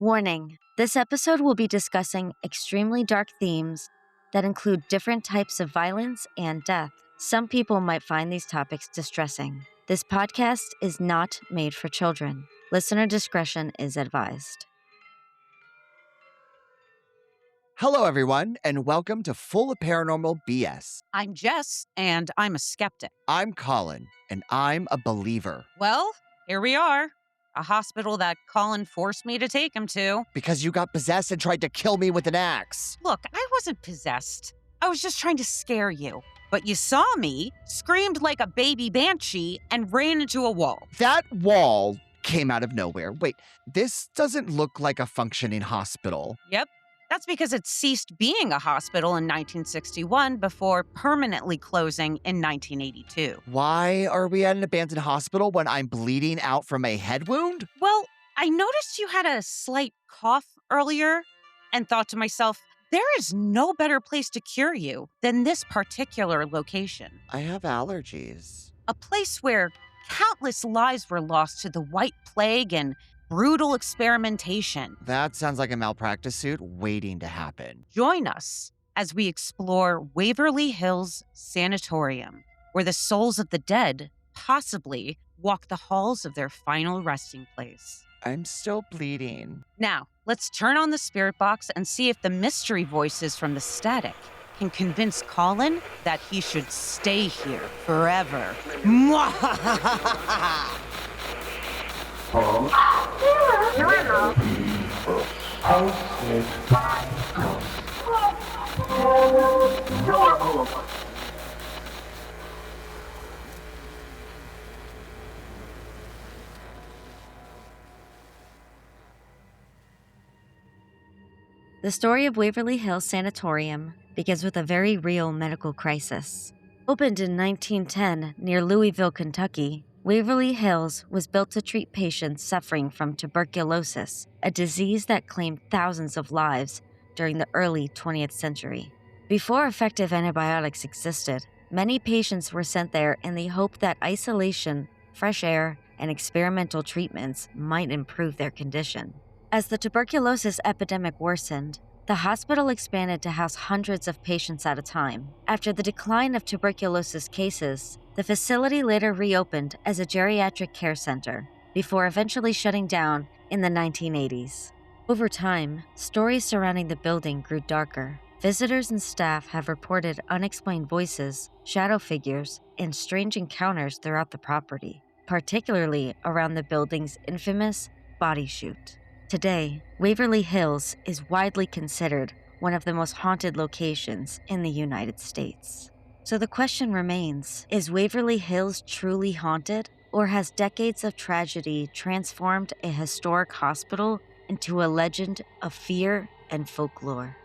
Warning, this episode will be discussing extremely dark themes that include different types of violence and death. Some people might find these topics distressing. This podcast is not made for children. Listener discretion is advised. Hello, everyone, and welcome to Full of Paranormal B.S. I'm Jess, and I'm a skeptic. I'm Colin, and I'm a believer. Well, here we are. A hospital that Colin forced me to take him to. Because you got possessed and tried to kill me with an axe. Look, I wasn't possessed. I was just trying to scare you. But you saw me, screamed like a baby banshee, and ran into a wall. That wall came out of nowhere. Wait, this doesn't look like a functioning hospital. Yep. That's because it ceased being a hospital in 1961 before permanently closing in 1982. Why are we at an abandoned hospital when I'm bleeding out from a head wound? Well, I noticed you had a slight cough earlier and thought to myself, there is no better place to cure you than this particular location. I have allergies. A place where countless lives were lost to the White Plague and brutal experimentation. That sounds like a malpractice suit waiting to happen. Join us as we explore Waverly Hills Sanitorium, where the souls of the dead possibly walk the halls of their final resting place. I'm still bleeding. Now, let's turn on the spirit box and see if the mystery voices from the static can convince Colin that he should stay here forever. The story of Waverly Hills Sanatorium begins with a very real medical crisis. Opened in 1910 near Louisville, Kentucky, Waverly Hills was built to treat patients suffering from tuberculosis, a disease that claimed thousands of lives during the early 20th century. Before effective antibiotics existed, many patients were sent there in the hope that isolation, fresh air, and experimental treatments might improve their condition. As the tuberculosis epidemic worsened, the hospital expanded to house hundreds of patients at a time. After the decline of tuberculosis cases, the facility later reopened as a geriatric care center, before eventually shutting down in the 1980s. Over time, stories surrounding the building grew darker. Visitors and staff have reported unexplained voices, shadow figures, and strange encounters throughout the property, particularly around the building's infamous body chute. Today, Waverly Hills is widely considered one of the most haunted locations in the United States. So the question remains, is Waverly Hills truly haunted, or has decades of tragedy transformed a historic hospital into a legend of fear and folklore?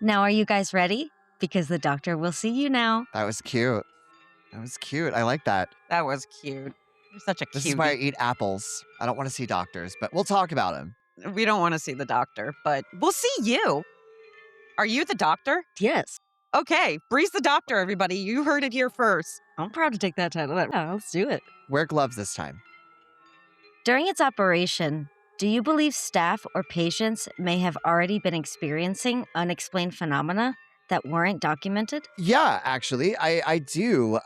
Now are you guys ready? Because the doctor will see you now. That was cute. I like that. That was cute. You're such a cutie. This is why I eat apples. I don't want to see doctors, but we'll talk about them. We don't want to see the doctor, but we'll see you. Are you the doctor? Yes. Okay, Bree's the doctor, everybody. You heard it here first. I'm proud to take that title. Yeah, let's do it. Wear gloves this time. During its operation, do you believe staff or patients may have already been experiencing unexplained phenomena that weren't documented? Yeah, actually, I do.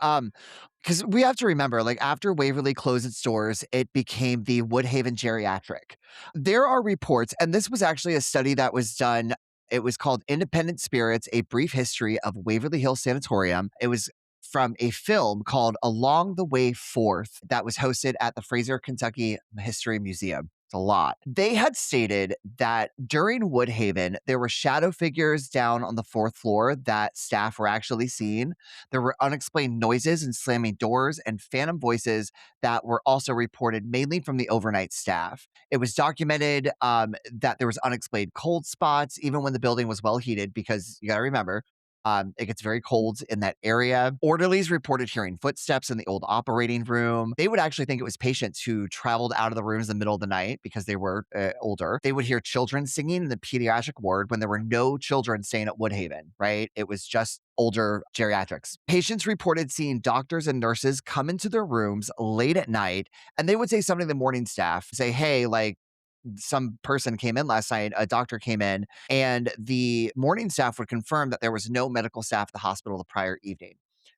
Because we have to remember, like, after Waverly closed its doors, it became the Woodhaven Geriatric. There are reports, and this was actually a study that was done. It was called Independent Spirits, A Brief History of Waverly Hills Sanatorium. It was from a film called Along the Way Forth that was hosted at the Fraser, Kentucky History Museum. It's a lot. They had stated that during Woodhaven, there were shadow figures down on the fourth floor that staff were actually seeing. There were unexplained noises and slamming doors and phantom voices that were also reported mainly from the overnight staff. It was documented that there was unexplained cold spots, even when the building was well heated, because you got to remember, It gets very cold in that area. Orderlies reported hearing footsteps in the old operating room. They would actually think it was patients who traveled out of the rooms in the middle of the night because they were older. They would hear children singing in the pediatric ward when there were no children staying at Woodhaven, right? It was just older geriatrics. Patients reported seeing doctors and nurses come into their rooms late at night, and they would say something to the morning staff, say, hey, like, some person came in last night, a doctor came in, and the morning staff would confirm that there was no medical staff at the hospital the prior evening.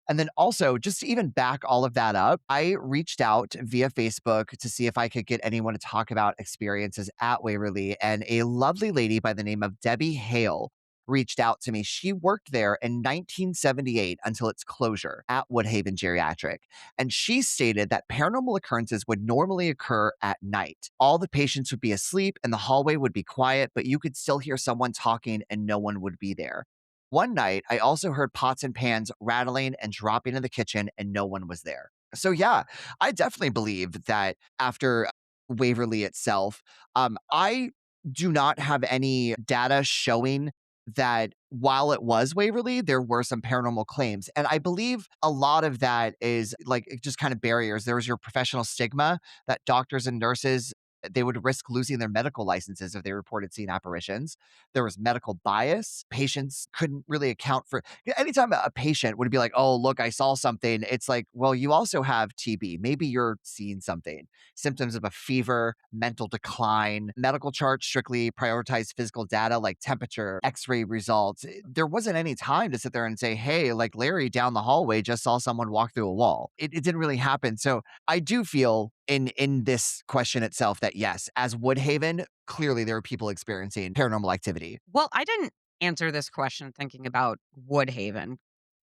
And then also, just to even back all of that up, I reached out via Facebook to see if I could get anyone to talk about experiences at Waverly. And a lovely lady by the name of Debbie Hale reached out to me. She worked there in 1978 until its closure at Woodhaven Geriatric. And she stated that paranormal occurrences would normally occur at night. All the patients would be asleep and the hallway would be quiet, but you could still hear someone talking and no one would be there. One night, I also heard pots and pans rattling and dropping in the kitchen, and no one was there. So, yeah, I definitely believe that after Waverly itself, I do not have any data showing that while it was Waverly, there were some paranormal claims. And I believe a lot of that is like just kind of barriers. There was your professional stigma that doctors and nurses, they would risk losing their medical licenses if they reported seeing apparitions. There was medical bias. Patients couldn't really account for anytime a patient would be like, oh, look, I saw something. It's like, well, you also have TB. Maybe you're seeing something. Symptoms of a fever, mental decline. Medical charts strictly prioritized physical data like temperature, x-ray results. There wasn't any time to sit there and say, hey, like Larry down the hallway just saw someone walk through a wall. It didn't really happen. So I do feel in this question itself that yes, as Woodhaven, clearly there are people experiencing paranormal activity. Well, I didn't answer this question thinking about Woodhaven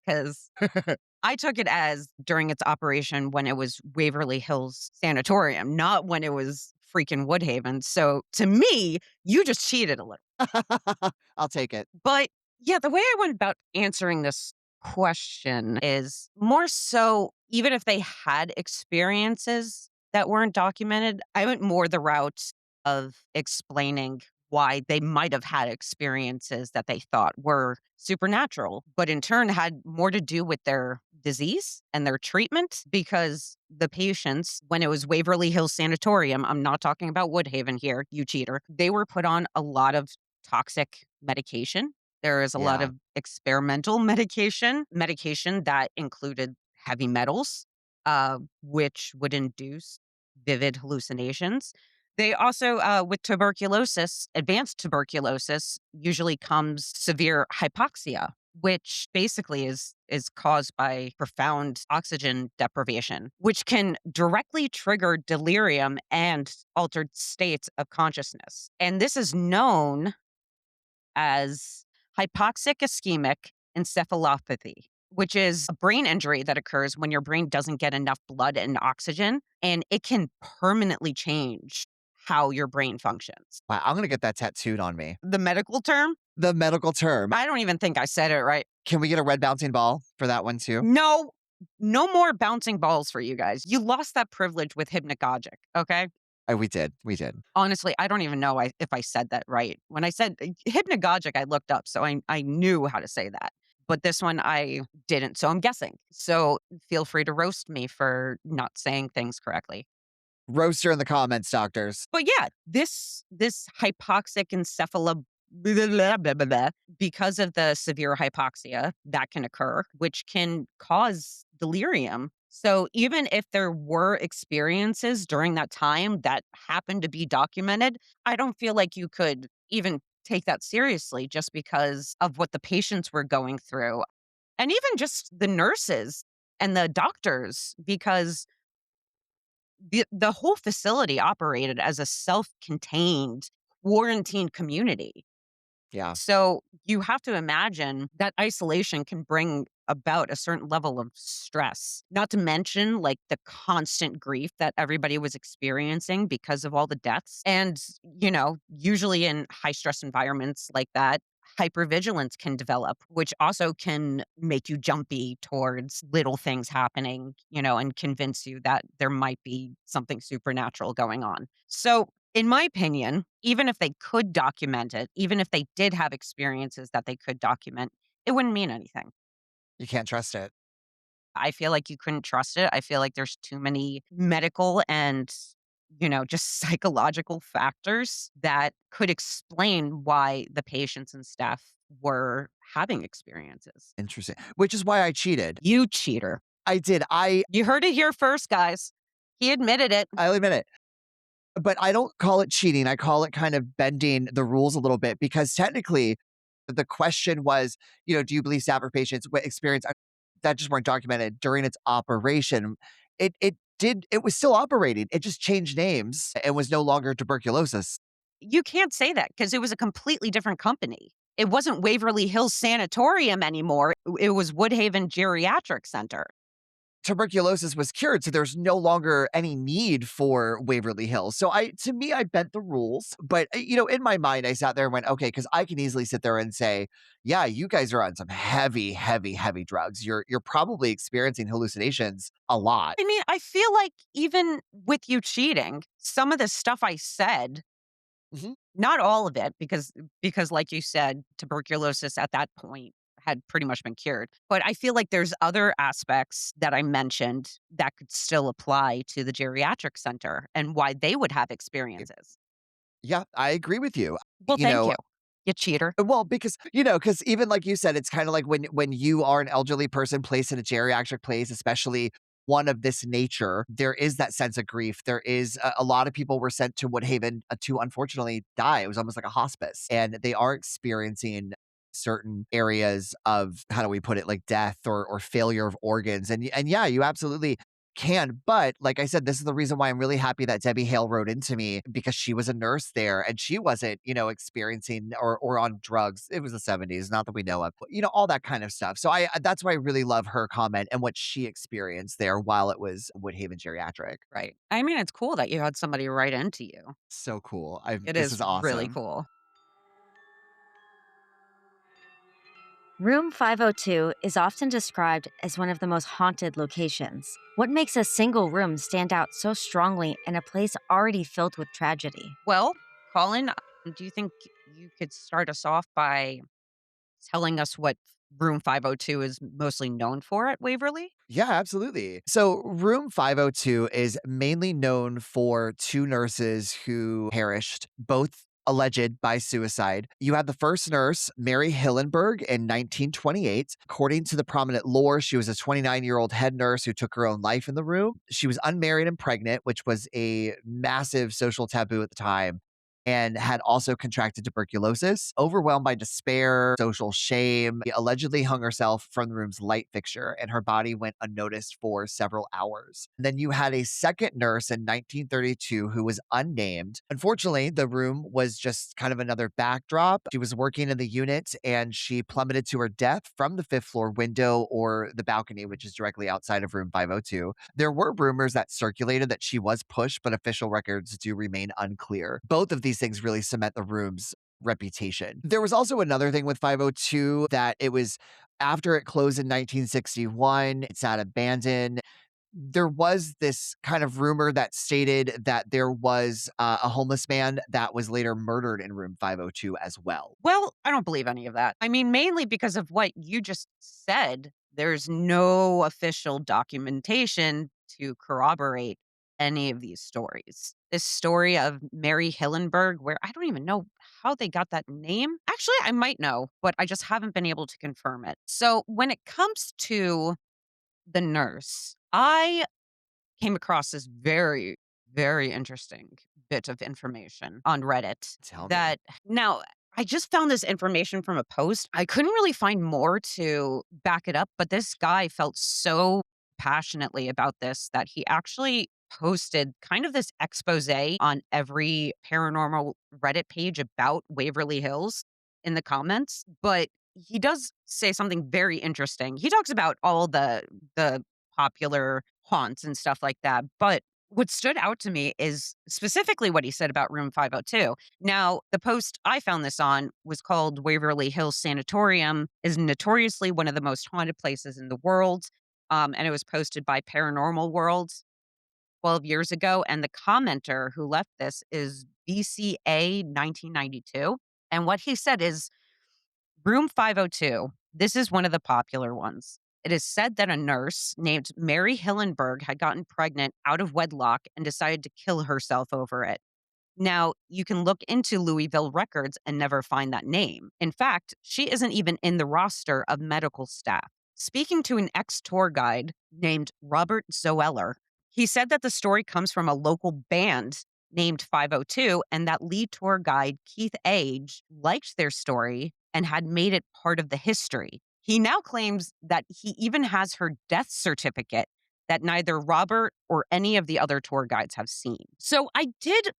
because I took it as during its operation when it was Waverly Hills Sanatorium, not when it was freaking Woodhaven. So to me, you just cheated a little. I'll take it. But yeah, the way I went about answering this question is more so, even if they had experiences that weren't documented, I went more the route of explaining why they might have had experiences that they thought were supernatural, but in turn had more to do with their disease and their treatment because the patients, when it was Waverly Hills Sanatorium, I'm not talking about Woodhaven here, you cheater, they were put on a lot of toxic medication. There is a lot Yeah. of experimental medication that included heavy metals, which would induce vivid hallucinations. They also, with tuberculosis, advanced tuberculosis, usually comes severe hypoxia, which basically is caused by profound oxygen deprivation, which can directly trigger delirium and altered states of consciousness. And this is known as hypoxic ischemic encephalopathy, which is a brain injury that occurs when your brain doesn't get enough blood and oxygen, and it can permanently change how your brain functions. Wow, I'm gonna get that tattooed on me. The medical term, The medical term. I don't even think I said it right. Can we get a red bouncing ball for that one too? No, no more bouncing balls for you guys. You lost that privilege with hypnagogic, okay? Oh, we did. We did. Honestly, I don't even know if I said that right. When I said hypnagogic, I looked up, so I knew how to say that. But this one I didn't, so I'm guessing. So feel free to roast me for not saying things correctly. Roaster in the comments, doctors. But yeah, this hypoxic encephalopathy blah, blah, blah, blah, blah, because of the severe hypoxia that can occur, which can cause delirium. So even if there were experiences during that time that happened to be documented, I don't feel like you could even take that seriously just because of what the patients were going through. And even just the nurses and the doctors, because the whole facility operated as a self-contained quarantine community. Yeah. So you have to imagine that isolation can bring about a certain level of stress, not to mention like the constant grief that everybody was experiencing because of all the deaths. And, usually in high stress environments like that, hypervigilance can develop, which also can make you jumpy towards little things happening, and convince you that there might be something supernatural going on. So in my opinion, even if they could document it, even if they did have experiences that they could document, it wouldn't mean anything. You can't trust it. I feel like you couldn't trust it. I feel like there's too many medical and, just psychological factors that could explain why the patients and staff were having experiences. Interesting. Which is why I cheated. You cheater. I did. You heard it here first, guys. He admitted it. I'll admit it. But I don't call it cheating. I call it kind of bending the rules a little bit because technically the question was, do you believe staff or patients experience that just weren't documented during its operation? It was still operating. It just changed names and was no longer tuberculosis. You can't say that because it was a completely different company. It wasn't Waverly Hills Sanatorium anymore. It was Woodhaven Geriatric Center. Tuberculosis was cured, so there's no longer any need for Waverly Hills. So to me, I bent the rules, but in my mind, I sat there and went, okay, because I can easily sit there and say, yeah, you guys are on some heavy, heavy, heavy drugs. You're probably experiencing hallucinations a lot. I mean, I feel like even with you cheating, some of the stuff I said, Mhm. not all of it, because like you said, tuberculosis at that point had pretty much been cured. But I feel like there's other aspects that I mentioned that could still apply to the geriatric center and why they would have experiences. Yeah, I agree with you. Well, You thank know, you. You cheater. Well, because even like you said, it's kind of like when you are an elderly person placed in a geriatric place, especially one of this nature, there is that sense of grief. There is a lot of people were sent to Woodhaven to unfortunately die. It was almost like a hospice, and they are experiencing certain areas of how do we put it, like death or failure of organs. And yeah, you absolutely can. But like I said, this is the reason why I'm really happy that Debbie Hale wrote into me because she was a nurse there and she wasn't, experiencing or on drugs. It was the 70s, not that we know of, but, all that kind of stuff. So that's why I really love her comment and what she experienced there while it was Woodhaven Geriatric. Right. I mean, it's cool that you had somebody write into you. So cool. It This is is really awesome. cool. Room 502 is often described as one of the most haunted locations. What makes a single room stand out so strongly in a place already filled with tragedy? Well, Colin, do you think you could start us off by telling us what room 502 is mostly known for at Waverly? Yeah, absolutely. So, room 502 is mainly known for two nurses who perished, both alleged by suicide. You have the first nurse, Mary Hillenberg, in 1928. According to the prominent lore, she was a 29-year-old head nurse who took her own life in the room. She was unmarried and pregnant, which was a massive social taboo at the time, and had also contracted tuberculosis. Overwhelmed by despair, social shame, she allegedly hung herself from the room's light fixture, and her body went unnoticed for several hours. Then you had a second nurse in 1932 who was unnamed. Unfortunately, the room was just kind of another backdrop. She was working in the unit and she plummeted to her death from the fifth floor window or the balcony, which is directly outside of room 502. There were rumors that circulated that she was pushed, but official records do remain unclear. Both of these things really cement the room's reputation. There was also another thing with 502 that it was after it closed in 1961, it sat abandoned. There was this kind of rumor that stated that there was a homeless man that was later murdered in room 502 as well. Well, I don't believe any of that. I mean, mainly because of what you just said. There's no official documentation to corroborate any of these stories. This story of Mary Hillenberg, where I don't even know how they got that name. Actually, I might know, but I just haven't been able to confirm it. So when it comes to the nurse, I came across this very, very interesting bit of information on Reddit Tell me. that now I just found this information from a post. I couldn't really find more to back it up, but this guy felt so passionately about this that he actually posted kind of this expose on every paranormal Reddit page about Waverly Hills in the comments. But he does say something very interesting. He talks about all the popular haunts and stuff like that. But what stood out to me is specifically what he said about room 502. Now, the post I found this on was called Waverly Hills Sanitorium is notoriously one of the most haunted places in the world. And it was posted by Paranormal World 12 years ago. And the commenter who left this is BCA 1992. And what he said is room 502 This is one of the popular ones. It is said that a nurse named Mary Hillenberg had gotten pregnant out of wedlock and decided to kill herself over it. Now, you can look into Louisville records and never find that name. In fact, she isn't even in the roster of medical staff. Speaking to an ex tour guide named Robert Zoeller, he said that the story comes from a local band named 502 and that lead tour guide Keith Age liked their story and had made it part of the history. He now claims that he even has her death certificate that neither Robert or any of the other tour guides have seen. So I did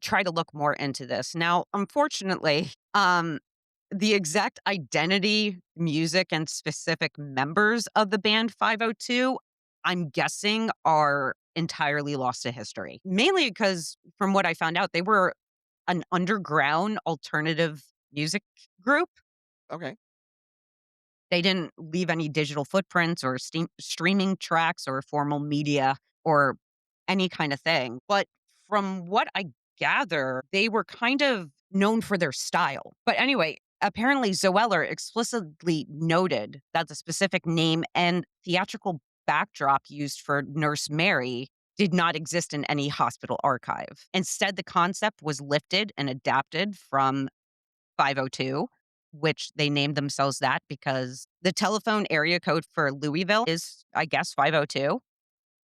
try to look more into this. Now, unfortunately, the exact identity, music, and specific members of the band 502, I'm guessing are entirely lost to history. Mainly because from what I found out, they were an underground alternative music group. Okay. They didn't leave any digital footprints or streaming tracks or formal media or any kind of thing. But from what I gather, they were kind of known for their style. But anyway, apparently Zoeller explicitly noted that the specific name and theatrical backdrop used for Nurse Mary did not exist in any hospital archive. Instead, the concept was lifted and adapted from 502, which they named themselves that because the telephone area code for Louisville is, I guess, 502.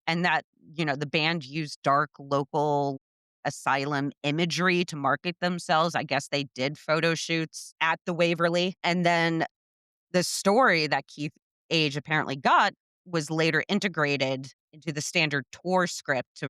And that, the band used dark local asylum imagery to market themselves. I guess they did photo shoots at the Waverly. And then the story that Keith Age apparently got was later integrated into the standard tour script to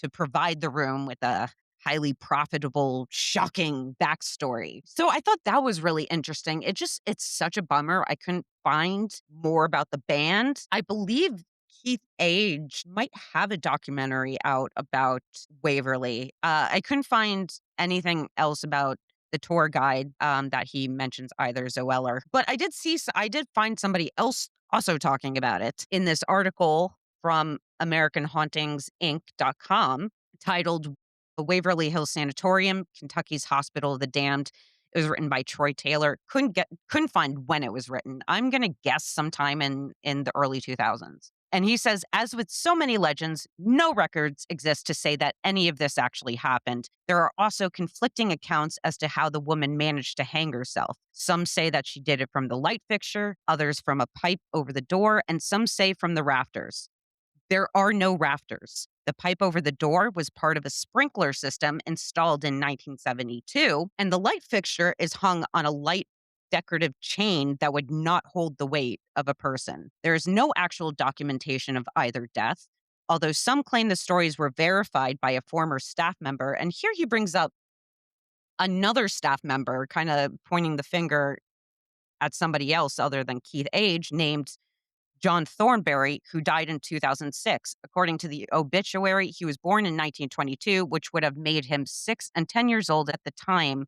provide the room with a highly profitable, shocking backstory. So I thought that was really interesting. It's such a bummer. I couldn't find more about the band. I believe Keith Age might have a documentary out about Waverly. I couldn't find anything else about the tour guide that he mentions either, Zoeller. But I did find somebody else also talking about it in this article from AmericanHauntingsInc.com titled "The Waverly Hills Sanitorium, Kentucky's Hospital of the Damned." It was written by Troy Taylor. Couldn't find when it was written. I'm gonna guess sometime in the early 2000s. And he says, as with so many legends, no records exist to say that any of this actually happened. There are also conflicting accounts as to how the woman managed to hang herself. Some say that she did it from the light fixture, others from a pipe over the door, and some say from the rafters. There are no rafters. The pipe over the door was part of a sprinkler system installed in 1972, and the light fixture is hung on a light decorative chain that would not hold the weight of a person. There is no actual documentation of either death, although some claim the stories were verified by a former staff member. And here he brings up another staff member, kind of pointing the finger at somebody else other than Keith Age, named John Thornberry, who died in 2006. According to the obituary, he was born in 1922, which would have made him 6 and 10 years old at the time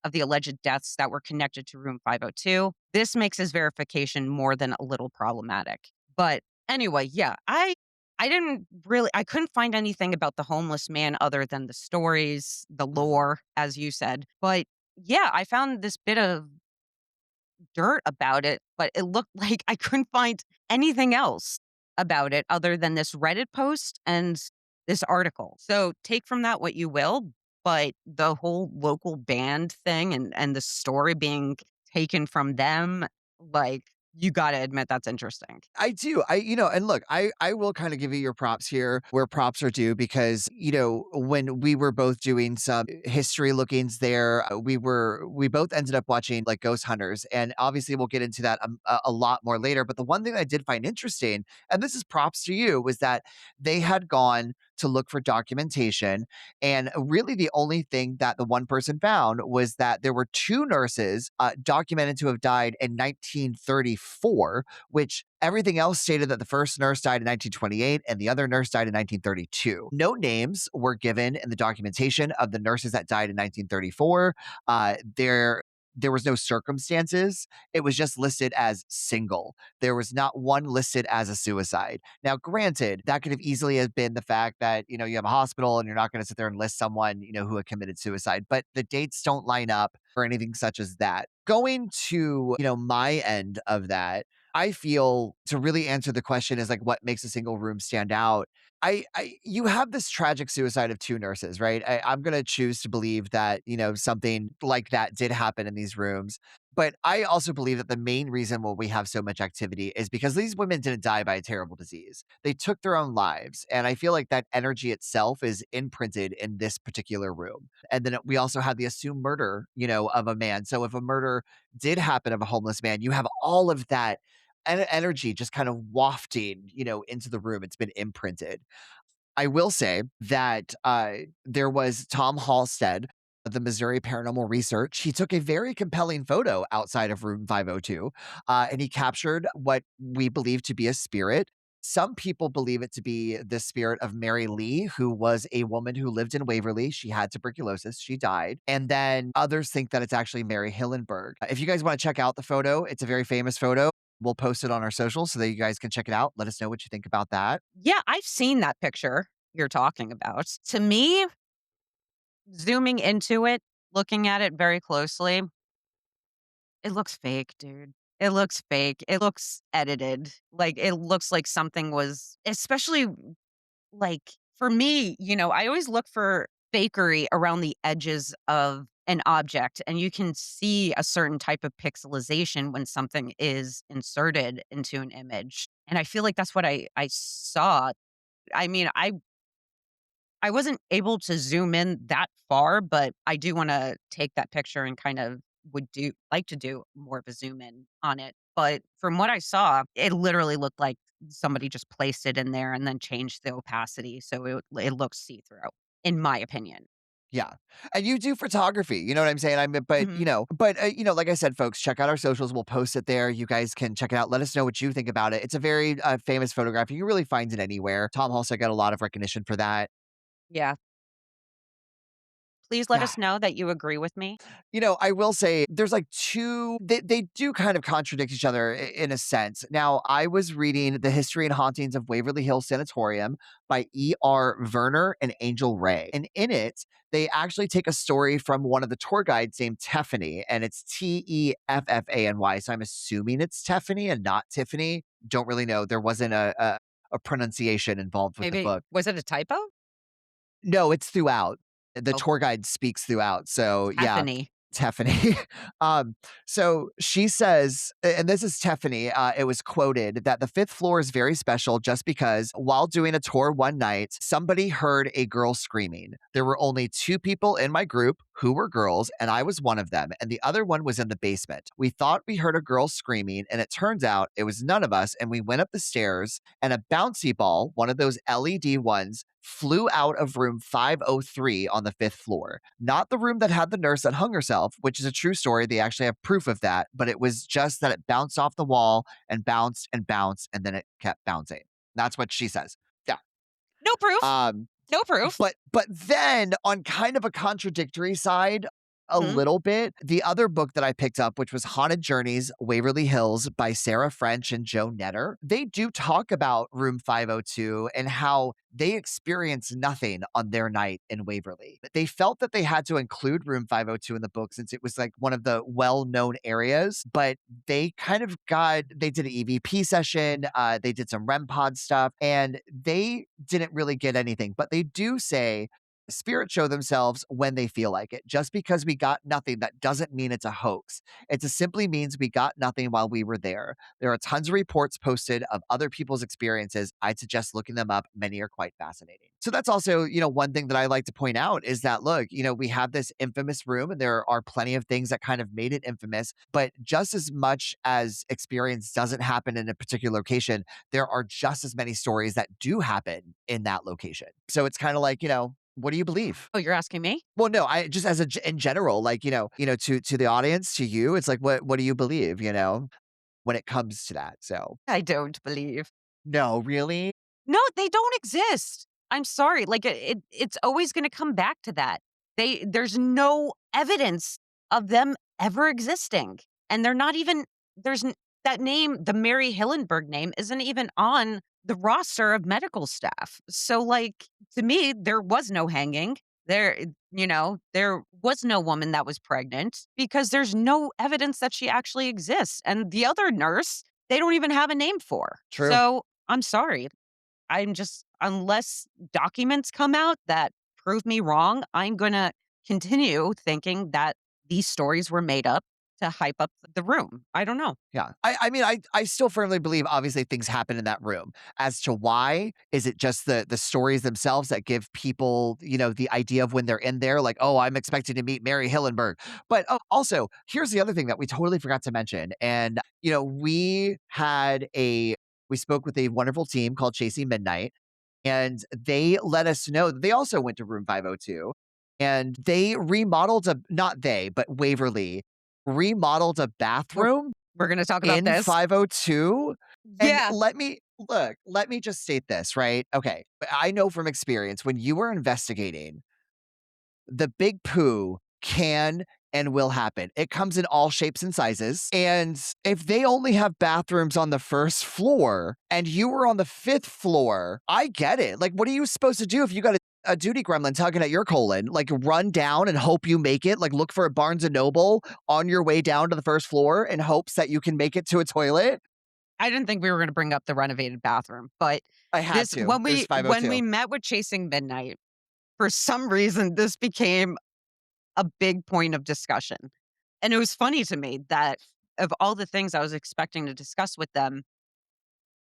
of the alleged deaths that were connected to room 502. This makes his verification more than a little problematic. But anyway, yeah, I couldn't find anything about the homeless man other than the stories, the lore, as you said. But yeah, I found this bit of dirt about it, but it looked like I couldn't find anything else about it other than this Reddit post and this article. So take from that what you will, but the whole local band thing and the story being taken from them, like, you gotta admit that's interesting. I do. And look, I will kind of give you your props here where props are due because, when we were both doing some history lookings there, we both ended up watching like Ghost Hunters. And obviously we'll get into that a lot more later. But the one thing I did find interesting, and this is props to you, was that they had gone to look for documentation. And really the only thing that the one person found was that there were two nurses documented to have died in 1934, which everything else stated that the first nurse died in 1928 and the other nurse died in 1932. No names were given in the documentation of the nurses that died in 1934. There was no circumstances. It was just listed as single. There was not one listed as a suicide. Now, granted, that could have easily have been the fact that, you have a hospital and you're not going to sit there and list someone, who had committed suicide, but the dates don't line up or anything such as that. Going to, my end of that, I feel to really answer the question is like what makes a single room stand out. You have this tragic suicide of two nurses, right? I'm gonna choose to believe that, something like that did happen in these rooms. But I also believe that the main reason why we have so much activity is because these women didn't die by a terrible disease. They took their own lives. And I feel like that energy itself is imprinted in this particular room. And then we also have the assumed murder, of a man. So if a murder did happen of a homeless man, you have all of that energy just kind of wafting, into the room. It's been imprinted. I will say that there was Tom Halstead of the Missouri Paranormal Research. He took a very compelling photo outside of room 502, and he captured what we believe to be a spirit. Some people believe it to be the spirit of Mary Lee, who was a woman who lived in Waverly. She had tuberculosis. She died. And then others think that it's actually Mary Hillenberg. If you guys want to check out the photo, it's a very famous photo. We'll post it on our socials so that you guys can check it out. Let us know what you think about that. Yeah, I've seen that picture you're talking about. To me, zooming into it, looking at it very closely, it looks fake, dude. It looks fake. It looks edited. Like, it looks like something was especially, like, for me, I always look for fakery around the edges of an object, and you can see a certain type of pixelization when something is inserted into an image, and I feel like that's what I saw. I mean, I wasn't able to zoom in that far, but I do wanna take that picture and kind of would do like to do more of a zoom in on it. But from what I saw, it literally looked like somebody just placed it in there and then changed the opacity so it looks see-through, in my opinion. Yeah. And you do photography, you know what I'm saying? I mean, but, Mhm. like I said, folks, check out our socials. We'll post it there. You guys can check it out. Let us know what you think about it. It's a very famous photograph. You can really find it anywhere. Tom Halstead got a lot of recognition for that. Yeah. Please let Yeah. us know that you agree with me. I will say there's like two, they do kind of contradict each other in a sense. Now, I was reading The History and Hauntings of Waverly Hills Sanatorium by E.R. Werner and Angel Ray. And in it, they actually take a story from one of the tour guides named Tiffany, and it's Teffany. So I'm assuming it's Tiffany and not Tiffany. Don't really know. There wasn't a pronunciation involved with the Maybe book. was it a typo? No, it's throughout. The Oh, tour guide speaks throughout. So, yeah, Tiffany. Tiffany. So she says, and this is Tiffany, it was quoted that the fifth floor is very special just because while doing a tour one night, somebody heard a girl screaming. There were only two people in my group who were girls, and I was one of them, and the other one was in the basement. We thought we heard a girl screaming, and it turns out it was none of us, and we went up the stairs, and a bouncy ball, one of those LED ones, flew out of room 503 on the fifth floor. Not the room that had the nurse that hung herself, which is a true story. They actually have proof of that, but it was just that it bounced off the wall and bounced and bounced, and then it kept bouncing. That's what she says. Yeah. No proof. Um, No proof. but then on kind of a contradictory side, a Mhm. little bit, the other book that I picked up, which was Haunted Journeys, Waverly Hills by Sarah French and Joe Netter, they do talk about room 502 and how they experienced nothing on their night in Waverly. They felt that they had to include room 502 in the book since it was like one of the well-known areas, but they did an EVP session, they did some REM pod stuff, and they didn't really get anything. But they do say spirits show themselves when they feel like it. Just because we got nothing, that doesn't mean it's a hoax. It just simply means we got nothing while we were there. There are tons of reports posted of other people's experiences. I'd suggest looking them up. Many are quite fascinating. So that's also, one thing that I like to point out is that, look, we have this infamous room and there are plenty of things that kind of made it infamous, but just as much as experience doesn't happen in a particular location, there are just as many stories that do happen in that location. So it's kind of like, what do you believe? Oh, you're asking me? Well, no, I just in general, like, to the audience, to you, it's like, what do you believe, when it comes to that? So, I don't believe. no, really? No, they don't exist. I'm sorry. Like it's always going to come back to that. There's no evidence of them ever existing. And they're not even that name, the Mary Hillenberg name isn't even on the roster of medical staff. So like to me there was no hanging. There, there was no woman that was pregnant because there's no evidence that she actually exists. And the other nurse, they don't even have a name for. True. So I'm sorry. Unless documents come out that prove me wrong, I'm going to continue thinking that these stories were made up to hype up the room. I don't know. Yeah. I still firmly believe obviously things happen in that room. As to why, is it just the stories themselves that give people, the idea of when they're in there, like, oh, I'm expecting to meet Mary Hillenberg. But also, here's the other thing that we totally forgot to mention. And, we spoke with a wonderful team called Chasing Midnight, and they let us know that they also went to room 502 and they remodeled not they, but Waverly remodeled a We're, bathroom we're going to talk about in this. 502. And Yeah. let me just state this, right? Okay. I know from experience when you are investigating, the big poo can and will happen. It comes in all shapes and sizes. And if they only have bathrooms on the first floor and you were on the fifth floor, I get it. Like, what are you supposed to do if you got a duty gremlin tugging at your colon? Like, run down and hope you make it? Like, look for a Barnes and Noble on your way down to the first floor in hopes that you can make it to a toilet? I didn't think we were going to bring up the renovated bathroom, but I had this to. It was when we 502. met with Chasing Midnight, for some reason this became a big point of discussion. And it was funny to me that of all the things I was expecting to discuss with them,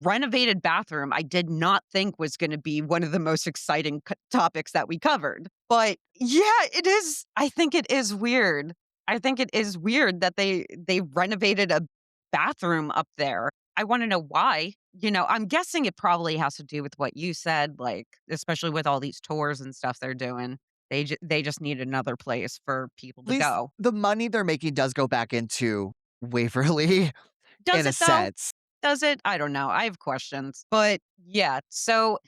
renovated bathroom, I did not think was gonna be one of the most exciting topics that we covered. But yeah, it is. I think it is weird. I think it is weird that they renovated a bathroom up there. I wanna know why. I'm guessing it probably has to do with what you said, like, especially with all these tours and stuff they're doing. They just need another place for people At to least go. the money they're making does go back into Waverly Does in a it though? sense. Does it? I don't know. I have questions. But yeah, so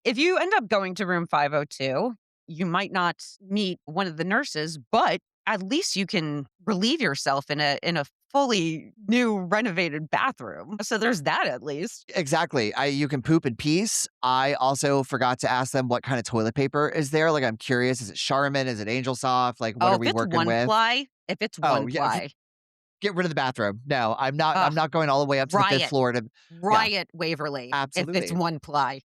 if you end up going to room 502, you might not meet one of the nurses, but at least you can relieve yourself in a fully new renovated bathroom. So there's that at least. Exactly. You can poop in peace. I also forgot to ask them what kind of toilet paper is there. Like, I'm curious. Is it Charmin? Is it Angel Soft? Like, what Oh, are we working with? if it's Oh, one yeah. ply, Get rid of the bathroom. No, I'm not. ugh, I'm not going all the way up to the fifth riot, floor to. Yeah, riot Waverly if it's absolutely. one ply.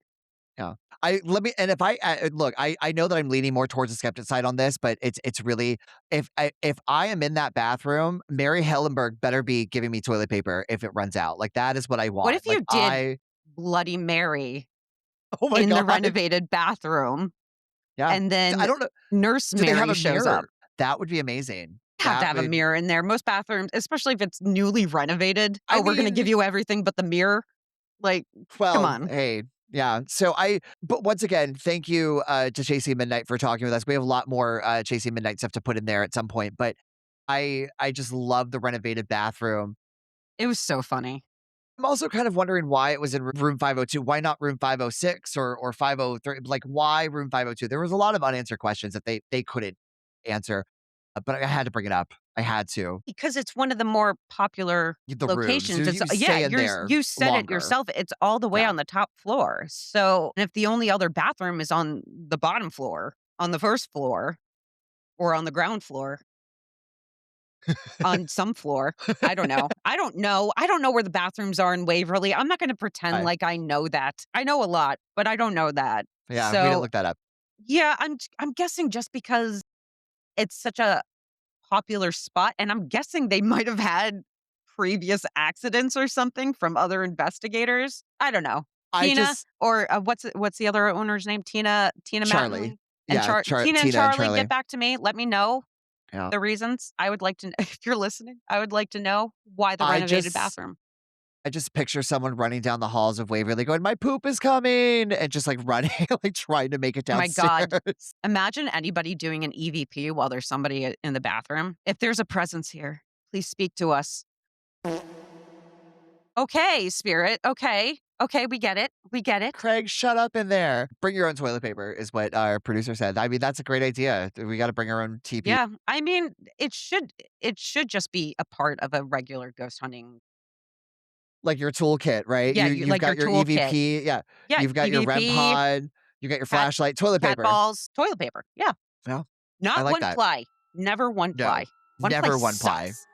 Yeah. And if look, I know that I'm leaning more towards the skeptic side on this, but it's really, if I am in that bathroom, Mary Hellenberg better be giving me toilet paper if it runs out. Like, that is what I What want. if you Like, did Bloody Mary oh my in the god, renovated bathroom yeah. and I then don't know. Nurse Do they have Mary a shows up? mirror? That would be amazing. Have to That have a would. mirror in there. Most bathrooms, especially if it's newly renovated, I "Oh, we're gonna mean, give you everything but the mirror." Like, come well, on. hey, yeah. But once again, thank you to Chasing Midnight for talking with us. We have a lot more Chasing Midnight stuff to put in there at some point, but I just love the renovated bathroom. It was so funny. I'm also kind of wondering why it was in room 502. Why not room 506 or 503? Like, why room 502? There was a lot of unanswered questions that they couldn't answer, but I had to bring it up. I had to. Because it's one of the more popular The rooms. locations. It's You yeah, stay in there you said it longer. yourself, it's all the way Yeah. on the top floor. So, and if the only other bathroom is on the bottom floor, on the first floor, or on the ground floor, on some floor. I don't know. I don't know. I don't know where the bathrooms are in Waverly. I'm not gonna pretend Right. like I know that. I know a lot, but I don't know that. Yeah. We didn't So, look that up. yeah, I'm guessing just because it's such a popular spot, and I'm guessing they might have had previous accidents or something from other investigators. I don't know. I Tina just, or, what's the other owner's name? Tina Charlie. Mattingly? And Yeah. Tina and Tina and Charlie, get Charlie. back to me. Let me know Yeah. the reasons. I would like to if you're listening, I would like to know why the I renovated just, bathroom. I just picture someone running down the halls of Waverly going, my poop is coming. And just like running, like trying to make it Oh my god. downstairs. Imagine anybody doing an EVP while there's somebody in the bathroom. If there's a presence here, please speak to us. Okay, spirit. Okay. Okay, we get it. We get it. Craig, shut up in there. Bring your own toilet paper is what our producer said. I mean, that's a great idea. We got to bring our own TP. Yeah. I mean, it should just be a part of a regular ghost hunting. Like your toolkit, right? Yeah, You've like your got your toolkit. EVP. Yeah. Yeah, You've got your REM EVP, pod. You get your Cat flashlight, toilet cat paper. balls, toilet paper. Yeah. Well, I Not like one that. ply. Never one No, ply. One ply never one ply. sucks.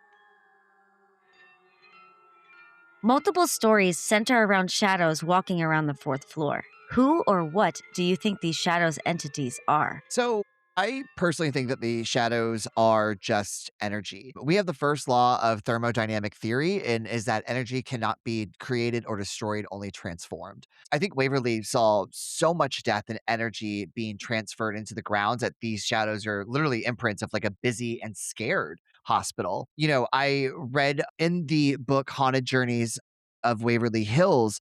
Multiple stories center around shadows walking around the fourth floor. Who or what do you think these shadows entities are? So I personally think that the shadows are just energy. We have the first law of thermodynamic theory, and is that energy cannot be created or destroyed, only transformed. I think Waverly saw so much death and energy being transferred into the grounds that these shadows are literally imprints of like a busy and scared hospital. I read in the book Haunted Journeys of Waverly Hills,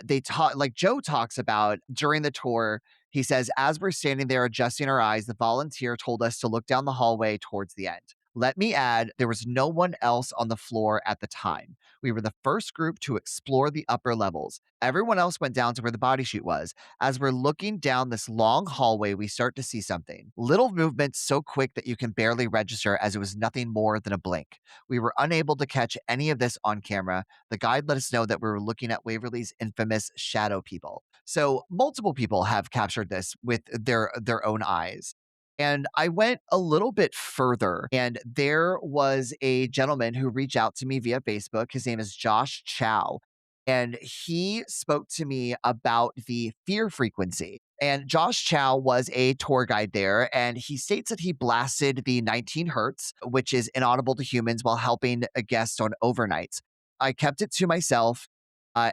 they taught like Joe talks about during the tour. He says, as we're standing there adjusting our eyes, the volunteer told us to look down the hallway towards the end. Let me add, there was no one else on the floor at the time. We were the first group to explore the upper levels. Everyone else went down to where the body chute was. As we're looking down this long hallway, we start to see something. Little movement so quick that you can barely register, as it was nothing more than a blink. We were unable to catch any of this on camera. The guide let us know that we were looking at Waverly's infamous shadow people. So multiple people have captured this with their own eyes. And I went a little bit further, and there was a gentleman who reached out to me via Facebook. His name is Josh Chow. And he spoke to me about the fear frequency. And Josh Chow was a tour guide there, and he states that he blasted the 19 hertz, which is inaudible to humans, while helping a guest on overnights. I kept it to myself,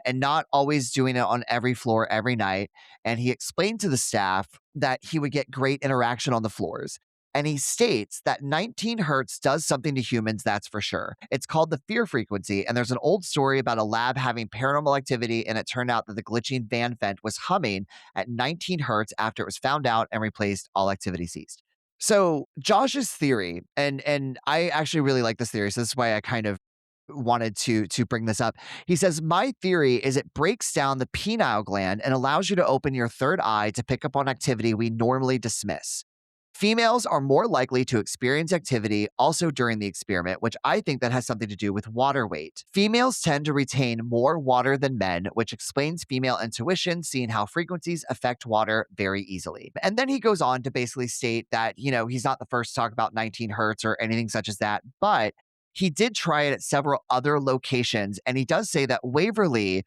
and not always doing it on every floor every night. And he explained to the staff that he would get great interaction on the floors. And he states that 19 hertz does something to humans, that's for sure. It's called the fear frequency. And there's an old story about a lab having paranormal activity, and it turned out that the glitching van vent was humming at 19 hertz after it was found out and replaced, all activity ceased. So Josh's theory, and I actually really like this theory. So this is why I kind of wanted to bring this up. He says, my theory is it breaks down the pineal gland and allows you to open your third eye to pick up on activity we normally dismiss. Females are more likely to experience activity also during the experiment, which I think that has something to do with water weight. Females tend to retain more water than men, which explains female intuition, seeing how frequencies affect water very easily. And then he goes on to basically state that, he's not the first to talk about 19 hertz or anything such as that, but he did try it at several other locations. And he does say that Waverly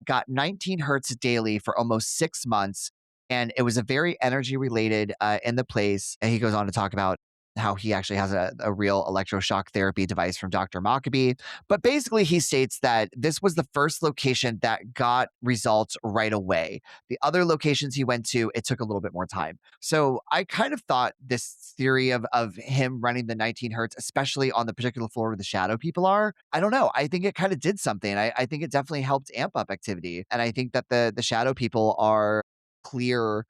got 19 hertz daily for almost 6 months. And it was a very energy related in the place. And he goes on to talk about how he actually has a real electroshock therapy device from Dr. Maccabee. But basically, he states that this was the first location that got results right away. The other locations he went to, it took a little bit more time. So I kind of thought this theory of him running the 19 hertz, especially on the particular floor where the shadow people are, I don't know. I think it kind of did something. I think it definitely helped amp up activity. And I think that the shadow people are clear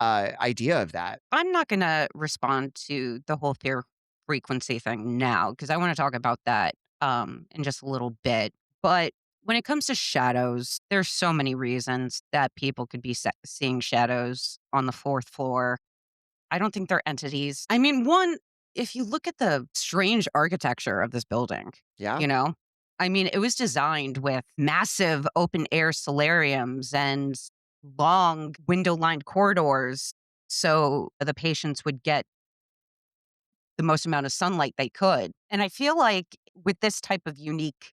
idea of that. I'm not going to respond to the whole fear frequency thing now because I want to talk about that in just a little bit. But when it comes to shadows, there's so many reasons that people could be seeing shadows on the fourth floor. I don't think they're entities. I mean, one, if you look at the strange architecture of this building, Yeah. you know, I mean, it was designed with massive open air solariums and long window lined corridors so the patients would get the most amount of sunlight they could. And I feel like with this type of unique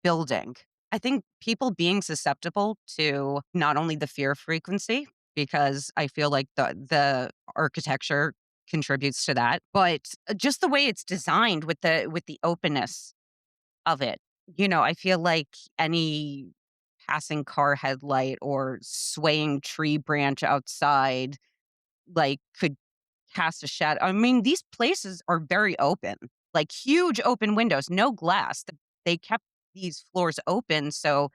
building, I think people being susceptible to not only the fear frequency, because I feel like the architecture contributes to that, but just the way it's designed with the openness of it. I feel like any passing car headlight or swaying tree branch outside like could cast a shadow. I mean, these places are very open, like huge open windows, no glass. They kept these floors open so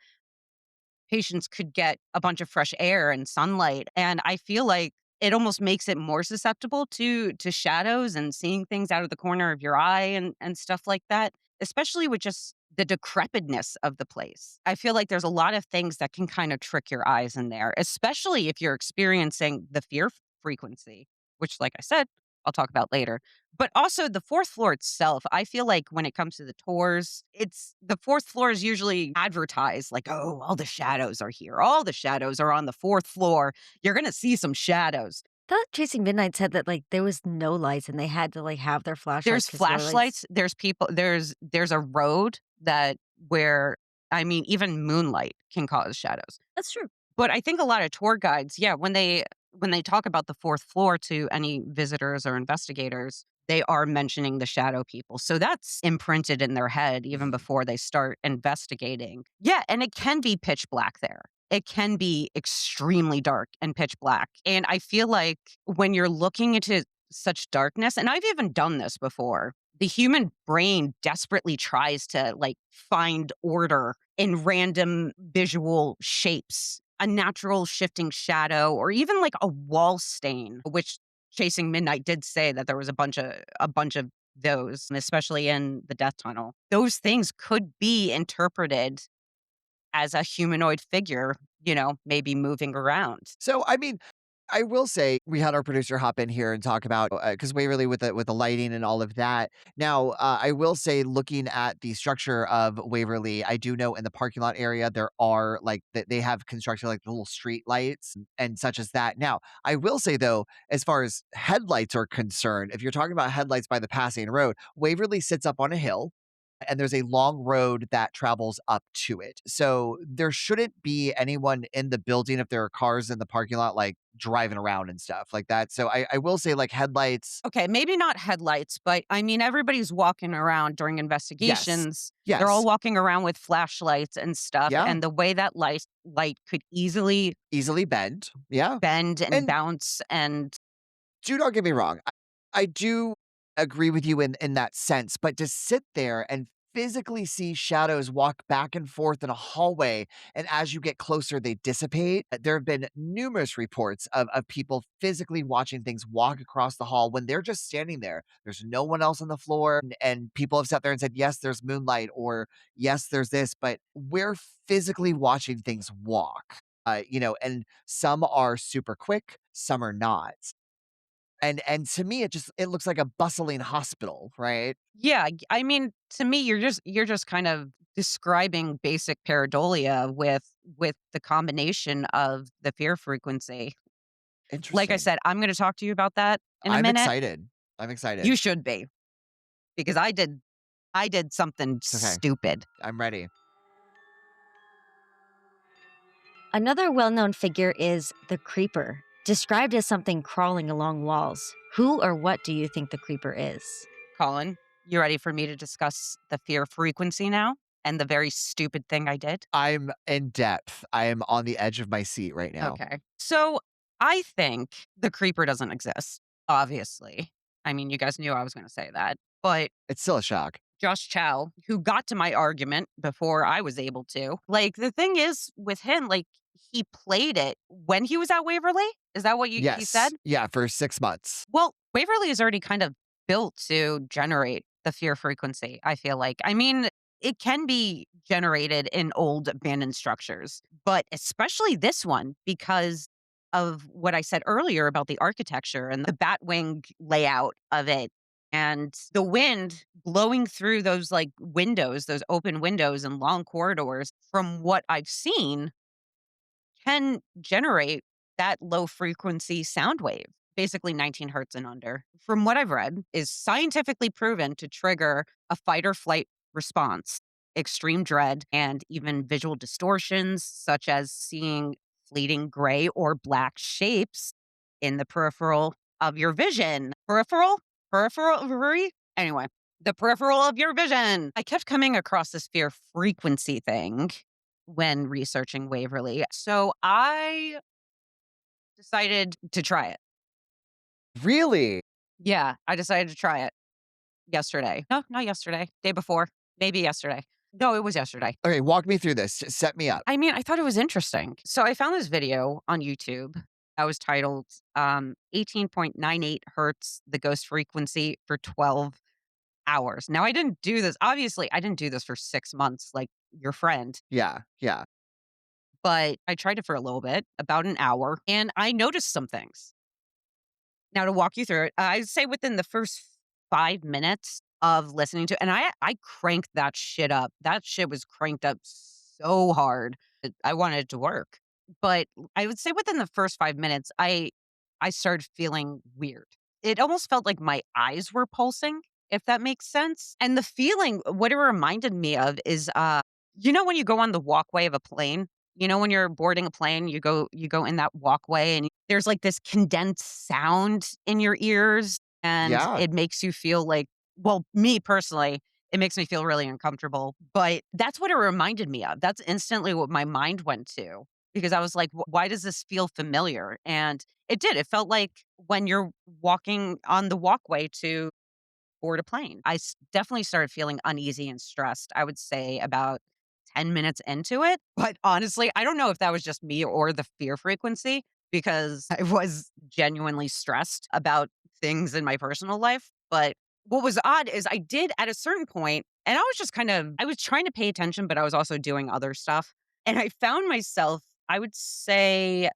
patients could get a bunch of fresh air and sunlight. And I feel like it almost makes it more susceptible to shadows and seeing things out of the corner of your eye and stuff like that, especially with just the decrepitness of the place. I feel like there's a lot of things that can kind of trick your eyes in there, especially if you're experiencing the fear frequency, which, like I said, I'll talk about later. But also the fourth floor itself, I feel like when it comes to the tours, it's the fourth floor is usually advertised like, oh, all the shadows are here. All the shadows are on the fourth floor. You're going to see some shadows. Thought Chasing Midnight said that, like, there was no lights and they had to, like, have their flashlights There's because there were lights. flashlights, there's people, there's a road that where, I mean, even moonlight can cause shadows. That's true. But I think a lot of tour guides, yeah, when they talk about the fourth floor to any visitors or investigators, they are mentioning the shadow people. So that's imprinted in their head even before they start investigating. Yeah, and it can be pitch black there. It can be extremely dark and pitch black. And I feel like when you're looking into such darkness, and I've even done this before, the human brain desperately tries to like find order in random visual shapes, a natural shifting shadow, or even like a wall stain, which Chasing Midnight did say that there was a bunch of those, especially in the death tunnel. Those things could be interpreted as a humanoid figure, maybe moving around. So, I mean, I will say we had our producer hop in here and talk about because Waverly with the lighting and all of that. Now, I will say, looking at the structure of Waverly, I do know in the parking lot area there are like they have constructed like little street lights and such as that. Now, I will say though, as far as headlights are concerned, if you're talking about headlights by the passing road, Waverly sits up on a hill and there's a long road that travels up to it. So there shouldn't be anyone in the building if there are cars in the parking lot, like driving around and stuff like that. So I will say, like, headlights. Okay, maybe not headlights, but I mean, everybody's walking around during Yes. investigations. They're all Yes. walking around with flashlights and stuff. Yeah. And the way that light could easily Easily bend. Yeah. bend and And bounce and do not get me wrong. I do agree with you in that sense, but to sit there and physically see shadows walk back and forth in a hallway, and as you get closer, they dissipate. There have been numerous reports of people physically watching things walk across the hall when they're just standing there. There's no one else on the floor, and people have sat there and said, yes, there's moonlight, or yes, there's this, but we're physically watching things walk. And some are super quick, some are not. And to me, it looks like a bustling hospital, right? yeah, I mean, to me, you're just kind of describing basic pareidolia with the combination of the fear frequency. Like I Interesting. said, I'm going to talk to you about that in a I'm minute. excited. I'm You excited. should be because I did something It's okay. stupid. I'm ready. Another well known figure is the Creeper, described as something crawling along walls. Who or what do you think the Creeper is? Colin, you ready for me to discuss the fear frequency now and the very stupid thing I did? I'm in depth. I am on the edge of my seat right now. Okay. So I think the creeper doesn't exist, obviously. I mean, you guys knew I was going to say that. But It's still a shock. Josh Chow, who got to my argument before I was able to, like, the thing is with him, like, he played it when he was at Waverly. Is that what he said? Yes. Yeah, for 6 months. Well, Waverly is already kind of built to generate the fear frequency, I feel like. I mean, it can be generated in old abandoned structures, but especially this one because of what I said earlier about the architecture and the batwing layout of it and the wind blowing through those like windows, those open windows and long corridors. From what I've seen, can generate that low frequency sound wave, basically 19 hertz and under. From what I've read, is scientifically proven to trigger a fight or flight response, extreme dread, and even visual distortions, such as seeing fleeting gray or black shapes in the peripheral of your vision. Peripheral? Anyway, the peripheral of your vision. I kept coming across this fear frequency thing when researching Waverly. So I decided to try it. Really? Yeah, I decided to try it yesterday. No, not yesterday. Day before. Maybe yesterday. No, it was yesterday. Okay, walk me through this. Set me up. I mean, I thought it was interesting. So I found this video on YouTube that was titled 18.98 hertz, the ghost frequency for 12 hours. Now, I didn't do this. Obviously, I didn't do this for 6 months like your friend. Yeah, yeah. But I tried it for a little bit, about an hour, and I noticed some things. Now to walk you through it, I'd say within the first 5 minutes of listening to, and I cranked that shit up. That shit was cranked up so hard that I wanted it to work. But I would say within the first 5 minutes, I started feeling weird. It almost felt like my eyes were pulsing, if that makes sense. And the feeling, what it reminded me of is, when you go on the walkway of a plane, when you're boarding a plane, you go in that walkway and there's like this condensed sound in your ears and Yeah. it makes you feel like, well, me personally, it makes me feel really uncomfortable, but that's what it reminded me of. That's instantly what my mind went to because I was like, Why does this feel familiar?" And it did. It felt like when you're walking on the walkway to board a plane. Definitely started feeling uneasy and stressed, I would say about 10 minutes into it. But honestly, I don't know if that was just me or the fear frequency because I was genuinely stressed about things in my personal life. But what was odd is I did at a certain point, and I was just I was trying to pay attention, but I was also doing other stuff. And I found myself, I would say,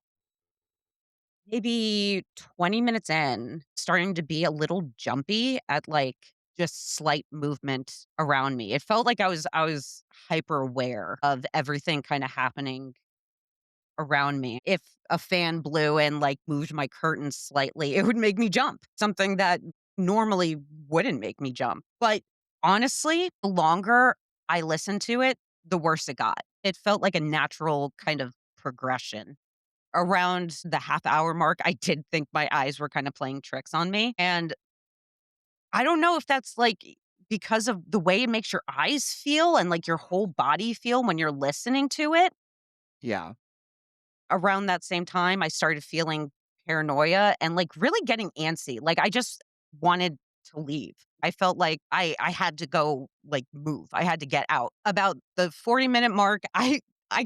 maybe 20 minutes in, starting to be a little jumpy at, like, just slight movement around me. It felt like I was hyper aware of everything kinda happening around me. If a fan blew and, like, moved my curtains slightly, it would make me jump, something that normally wouldn't make me jump. But honestly, the longer I listened to it, the worse it got. It felt like a natural kind of progression. Around the half hour mark, I did think my eyes were kinda playing tricks on me, and I don't know if that's, like, because of the way it makes your eyes feel and, like, your whole body feel when you're listening to it. Yeah. Around that same time, I started feeling paranoia and, like, really getting antsy, like, I just wanted to leave. I felt like I had to go, like, move. I had to get out. About the 40-minute mark, I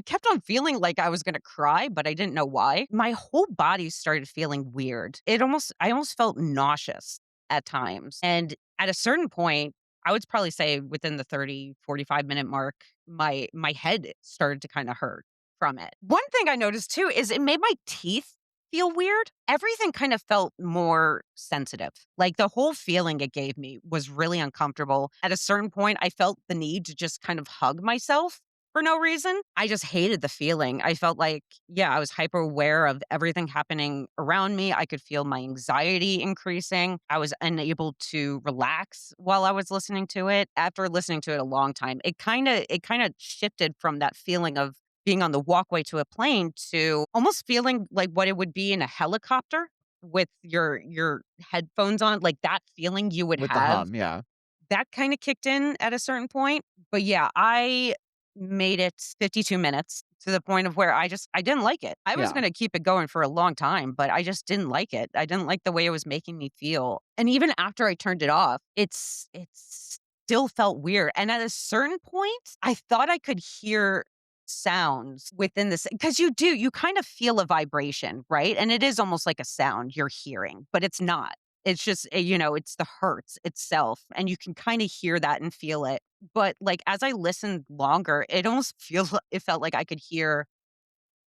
kept on feeling like I was gonna cry, but I didn't know why. My whole body started feeling weird. I almost felt nauseous at times, and at a certain point, I would probably say within the 30-45 minute mark, my head started to kinda hurt from it. One thing I noticed too is it made my teeth feel weird. Everything kind of felt more sensitive. Like the whole feeling it gave me was really uncomfortable. At a certain point, I felt the need to just kind of hug myself for no reason. I just hated the feeling. I felt like, yeah, I was hyper aware of everything happening around me. I could feel my anxiety increasing. I was unable to relax while I was listening to it. After listening to it a long time, it kind of shifted from that feeling of being on the walkway to a plane to almost feeling like what it would be in a helicopter with your headphones on, like that feeling you would With the have. hum, yeah. That kinda kicked in at a certain point, but yeah, I made it 52 minutes to the point of where I didn't like it. I was Yeah. gonna keep it going for a long time, but I just didn't like it. I didn't like the way it was making me feel, and even after I turned it off, it's still felt weird, and at a certain point, I thought I could hear sounds within this because you kind of feel a vibration, right? And it is almost like a sound you're hearing, but it's not. It's just, it's the hertz itself, and you can kinda hear that and feel it. But, like, as I listened longer, it almost it felt like I could hear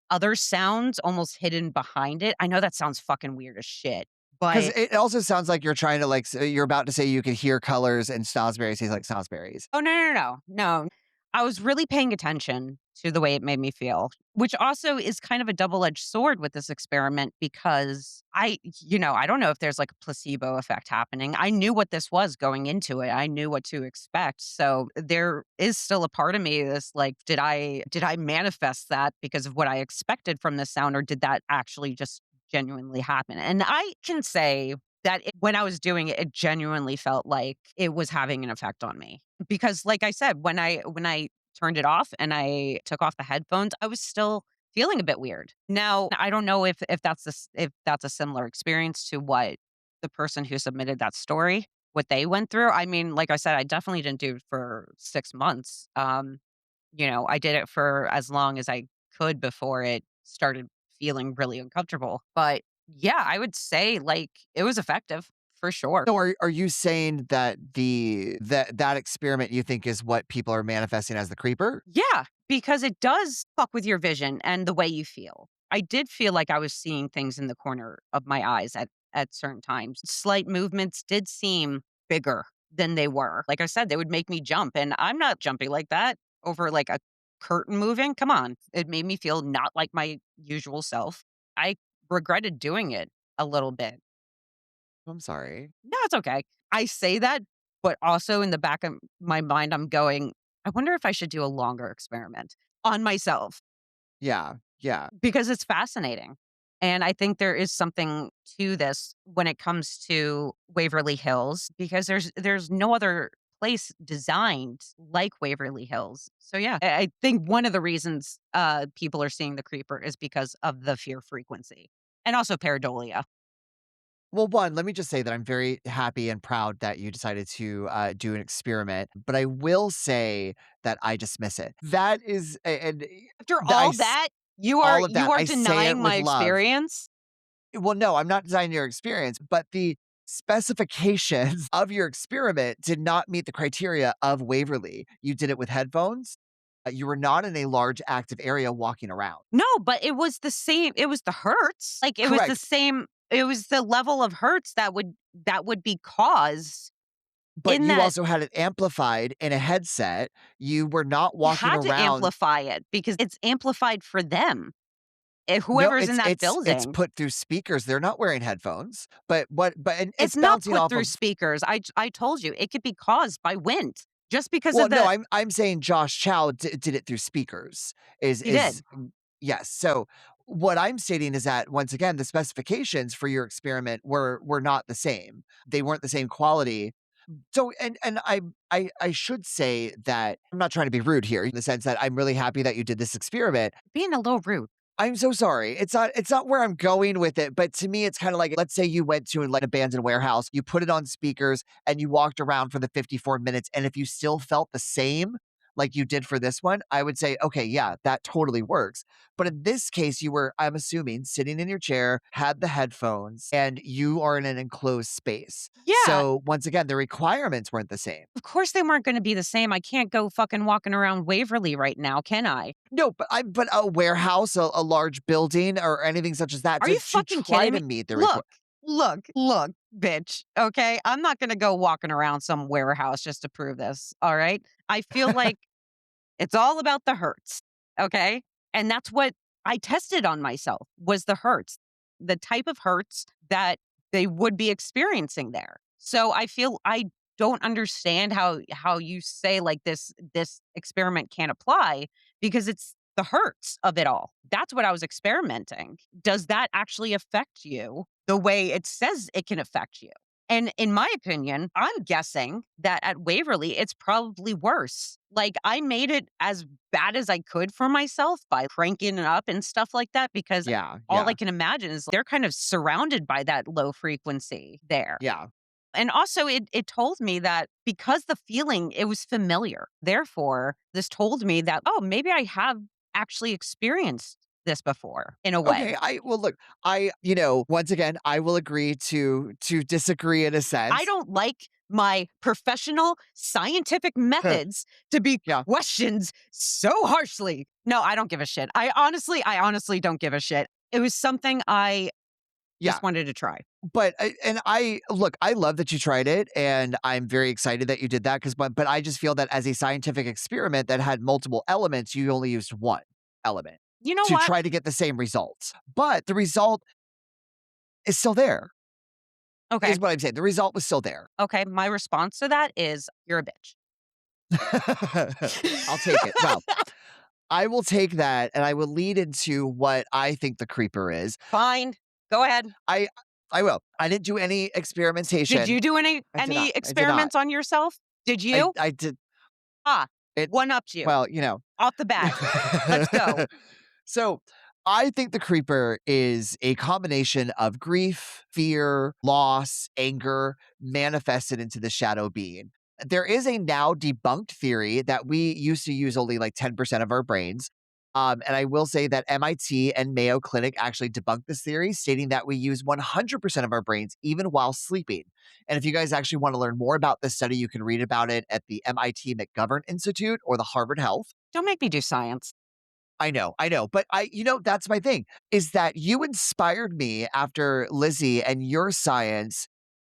other sounds almost hidden behind it. I know that sounds fucking weird as shit, 'Cause but it also sounds like you're trying to, like, you're about to say you could hear colors and snozzberries taste like snozzberries. oh, no, no, no, no. I was really paying attention to the way it made me feel, which also is kind of a double-edged sword with this experiment because I don't know if there's like a placebo effect happening. I knew what this was going into it. I knew what to expect. So there is still a part of me that's like, did I manifest that because of what I expected from this sound, or did that actually just genuinely happen? And I can say that when I was doing it, it genuinely felt like it was having an effect on me. Because like I said, when I turned it off and I took off the headphones, I was still feeling a bit weird. Now, I don't know if that's a similar experience to what the person who submitted that story, what they went through. I mean, like I said, I definitely didn't do it for 6 months. I did it for as long as I could before it started feeling really uncomfortable. But yeah, I would say like it was effective for sure. So are you saying that that experiment you think is what people are manifesting as the creeper? Yeah, because it does fuck with your vision and the way you feel. I did feel like I was seeing things in the corner of my eyes at at certain times. Slight movements did seem bigger than they were. Like I said, they would make me jump, and I'm not jumping like that over like a curtain moving. Come on. It made me feel not like my usual self. I regretted doing it a little bit. I'm sorry. No, it's okay. I say that, but also in the back of my mind, I'm going, I wonder if I should do a longer experiment on myself Yeah, yeah. because it's fascinating. And I think there is something to this when it comes to Waverly Hills because there's no other place designed like Waverly Hills. So yeah, I think one of the reasons people are seeing the creeper is because of the fear frequency and also pareidolia. Well, one, let me just say that I'm very happy and proud that you decided to do an experiment, but I will say that I dismiss it. That is, and After all that, you are all of that, I say it denying my with love. experience? Well, no, I'm not designing your experience, but the specifications of your experiment did not meet the criteria of Waverly. You did it with headphones. You were not in a large active area walking around. No, but it was the same it was the hertz. Like, it was the Correct. same it was the level of hertz that would be caused But in you that also had it amplified in a headset. You were not you walking had to around. amplify it because it's amplified for them, No, whoever's in that it's building. put through speakers. They're not wearing headphones, but and It's it's not bouncing put off through of. speakers. I told you, it could be caused by wind just because Well, of no, the I'm saying Josh Chow did it through speakers. he did. Yes. So what I'm stating is that once again, the specifications for your experiment were not the same. They weren't the same quality. So and I should say that I'm not trying to be rude here in the sense that I'm really happy that you did this experiment. Being a little rude. I'm so sorry. It's not where I'm going with it, but to me it's kind of like let's say you went to an like abandoned warehouse, you put it on speakers and you walked around for the 54 minutes and if you still felt the same like you did for this one, I would say okay, yeah, that totally works. But in this case you were I'm assuming sitting in your chair, had the headphones and you are in an enclosed space. Yeah, So once again, the requirements weren't the same. of course they weren't gonna be the same. I can't go fucking walking around Waverly right now, can I? No, but a warehouse, a large building, or anything such as that Are you to fucking try kidding to me? meet the Look, look, bitch, okay? I'm not gonna go walking around some warehouse just to prove this, all right? I feel like it's all about the hertz, okay? And that's what I tested on myself was the hertz, the type of hertz that they would be experiencing there. So I feel I don't understand how you say like this experiment can't apply because it's the hertz of it all. That's what I was experimenting. Does that actually affect you the way it says it can affect you? And in my opinion, I'm guessing that at Waverly, it's probably worse. Like, I made it as bad as I could for myself by cranking it up and stuff like that because Yeah, all I yeah, can imagine is they're kind of surrounded by that low frequency there. yeah. And also, it told me that because the feeling, it was familiar. Therefore, this told me that, oh, maybe I have actually experienced this before in a way. Okay, I well, look, once again, I will agree to disagree in a I sense. don't like my professional scientific methods to be Yeah, questioned so harshly. No, I don't give a shit. I honestly don't give a shit. It was something I yeah. just wanted to try. But I look, I love that you tried it, and I'm very excited that you did that because, but I just feel that as a scientific experiment that had multiple elements, you only used one element You know to what? try to get the same results. But the result is still there. Okay. Is what I'm saying. The result was still there. Okay. My response to that is you're a bitch. I'll take it. Well, I will take that and I will lead into what I think the creeper is. Fine. Go ahead. I I will. I didn't do any Did experimentation. you do any I did any not. I did not. experiments on yourself? Did you? I did Ah, it. one upped you Well, off the bat. Let's go. So, I think the creeper is a combination of grief, fear, loss, anger manifested into the shadow being. There is a now debunked theory that we used to use only like 10% of our brains. And I will say that MIT and Mayo Clinic actually debunked this theory, stating that we use 100% of our brains even while sleeping. And if you guys actually want to learn more about this study, you can read about it at the MIT McGovern Institute or the Harvard Health. Don't make me do science. I know, but that's my thing, is that you inspired me after Lizzie and your science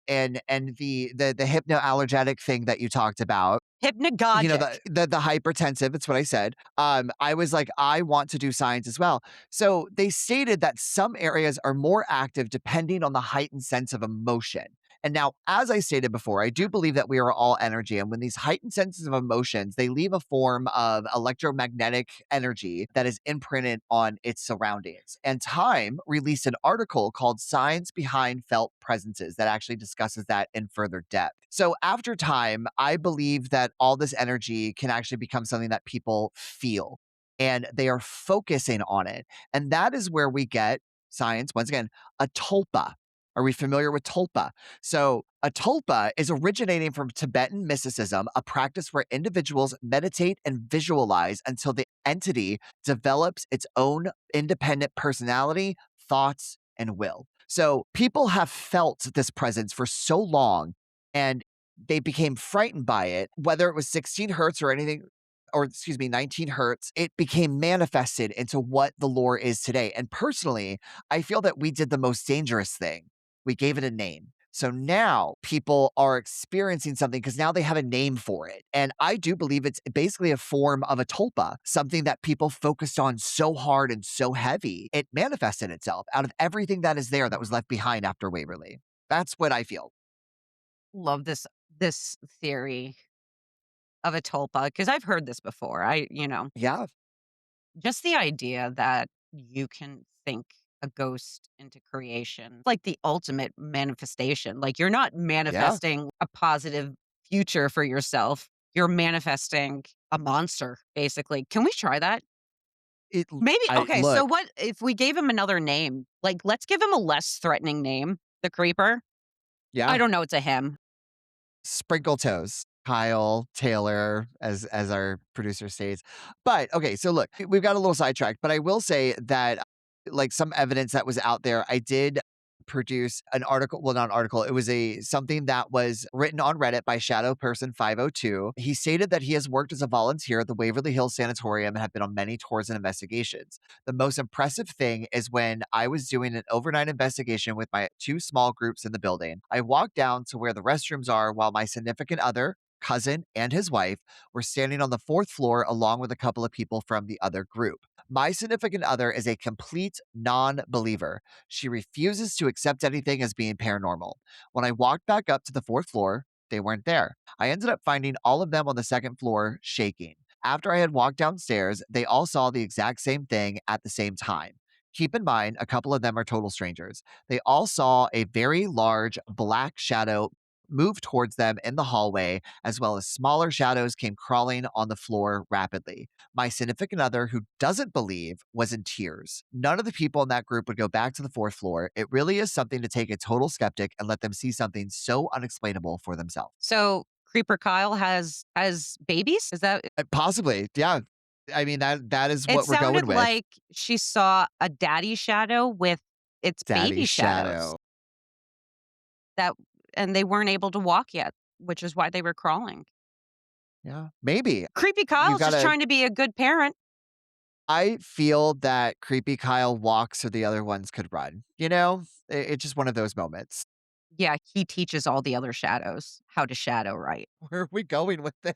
and the hypnoallergenic thing that you talked about. Hypnagogic. The hypertensive, it's what I said. I was like, I want to do science as well. So they stated that some areas are more active depending on the heightened sense of emotion. And now, as I stated before, I do believe that we are all energy. And when these heightened senses of emotions, they leave a form of electromagnetic energy that is imprinted on its surroundings. And Time released an article called Science Behind Felt Presences that actually discusses that in further depth. So after Time, I believe that all this energy can actually become something that people feel and they are focusing on it. And that is where we get science, once again, a tulpa. Are we familiar with tulpa? So, a tulpa is originating from Tibetan mysticism, a practice where individuals meditate and visualize until the entity develops its own independent personality, thoughts, and will. So, people have felt this presence for so long and they became frightened by it, whether it was 16 hertz or anything, or excuse me, 19 hertz, it became manifested into what the lore is today. And personally, I feel that we did the most dangerous thing. We gave it a name. So now people are experiencing something because now they have a name for it. And I do believe it's basically a form of a tulpa, something that people focused on so hard and so heavy. It manifested itself out of everything that is there that was left behind after Waverly. That's what I feel. Love this theory of a tulpa because I've heard this before. Yeah. Just the idea that you can think a ghost into creation, like the ultimate manifestation. Like you're not Yeah. manifesting a positive future for yourself. You're manifesting a monster, basically. Can we try that? It, Maybe. I Okay. So look, what if we gave him another name? Like, let's give him a less threatening name, the creeper. I yeah. don't know. It's a him. Sprinkle toes. Kyle Taylor, as our producer states. But okay, so look, we've got a little sidetracked, but I will say that like some evidence that was out there, I did produce an article. Well, not an article. It was a something that was written on Reddit by Shadow Person 502. He stated that he has worked as a volunteer at the Waverly Hills Sanitorium and have been on many tours and investigations. The most impressive thing is when I was doing an overnight investigation with my two small groups in the building. I walked down to where the restrooms are while my significant other, cousin, and his wife were standing on the fourth floor along with a couple of people from the other group. My significant other is a complete non believer. She refuses to accept anything as being paranormal. When I walked back up to the fourth floor, they weren't there. I ended up finding all of them on the second floor shaking. After I had walked downstairs, they all saw the exact same thing at the same time. Keep in mind, a couple of them are total strangers. They all saw a very large black shadow move towards them in the hallway, as well as smaller shadows came crawling on the floor rapidly. My significant other, who doesn't believe, was in tears. None of the people in that group would go back to the fourth floor. It really is something to take a total skeptic and let them see something so unexplainable for themselves. So Creeper Kyle has babies. Is that? Possibly, yeah. I mean that is It what we're sounded going with. like she saw a daddy shadow with its Daddy baby shadows shadow. that, and they weren't able to walk yet, which is why they were crawling. Yeah, maybe. Creepy You Kyle's just gotta trying to be a good parent. I feel that Creepy Kyle walks so the other ones could run. It's just one of those moments. Yeah, he teaches all the other shadows how to shadow right. Where are we going with this?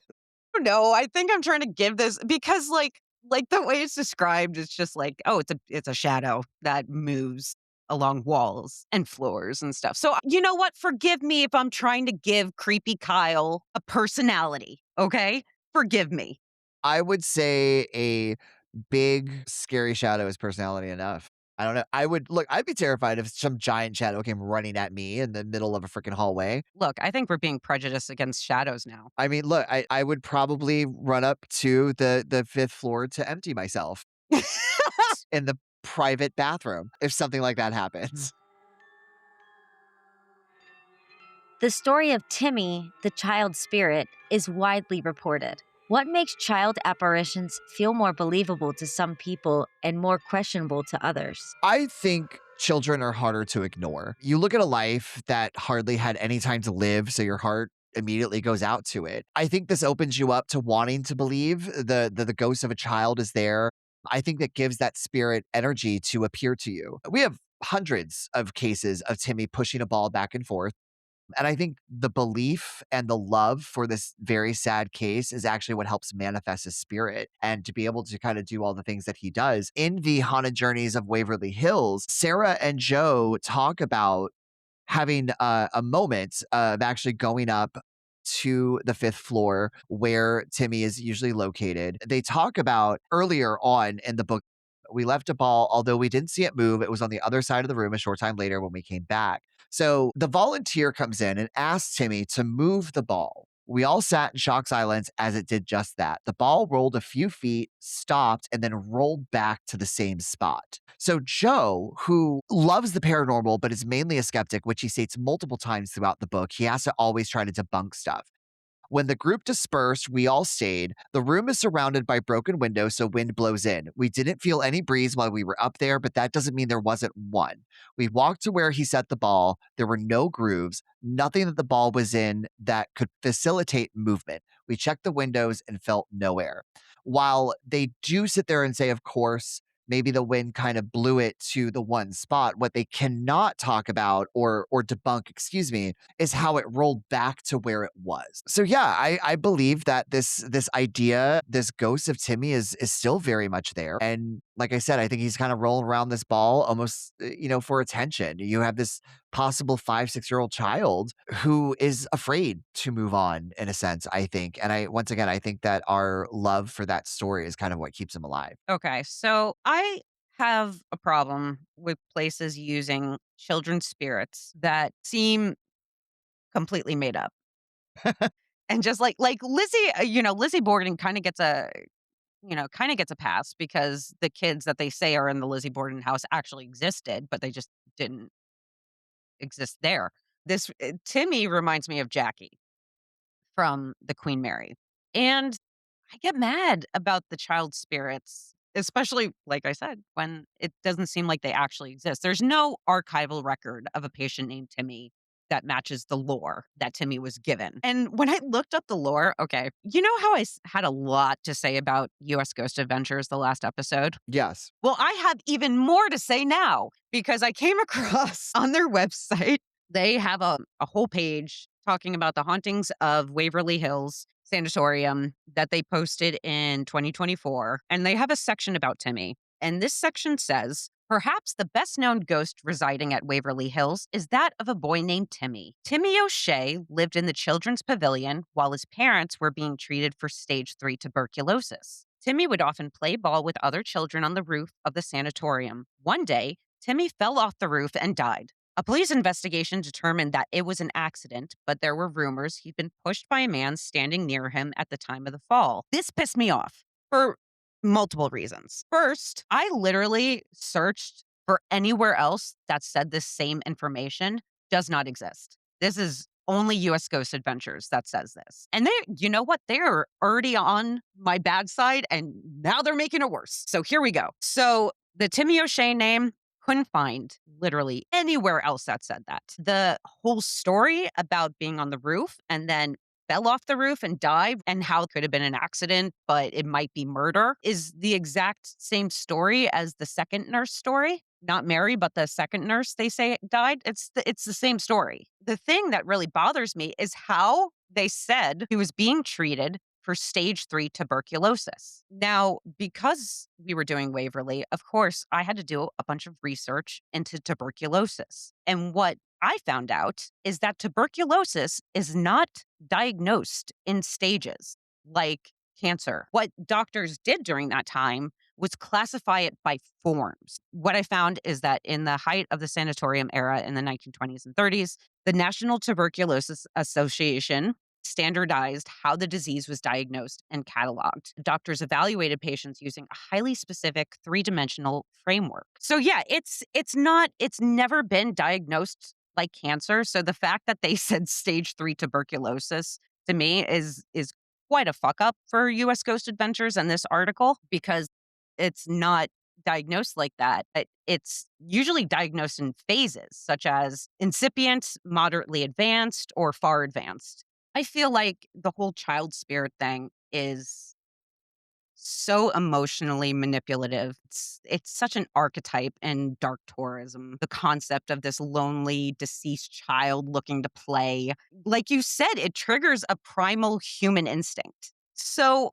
No, I think I'm trying to give this because like the way it's described, it's just like, oh, it's a shadow that moves along walls and floors and stuff. So you know what? Forgive me if I'm trying to give creepy Kyle a personality. Okay? Forgive me. I would say a big, scary shadow is personality enough. I don't know. I'd be terrified if some giant shadow came running at me in the middle of a freaking hallway. Look, I think we're being prejudiced against shadows now. I mean, look, I would probably run up to the fifth floor to empty myself in the private bathroom if something like that happens. The story of Timmy, the child spirit, is widely reported. What makes child apparitions feel more believable to some people and more questionable to others? I think children are harder to ignore. You look at a life that hardly had any time to live, so your heart immediately goes out to it. I think this opens you up to wanting to believe the ghost of a child is there. I think that gives that spirit energy to appear to you. We have hundreds of cases of Timmy pushing a ball back and forth. And I think the belief and the love for this very sad case is actually what helps manifest his spirit and to be able to kind of do all the things that he does. In the Haunted Journeys of Waverly Hills, Sarah and Joe talk about having a moment of actually going up to the fifth floor where Timmy is usually located. They talk about earlier on in the book, we left a ball, although we didn't see it move. It was on the other side of the room a short time later when we came back. So the volunteer comes in and asks Timmy to move the ball. We all sat in shock silence as it did just that. The ball rolled a few feet, stopped, and then rolled back to the same spot. So Joe, who loves the paranormal but is mainly a skeptic, which he states multiple times throughout the book, he has to always try to debunk stuff. When the group dispersed, we all stayed. The room is surrounded by broken windows, so wind blows in. We didn't feel any breeze while we were up there, but that doesn't mean there wasn't one. We walked to where he set the ball. There were no grooves, nothing that the ball was in that could facilitate movement. We checked the windows and felt no air. While they do sit there and say, of course, maybe the wind kind of blew it to the one spot, what they cannot talk about or debunk, excuse me, is how it rolled back to where it was. So yeah, I believe that this idea, this ghost of Timmy is still very much there. And like I said, I think he's kind of rolling around this ball almost, for attention. You have this possible 5, 6 year old child who is afraid to move on in a sense, I think. And once again, I think that our love for that story is kind of what keeps him alive. Okay, so I have a problem with places using children's spirits that seem completely made up. And just like Lizzie, Lizzie Borden kind of gets a pass because the kids that they say are in the Lizzie Borden house actually existed, but they just didn't exist there. This Timmy reminds me of Jackie from the Queen Mary. And I get mad about the child spirits, especially, like I said, when it doesn't seem like they actually exist. There's no archival record of a patient named Timmy that matches the lore that Timmy was given. And when I looked up the lore, okay, you know how had a lot to say about US Ghost Adventures the last episode? Yes. Well, I have even more to say now because I came across on their website, they have a whole page talking about the hauntings of Waverly Hills Sanitorium that they posted in 2024. And they have a section about Timmy. And this section says, perhaps the best known ghost residing at Waverly Hills is that of a boy named Timmy. Timmy O'Shea lived in the children's pavilion while his parents were being treated for stage 3 tuberculosis. Timmy would often play ball with other children on the roof of the sanatorium. One day, Timmy fell off the roof and died. A police investigation determined that it was an accident, but there were rumors he'd been pushed by a man standing near him at the time of the fall. This pissed me off for multiple reasons. First, I literally searched for anywhere else that said this same information does not exist. This is only US Ghost Adventures that says this. And you know what? They're already on my bad side and now they're making it worse. So here we go. So the Timmy O'Shea name, couldn't find literally anywhere else that said that. The whole story about being on the roof and then fell off the roof and died and how it could have been an accident, but it might be murder is the exact same story as the second nurse story. Not Mary, but the second nurse they say died. It's the same story. The thing that really bothers me is how they said he was being treated for stage 3 tuberculosis. Now, because we were doing Waverly, of course, I had to do a bunch of research into tuberculosis. And what I found out is that tuberculosis is not diagnosed in stages like cancer. What doctors did during that time was classify it by forms. What I found is that in the height of the sanatorium era in the 1920s and 30s, the National Tuberculosis Association standardized how the disease was diagnosed and cataloged. Doctors evaluated patients using a highly specific 3-dimensional framework. So yeah, it's never been diagnosed like cancer. So the fact that they said stage 3 tuberculosis to me is quite a fuck up for US Ghost Adventures and this article because it's not diagnosed like that. It's usually diagnosed in phases such as incipient, moderately advanced, or far advanced. I feel like the whole child spirit thing is So emotionally manipulative. It's such an archetype in dark tourism. The concept of this lonely, deceased child looking to play. Like you said, it triggers a primal human instinct. So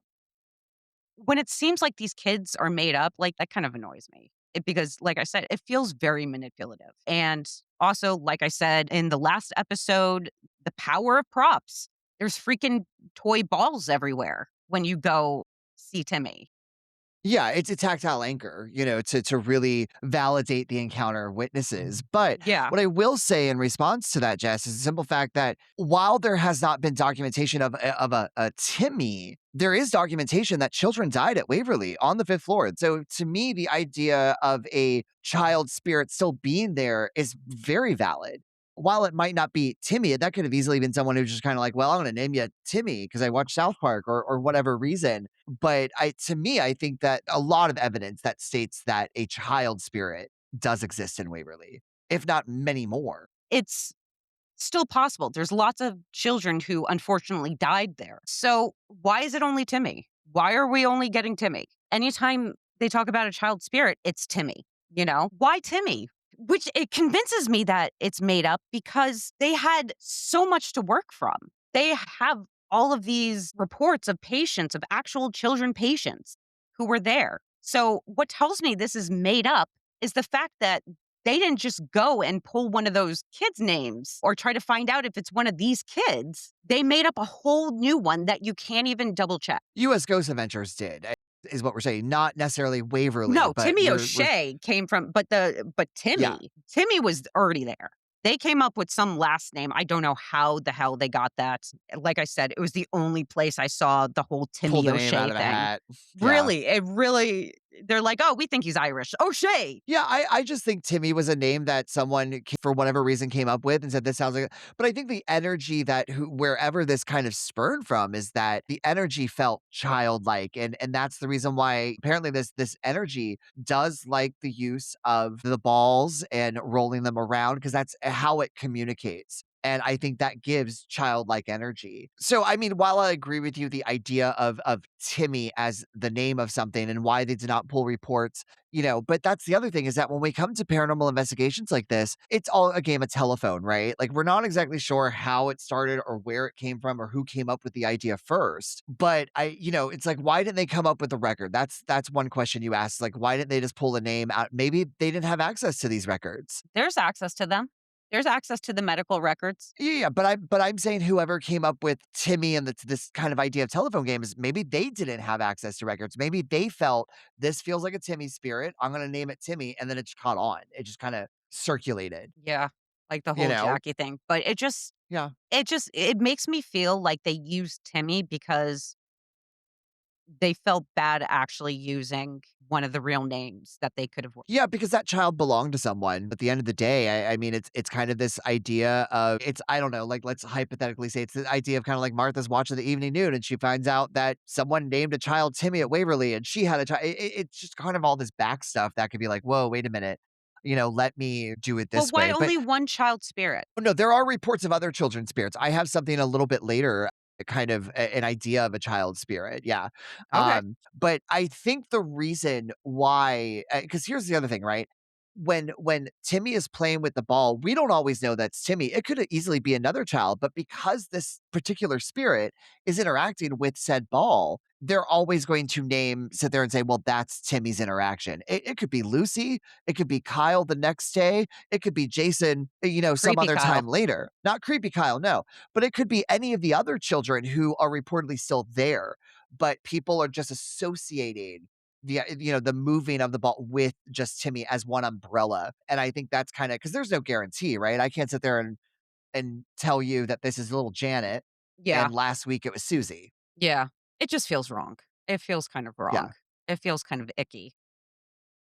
when it seems like these kids are made up, like that kind of annoys me. Because, like I said, it feels very manipulative. And also, like I said in the last episode, the power of props. There's freaking toy balls everywhere when you go see Timmy. Yeah, it's a tactile anchor, to really validate the encounter of witnesses. But Yeah. what I will say in response to that, Jess, is the simple fact that while there has not been documentation of a Timmy, there is documentation that children died at Waverly on the fifth floor. So to me, the idea of a child spirit still being there is very valid. While it might not be Timmy, that could have easily been someone who's just kind of like, well, I'm going to name you Timmy because I watched South Park or whatever reason. But to me, I think that a lot of evidence that states that a child spirit does exist in Waverly, if not many more. It's still possible. There's lots of children who unfortunately died there. So why is it only Timmy? Why are we only getting Timmy? Anytime they talk about a child spirit, it's Timmy. Why Timmy? Which it convinces me that it's made up because they had so much to work from. They have all of these reports of patients, of actual children patients who were there. So what tells me this is made up is the fact that they didn't just go and pull one of those kids' names or try to find out if it's one of these kids. They made up a whole new one that you can't even double check. U.S. Ghost Adventures did, is what we're saying. Not necessarily Waverly, No, but Timmy we're O'Shea came from, but yeah. Timmy was already there. They came up with some last name. I don't know how the hell they got that. Like I said, it was the only place I saw the whole Pull Timmy the name out O'Shea of a thing. hat. Yeah. Really, it really, they're like, oh, we think he's Irish. O'Shea. Yeah, I just think Timmy was a name that someone for whatever reason came up with and said this sounds like but I think the energy that wherever this kind of spurned from is that the energy felt childlike and that's the reason why apparently this energy does like the use of the balls and rolling them around because that's how it communicates. And I think that gives childlike energy. So, I mean, while I agree with you, the idea of Timmy as the name of something and why they did not pull reports but that's the other thing is that when we come to paranormal investigations like this, it's all a game of telephone, right? Like we're not exactly sure how it started or where it came from or who came up with the idea first. But it's like why didn't they come up with the record? That's one question you ask. Like why didn't they just pull a name out? Maybe they didn't have access to these records. There's access to them. There's access to the medical records. Yeah, but I'm saying whoever came up with Timmy and this kind of idea of telephone games, maybe they didn't have access to records. Maybe they felt this feels like a Timmy spirit. I'm gonna name it Timmy, and then it just caught on. It just kind of circulated. Yeah, like the You whole know? Jackie thing. But Yeah. it makes me feel like they used Timmy because they felt bad actually using one of the real names that they could have. Yeah, because that child belonged to someone. At the end of the day, I mean, it's kind of this idea of it's I don't know, like let's hypothetically say it's the idea of kind of like Martha's watching the evening news, and she finds out that someone named a child Timmy at Waverly, and she had a child. It's just kind of all this back stuff that could be like, whoa, wait a minute, let me do it Well, this why way. But only one child spirit? no, there are reports of other children's spirits. I have something a little bit later, kind of an idea of a child spirit. Yeah. Okay. But I think the reason why, because here's the other thing, right? When Timmy is playing with the ball, we don't always know that's Timmy. It could easily be another child, but because this particular spirit is interacting with said ball, they're always going to sit there and say, well, that's Timmy's interaction. It could be Lucy. It could be Kyle the next day. It could be Jason, some Creepy other Kyle. time later. Not creepy Kyle, no. But it could be any of the other children who are reportedly still there, but people are just associating the moving of the ball with just Timmy as one umbrella. And I think that's kind of because there's no guarantee, right? I can't sit there and tell you that this is little Janet Yeah. and last week it was Susie. Yeah. It just feels wrong. It feels kind of Yeah. wrong. It feels kind of icky.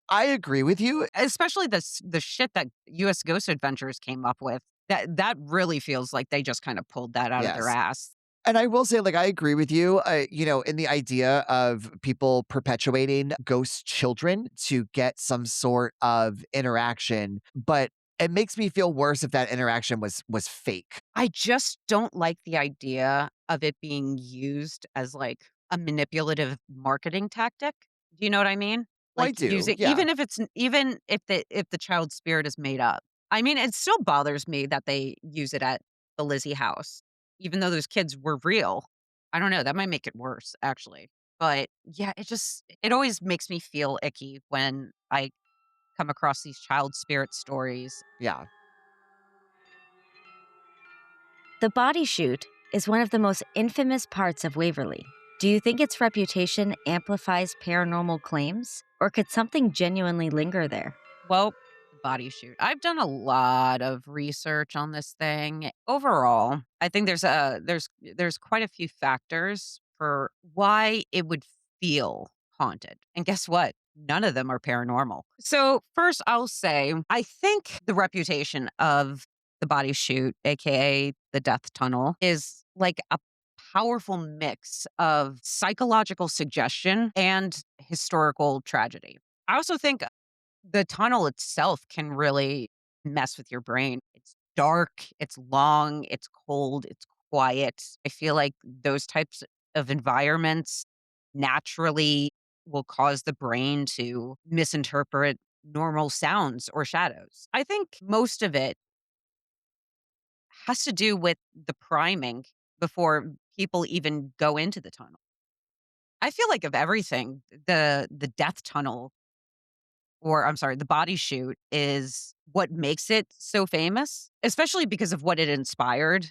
I agree with you. Especially the shit that US Ghost Adventures came up with. That really feels like they just kind of pulled that out of their Yes. ass. And I will say, like, I agree with you, in the idea of people perpetuating ghost children to get some sort of interaction, but it makes me feel worse if that interaction was fake. I just don't like the idea of it being used as like a manipulative marketing tactic. Do you know what I mean? Well, I Like, use do. it Yeah. even if the child's spirit is made up. I mean, it still bothers me that they use it at the Lizzie house, even though those kids were real. I don't know, that might make it worse, actually. But, yeah, it always makes me feel icky when I come across these child spirit stories. Yeah. The body chute is one of the most infamous parts of Waverly. Do you think its reputation amplifies paranormal claims, or could something genuinely linger there? Well, the body shoot. I've done a lot of research on this thing. Overall, I think there's quite a few factors for why it would feel haunted. And guess what? None of them are paranormal. So, first I'll say I think the reputation of the body shoot, aka the death tunnel, is like a powerful mix of psychological suggestion and historical tragedy. I also think the tunnel itself can really mess with your brain. It's dark, it's long, it's cold, it's quiet. I feel like those types of environments naturally will cause the brain to misinterpret normal sounds or shadows. I think most of it has to do with the priming before people even go into the tunnel. I feel like of everything, the death tunnel or I'm sorry, the body shoot is what makes it so famous, especially because of what it inspired,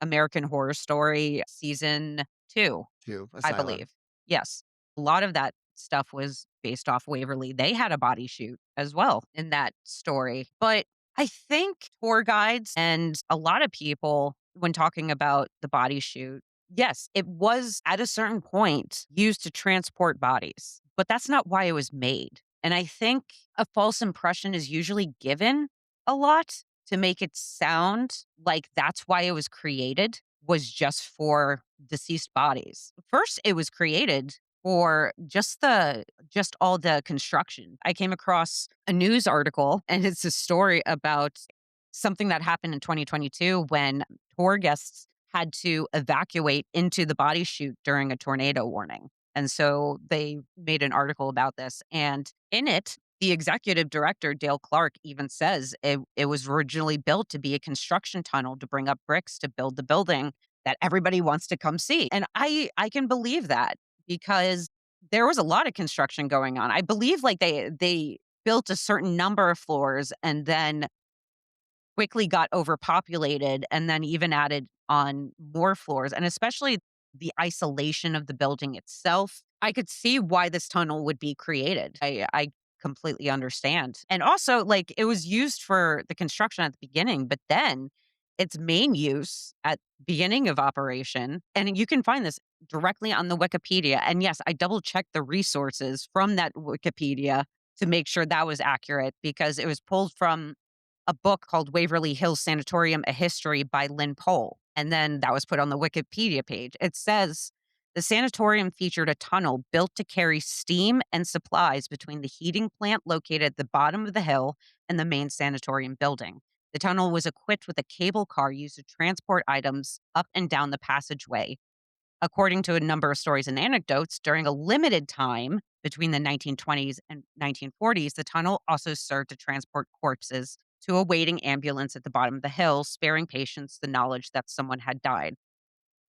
American Horror Story season 2, To I Asylum. believe. Yes. A lot of that stuff was based off Waverly. They had a body shoot as well in that story. But I think tour guides and a lot of people, when talking about the body shoot, yes, it was at a certain point used to transport bodies, but that's not why it was made. And I think a false impression is usually given a lot to make it sound like that's why it was created, was just for deceased bodies. First, it was created for just all the construction. I came across a news article and it's a story about something that happened in 2022 when tour guests had to evacuate into the body chute during a tornado warning. And so they made an article about this. And in it, the executive director, Dale Clark, even says it was originally built to be a construction tunnel to bring up bricks to build the building that everybody wants to come see. And I can believe that because there was a lot of construction going on. I believe like they built a certain number of floors and then quickly got overpopulated and then even added on more floors, and especially the isolation of the building itself. I could see why this tunnel would be created. I completely understand. And also, like, it was used for the construction at the beginning, but then its main use at beginning of operation, and you can find this directly on the Wikipedia. And yes, I double checked the resources from that Wikipedia to make sure that was accurate because it was pulled from a book called Waverly Hills Sanitorium, A History by Lynn Pohl. And then that was put on the Wikipedia page. It says the sanatorium featured a tunnel built to carry steam and supplies between the heating plant located at the bottom of the hill and the main sanatorium building. The tunnel was equipped with a cable car used to transport items up and down the passageway. According to a number of stories and anecdotes, during a limited time between the 1920s and 1940s, the tunnel also served to transport corpses to a waiting ambulance at the bottom of the hill, sparing patients the knowledge that someone had died.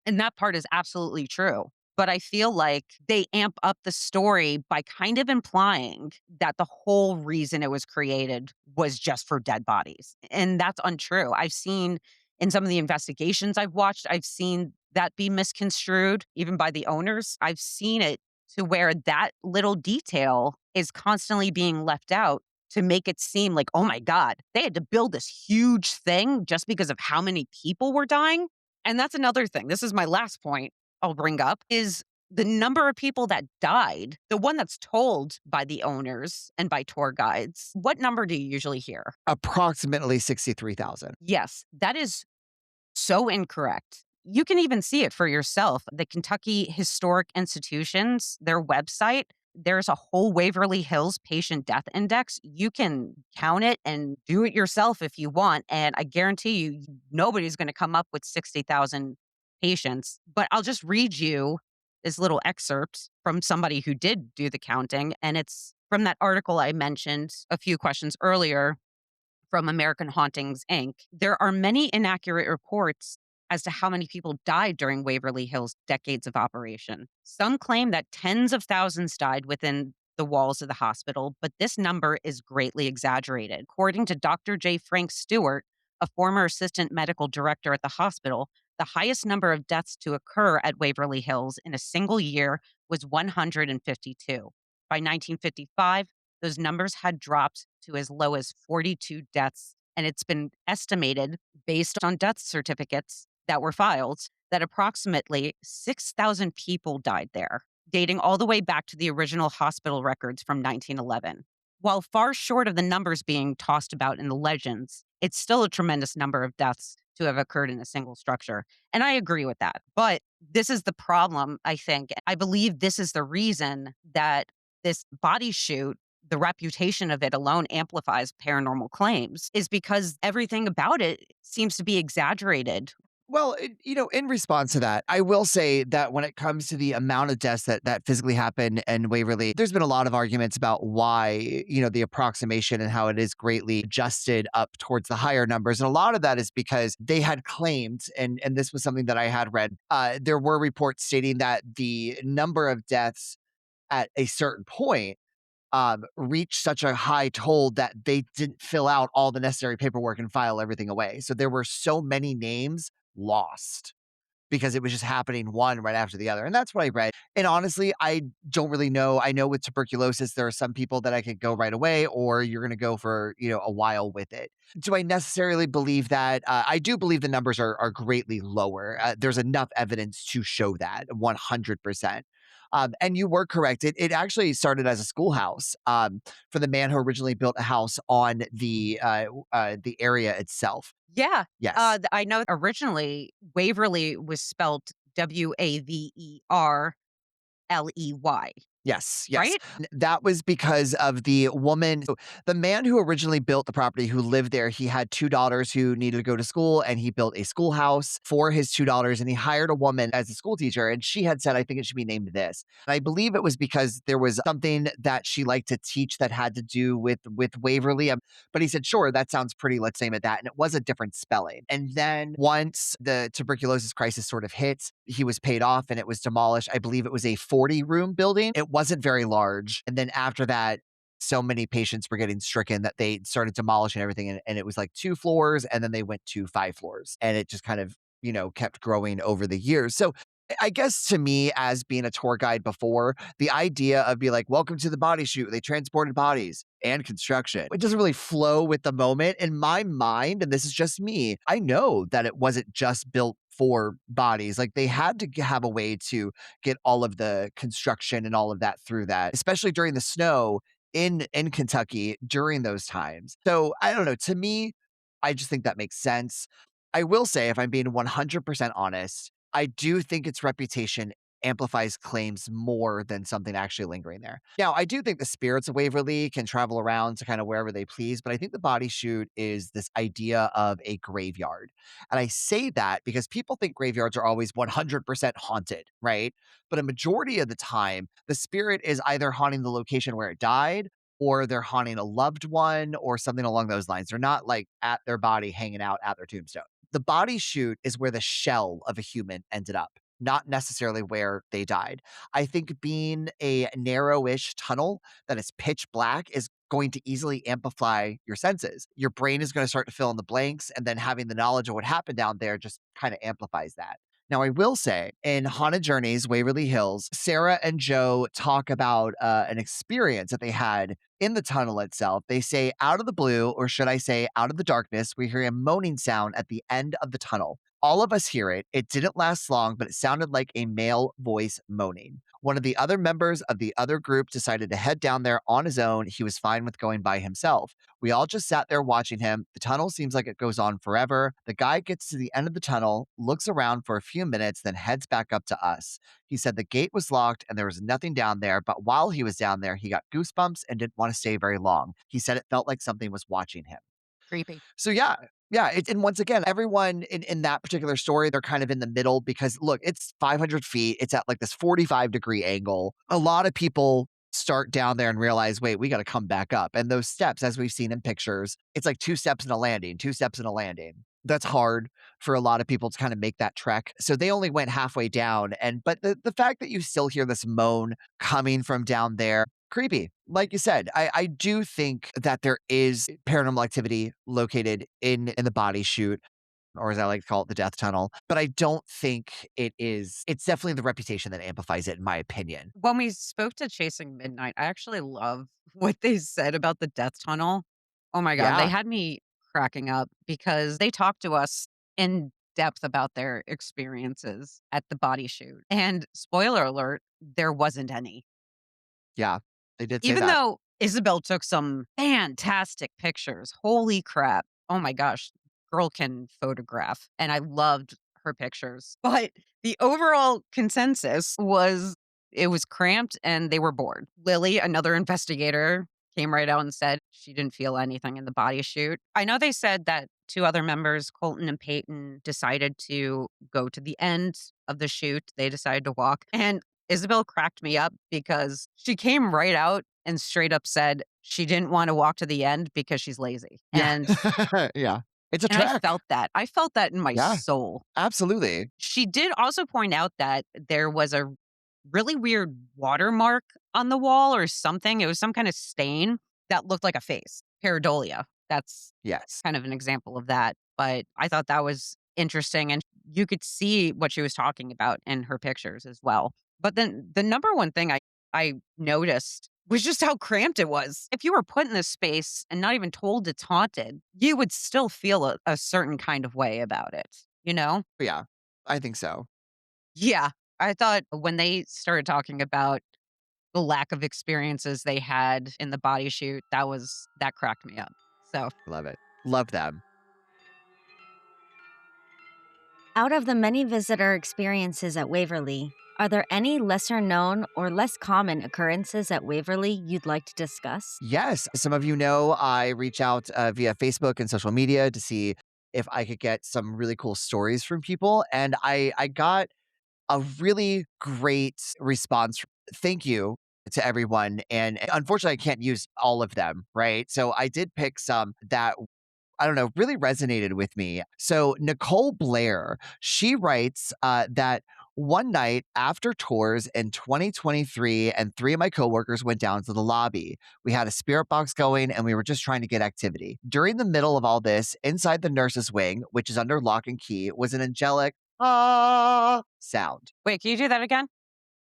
And that part is absolutely true. But I feel like they amp up the story by kind of implying that the whole reason it was created was just for dead bodies. And that's untrue. I've seen in some of the investigations I've watched, I've seen that be misconstrued, even by the owners. I've seen it to where that little detail is constantly being left out to make it seem like, oh my God, they had to build this huge thing just because of how many people were dying. And that's another thing. This is my last point I'll bring up is the number of people that died, the one that's told by the owners and by tour guides. What number do you usually hear? Approximately 63,000. Yes, that is so incorrect. You can even see it for yourself. The Kentucky Historic Institutions, their website, there's a whole Waverly Hills patient death index. You can count it and do it yourself if you want. And I guarantee you, nobody's going to come up with 60,000 patients. But I'll just read you is little excerpts from somebody who did do the counting, and it's from that article I mentioned a few questions earlier from American Hauntings Inc. There are many inaccurate reports as to how many people died during Waverly Hill's decades of operation. Some claim that tens of thousands died within the walls of the hospital, but this number is greatly exaggerated. According to Dr. J. Frank Stewart, a former assistant medical director at the hospital, the highest number of deaths to occur at Waverly Hills in a single year was 152. By 1955, those numbers had dropped to as low as 42 deaths. And it's been estimated, based on death certificates that were filed, that approximately 6,000 people died there, dating all the way back to the original hospital records from 1911. While far short of the numbers being tossed about in the legends, it's still a tremendous number of deaths to have occurred in a single structure. And I agree with that. But this is the problem, I think. I believe this is the reason that this body shoot, the reputation of it alone amplifies paranormal claims, is because everything about it seems to be exaggerated. Well, in response to that, I will say that when it comes to the amount of deaths that physically happen in Waverly, there's been a lot of arguments about why, the approximation and how it is greatly adjusted up towards the higher numbers. And a lot of that is because they had claimed, and this was something that I had read, there were reports stating that the number of deaths at a certain point reached such a high toll that they didn't fill out all the necessary paperwork and file everything away. So there were so many names lost because it was just happening one right after the other. And that's what I read. And honestly, I don't really know. I know with tuberculosis, there are some people that I could go right away, or you're going to go for, a while with it. Do I necessarily believe that? I do believe the numbers are greatly lower. There's enough evidence to show that 100%. And you were correct. It actually started as a schoolhouse for the man who originally built a house on the area itself. Yeah. Yes. I know originally Waverly was spelled Waverley, Yes, yes. right? That was because of the woman the man who originally built the property who lived there, he had 2 daughters who needed to go to school, and he built a schoolhouse for his 2 daughters, and he hired a woman as a school teacher, and she had said, "I think it should be named this." And I believe it was because there was something that she liked to teach that had to do with Waverly, but he said, "Sure, that sounds pretty, let's name it that," and it was a different spelling. And then once the tuberculosis crisis sort of hit, he was paid off and it was demolished. I believe it was a 40-room building. It wasn't very large. And then after that, so many patients were getting stricken that they started demolishing everything. And it was like 2 floors, and then they went to 5 floors. And it just kind of, kept growing over the years. So I guess to me, as being a tour guide before, the idea of be like, welcome to the body shoot. They transported bodies and construction. It doesn't really flow with the moment. In my mind, and this is just me, I know that it wasn't just built for bodies. Like they had to have a way to get all of the construction and all of that through that, especially during the snow in Kentucky during those times. So I don't know. To me, I just think that makes sense. I will say, if I'm being 100% honest, I do think its reputation amplifies claims more than something actually lingering there. Now, I do think the spirits of Waverly can travel around to kind of wherever they please, but I think the body shoot is this idea of a graveyard. And I say that because people think graveyards are always 100% haunted, right? But a majority of the time, the spirit is either haunting the location where it died, or they're haunting a loved one or something along those lines. They're not like at their body hanging out at their tombstone. The body shoot is where the shell of a human ended up, not necessarily where they died. I think being a narrowish tunnel that is pitch black is going to easily amplify your senses. Your brain is going to start to fill in the blanks, and then having the knowledge of what happened down there just kind of amplifies that. Now, I will say in Haunted Journeys, Waverly Hills, Sarah and Joe talk about an experience that they had in the tunnel itself. They say, out of the blue, or should I say, out of the darkness, we hear a moaning sound at the end of the tunnel. All of us hear it. It didn't last long, but it sounded like a male voice moaning. One of the other members of the other group decided to head down there on his own. He was fine with going by himself. We all just sat there watching him. The tunnel seems like it goes on forever. The guy gets to the end of the tunnel, looks around for a few minutes, then heads back up to us. He said the gate was locked and there was nothing down there, but while he was down there, he got goosebumps and didn't want to stay very long. He said it felt like something was watching him. Creepy. So yeah, Yeah, and once again, everyone in that particular story, they're kind of in the middle because look, it's 500 feet. It's at like this 45-degree angle. A lot of people start down there and realize, wait, we got to come back up. And those steps, as we've seen in pictures, it's like 2 steps and a landing, 2 steps and a landing. That's hard for a lot of people to kind of make that trek. So they only went halfway down. And but the fact that you still hear this moan coming from down there, creepy. Like you said, I do think that there is paranormal activity located in the body chute, or as I like to call it, the death tunnel. But I don't think it is. It's definitely the reputation that amplifies it, in my opinion. When we spoke to Chasing Midnight, I actually love what they said about the death tunnel. Oh my god, they Yeah, had me cracking up because they talked to us in depth about their experiences at the body shoot. And spoiler alert, there wasn't any. yeah, they did say Even that. though Isabel took some fantastic pictures. Holy crap. Oh my gosh, girl can photograph. And I loved her pictures. But the overall consensus was it was cramped and they were bored. Lily, another investigator, came right out and said she didn't feel anything in the body chute. I know they said that two other members, Colton and Peyton, decided to go to the end of the chute. They decided to walk. And Isabel cracked me up because she came right out and straight up said she didn't wanna walk to the end because she's lazy, Yeah, and yeah. It's a I trek. felt that. I felt that in my Yeah, soul. absolutely. She did also point out that there was a really weird watermark on the wall or something. It was some kind of stain that looked like a face. Pareidolia. That's Yes. kind of an example of that, but I thought that was interesting, and you could see what she was talking about in her pictures as well. But then the number one thing I noticed was just how cramped it was. If you were put in this space and not even told it's haunted, you would still feel a certain kind of way about it, you know? Yeah, I think so. Yeah. I thought when they started talking about the lack of experiences they had in the body shoot, that cracked me up. So Love it. Love them. Out of the many visitor experiences at Waverly, are there any lesser known or less common occurrences at Waverly you'd like to discuss? Yes, some of you know I reach out via Facebook and social media to see if I could get some really cool stories from people, and I got a really great response. Thank you to everyone, and unfortunately, I can't use all of them, right? So I did pick some that I don't know, really resonated with me. So Nicole Blair, she writes that one night after tours in 2023, and three of my coworkers went down to the lobby. We had a spirit box going and we were just trying to get activity. During the middle of all this, inside the nurse's wing, which is under lock and key, was an angelic sound. wait, can you do that again?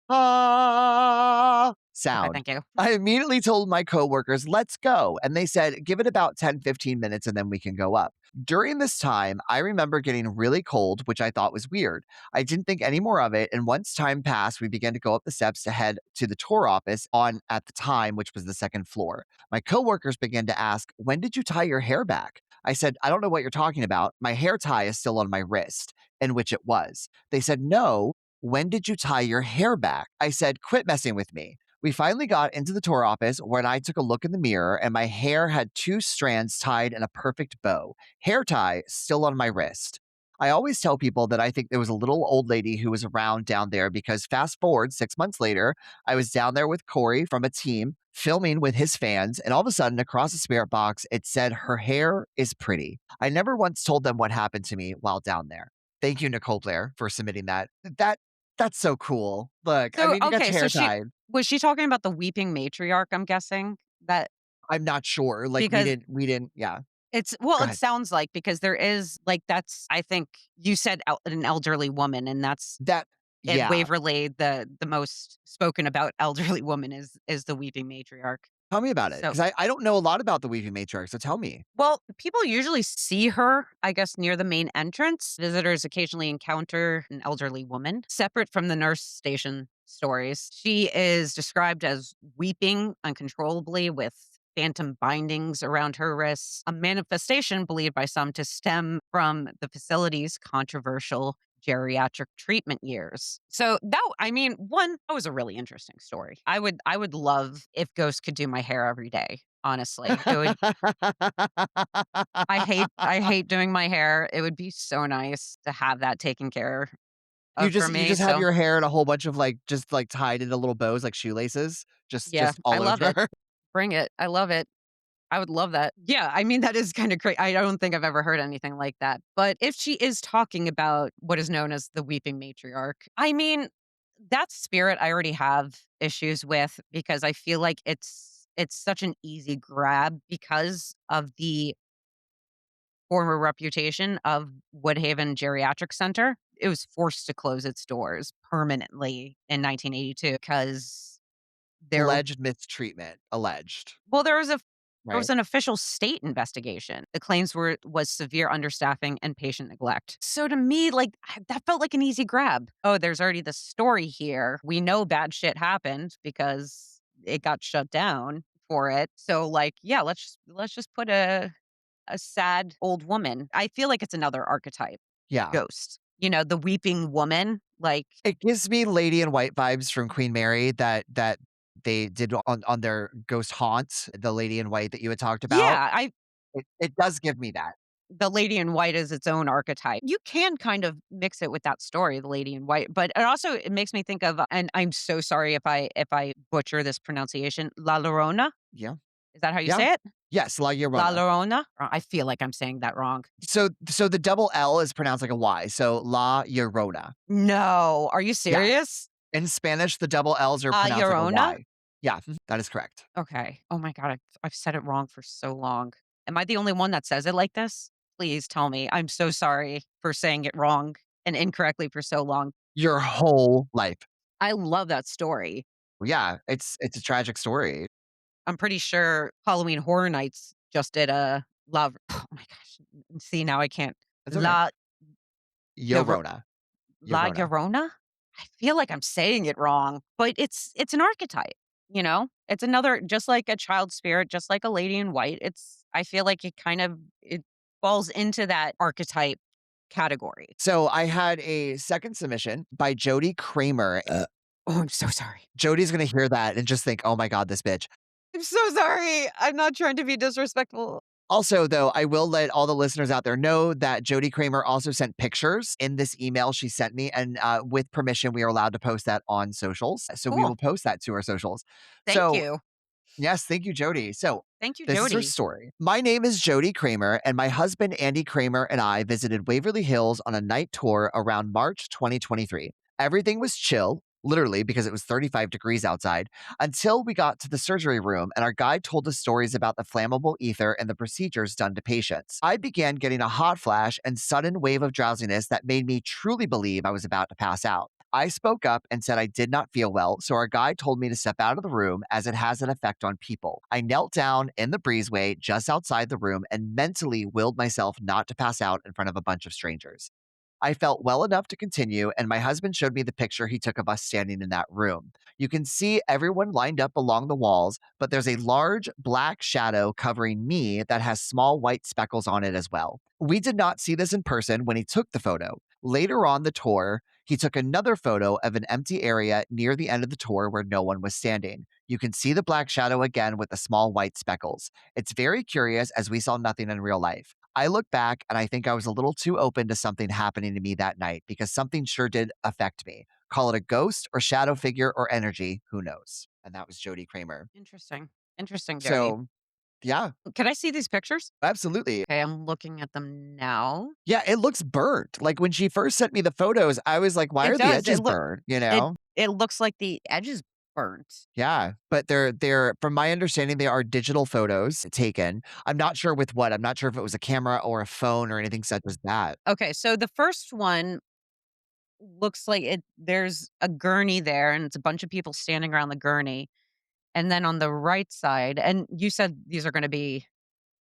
Okay, Sound. thank you. I immediately told my coworkers, let's go. And they said, give it about 10, 15 minutes and then we can go up. During this time, I remember getting really cold, which I thought was weird. I didn't think any more of it. And once time passed, we began to go up the steps to head to the tour office on at the time, which was the second floor. My coworkers began to ask, when did you tie your hair back? I said, I don't know what you're talking about. My hair tie is still on my wrist, in which it was. They said, no. When did you tie your hair back? I said, quit messing with me. We finally got into the tour office when I took a look in the mirror and my hair had 2 strands tied in a perfect bow. Hair tie still on my wrist. I always tell people that I think there was a little old lady who was around down there because fast forward 6 months later, I was down there with Corey from a team filming with his fans, and all of a sudden, across the spirit box, it said, her hair is pretty. I never once told them what happened to me while down there. Thank you, Nicole Blair, for submitting that. That's so cool. Look, I So, mean, you got okay, your so hair she tied. was she talking about the weeping matriarch, I'm guessing? That I'm not sure. Like because we didn't yeah. well, Go it ahead. sounds like because there is like that's I think you said an elderly woman, and that's That at yeah. Waverly, the most spoken about elderly woman is the weeping matriarch. Tell me about it So because I don't know a lot about the Weaving Matriarch, so tell me. well, people usually see her, I guess, near the main entrance. Visitors occasionally encounter an elderly woman. Separate from the nurse station stories, she is described as weeping uncontrollably with phantom bindings around her wrists, a manifestation believed by some to stem from the facility's controversial geriatric treatment years. So I mean, one, that was a really interesting story. I would love if ghosts could do my hair every day, honestly. It would I hate doing my hair. It would be so nice to have that taken care You of for just you me, just have so your hair in a whole bunch of, like, just, like, tied into little bows like shoelaces, yeah, just I all love it. over. Bring it. I love it. I would love that. Yeah, I mean, that is kinda crazy. I don't think I've ever heard anything like that, but if she is talking about what is known as the weeping matriarch, I mean, that spirit I already have issues with because I feel like it's such an easy grab because of the former reputation of Woodhaven Geriatric Center. It was forced to close its doors permanently in 1982 because there Alleged mistreatment, alleged, well, there right? was an official state investigation. The claims was severe understaffing and patient neglect. So to me, like that felt like an easy grab. Oh, there's already the story here. We know bad shit happened because it got shut down for it. So like, yeah, let's just put a sad old woman. I feel like it's another archetype, Yeah. ghost. You know, the weeping woman. Like, It gives me Lady in White vibes from Queen Mary that they did on their ghost haunts, the Lady in White that you had talked about. yeah, I It does give me that. the lady in white is its own archetype. You can kind of mix it with that story, the lady in white, but it makes me think of, and I'm so sorry if I butcher this pronunciation, La Llorona. Yeah. Is that how you Yeah. say it? Yes, La La Llorona. Llorona. I feel like I'm saying that wrong. So the double L is pronounced like a Y, so La Llorona. No, are you Yeah. serious? In Spanish, the double L's are La pronounced like a Llorona. Y. Yeah, that is correct. Okay. Oh my god, I've said it wrong for so long. Am I the only one that says it like this? Please tell me. I'm so sorry for saying it wrong and incorrectly for so long. Your whole life. I love that story. Yeah, it's a tragic story. I'm pretty sure Halloween Horror Nights just did a love. Oh my gosh. See, now I can't. It's okay. La Lloro Llorona. La Llorona. Llorona? I feel like I'm saying it wrong, but it's an archetype, you know? It's another just like a child spirit, just like a lady in white. I feel like it falls into that archetype category. So I had a second submission by Jody Kramer. Oh, I'm so sorry. Jody's gonna hear that and just think, "Oh my god, this bitch." I'm so sorry. I'm not trying to be disrespectful. Also, though, I will let all the listeners out there know that Jody Kramer also sent pictures in this email she sent me, and with permission, we are allowed to post that on socials. So we Cool. will post that to our socials. Thank So you. yes, thank you, Jody. So Thank you, this is her Jody. story. My name is Jody Kramer, and my husband Andy Kramer and I visited Waverly Hills on a night tour around March 2023. Everything was chill, literally because it was 35 degrees outside, until we got to the surgery room and our guide told us stories about the flammable ether and the procedures done to patients. I began getting a hot flash and sudden wave of drowsiness that made me truly believe I was about to pass out. I spoke up and said I did not feel well, so our guide told me to step out of the room as it has an effect on people. I knelt down in the breezeway just outside the room and mentally willed myself not to pass out in front of a bunch of strangers. I felt well enough to continue, and my husband showed me the picture he took of us standing in that room. You can see everyone lined up along the walls, but there's a large black shadow covering me that has small white speckles on it as well. We did not see this in person when he took the photo. Later on the tour, he took another photo of an empty area near the end of the tour where no one was standing. You can see the black shadow again with the small white speckles. It's very curious as we saw nothing in real life. I look back and I think I was a little too open to something happening to me that night because something sure did affect me. Call it a ghost or shadow figure or energy, who knows? And that was Jody Kramer. Interesting. Interesting, Jody. So, yeah, Can I see these pictures? absolutely. Okay, I'm looking at them now. Yeah, it looks burnt. Like when she first sent me the photos, I was like, why It are the does. edges burnt? You It know? it looks like the edge is burnt. Yeah, but they're from my understanding, they are digital photos taken. I'm not sure with what. I'm not sure if it was a camera or a phone or anything such as that. Okay, so the first one looks like there's a gurney there and it's a bunch of people standing around the gurney. And then on the right side, and you said these are gonna be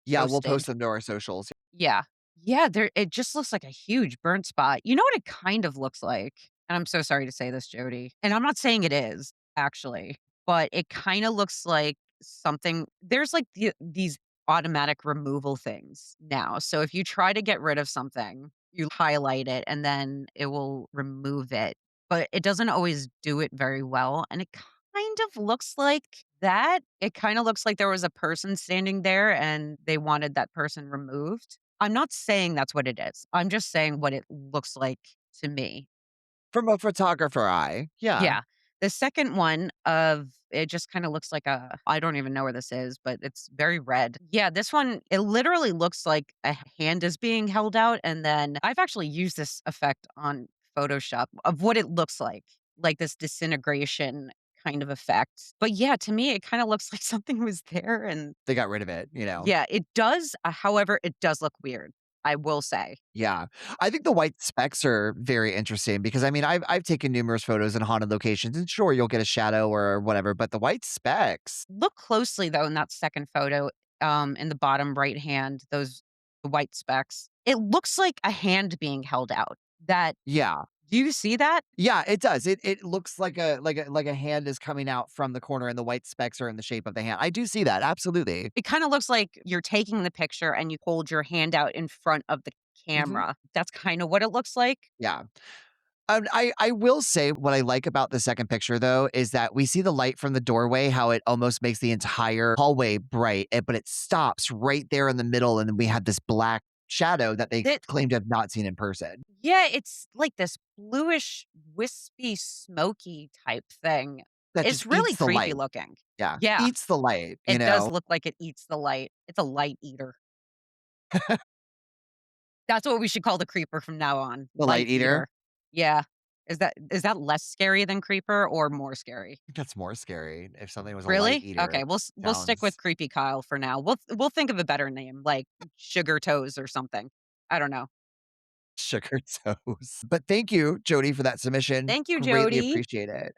Yeah, we'll posted. post them to our socials. Yeah. Yeah, there it just looks like a huge burnt spot. You know what it kind of looks like? And I'm so sorry to say this, Jody, and I'm not saying it is, actually, but it kinda looks like something there's, like, these automatic removal things now. So if you try to get rid of something, you highlight it, and then it will remove it, but it doesn't always do it very well, and it kind of looks like that. It kind of looks like there was a person standing there and they wanted that person removed. I'm not saying that's what it is. I'm just saying what it looks like to me. From a photographer eye. Yeah. Yeah. The second one of it just kind of looks like a I don't even know where this is, but it's very red. Yeah, this one it literally looks like a hand is being held out and then I've actually used this effect on Photoshop of what it looks like this disintegration kind of effect. But yeah, to me it kind of looks like something was there and They got rid of it, you know? yeah, it does however it does look weird. I will say. Yeah. I think the white specks are very interesting because, I mean, I've taken numerous photos in haunted locations, and sure, you'll get a shadow or whatever, but the white specks. Look closely though in that second photo, in the bottom right hand, those the white specks. It looks like a hand being held out. That Yeah. do you see that? Yeah, it does. It looks like a hand is coming out from the corner and the white specks are in the shape of the hand. I do see that, absolutely. It kinda looks like you're taking the picture and you hold your hand out in front of the Mhm. camera. That's kinda what it looks like. Yeah. I will say what I like about the second picture though is that we see the light from the doorway, how it almost makes the entire hallway bright, but it stops right there in the middle, and then we have this black shadow that they That claim to have not seen in person. yeah, it's like this bluish, wispy, smoky type thing. That It's just really eats the creepy light. looking. Yeah, Yeah, eats the light, you it does know? look like it eats the light. It's a light eater. That's what we should call the creeper from now on, The light light eater. eater. Yeah. Is that less scary than creeper or more scary? That's more scary if something was a light Really? eater. Okay, we'll stick with Sounds creepy Kyle for now. We'll think of a better name, like Sugar Toes or something. I don't know. sugar toast. But thank you, Jody, for that submission. Thank you, Greatly Jody. appreciate it.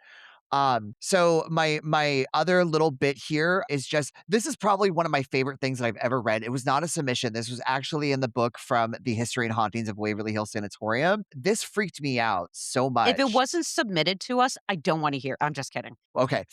So my other little bit here is just this is probably one of my favorite things that I've ever read. It was not a submission. This was actually in the book from the History and Hauntings of Waverly Hills Sanatorium. This freaked me out so If it much. wasn't submitted to us, I don't wanna hear. I'm just kidding. Okay,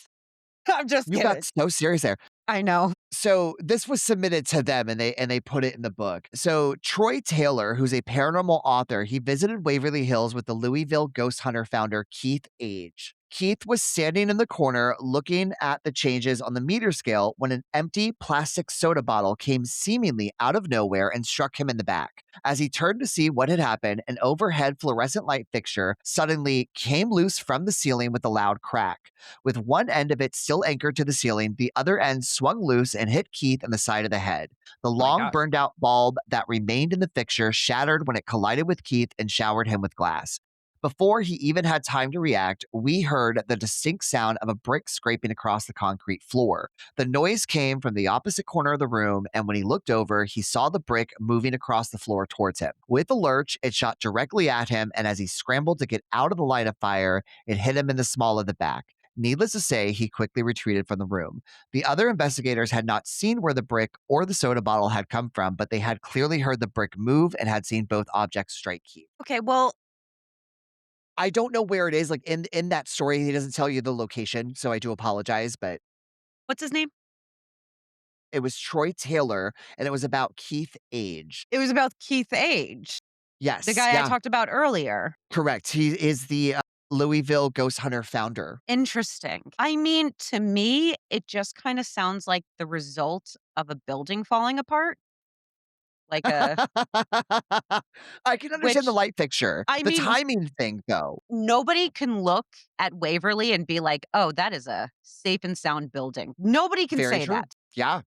I'm just you got kidding. so serious there. I know. So this was submitted to them and they put it in the book. So Troy Taylor, who's a paranormal author, he visited Waverly Hills with the Louisville ghost hunter founder Keith Age. Keith was standing in the corner looking at the changes on the meter scale when an empty plastic soda bottle came seemingly out of nowhere and struck him in the back. As he turned to see what had happened, an overhead fluorescent light fixture suddenly came loose from the ceiling with a loud crack. With one end of it still anchored to the ceiling, the other end swung loose and hit Keith in the side of the head. The Oh my long gosh. burned out bulb that remained in the fixture shattered when it collided with Keith and showered him with glass. Before he even had time to react, we heard the distinct sound of a brick scraping across the concrete floor. The noise came from the opposite corner of the room, and when he looked over, he saw the brick moving across the floor towards him. With a lurch, it shot directly at him, and as he scrambled to get out of the line of fire, it hit him in the small of the back. Needless to say, he quickly retreated from the room. The other investigators had not seen where the brick or the soda bottle had come from, but they had clearly heard the brick move and had seen both objects strike Keith. Okay, well, I don't know where it is, like, in that story, he doesn't tell you the location, so I do apologize, but what's his name? it was Troy Taylor, and it was about Keith Age. It was about Keith Age, the Yes, guy I yeah, talked about earlier. correct. He is the, Louisville ghost hunter founder. Interesting. I mean, to me, it just kinda sounds like the result of a building falling apart, like a I can understand the which light fixture. I The mean, timing thing, though, nobody can look at Waverly and be like, "Oh, that is a safe and sound building." Nobody can very say true. that. Yeah,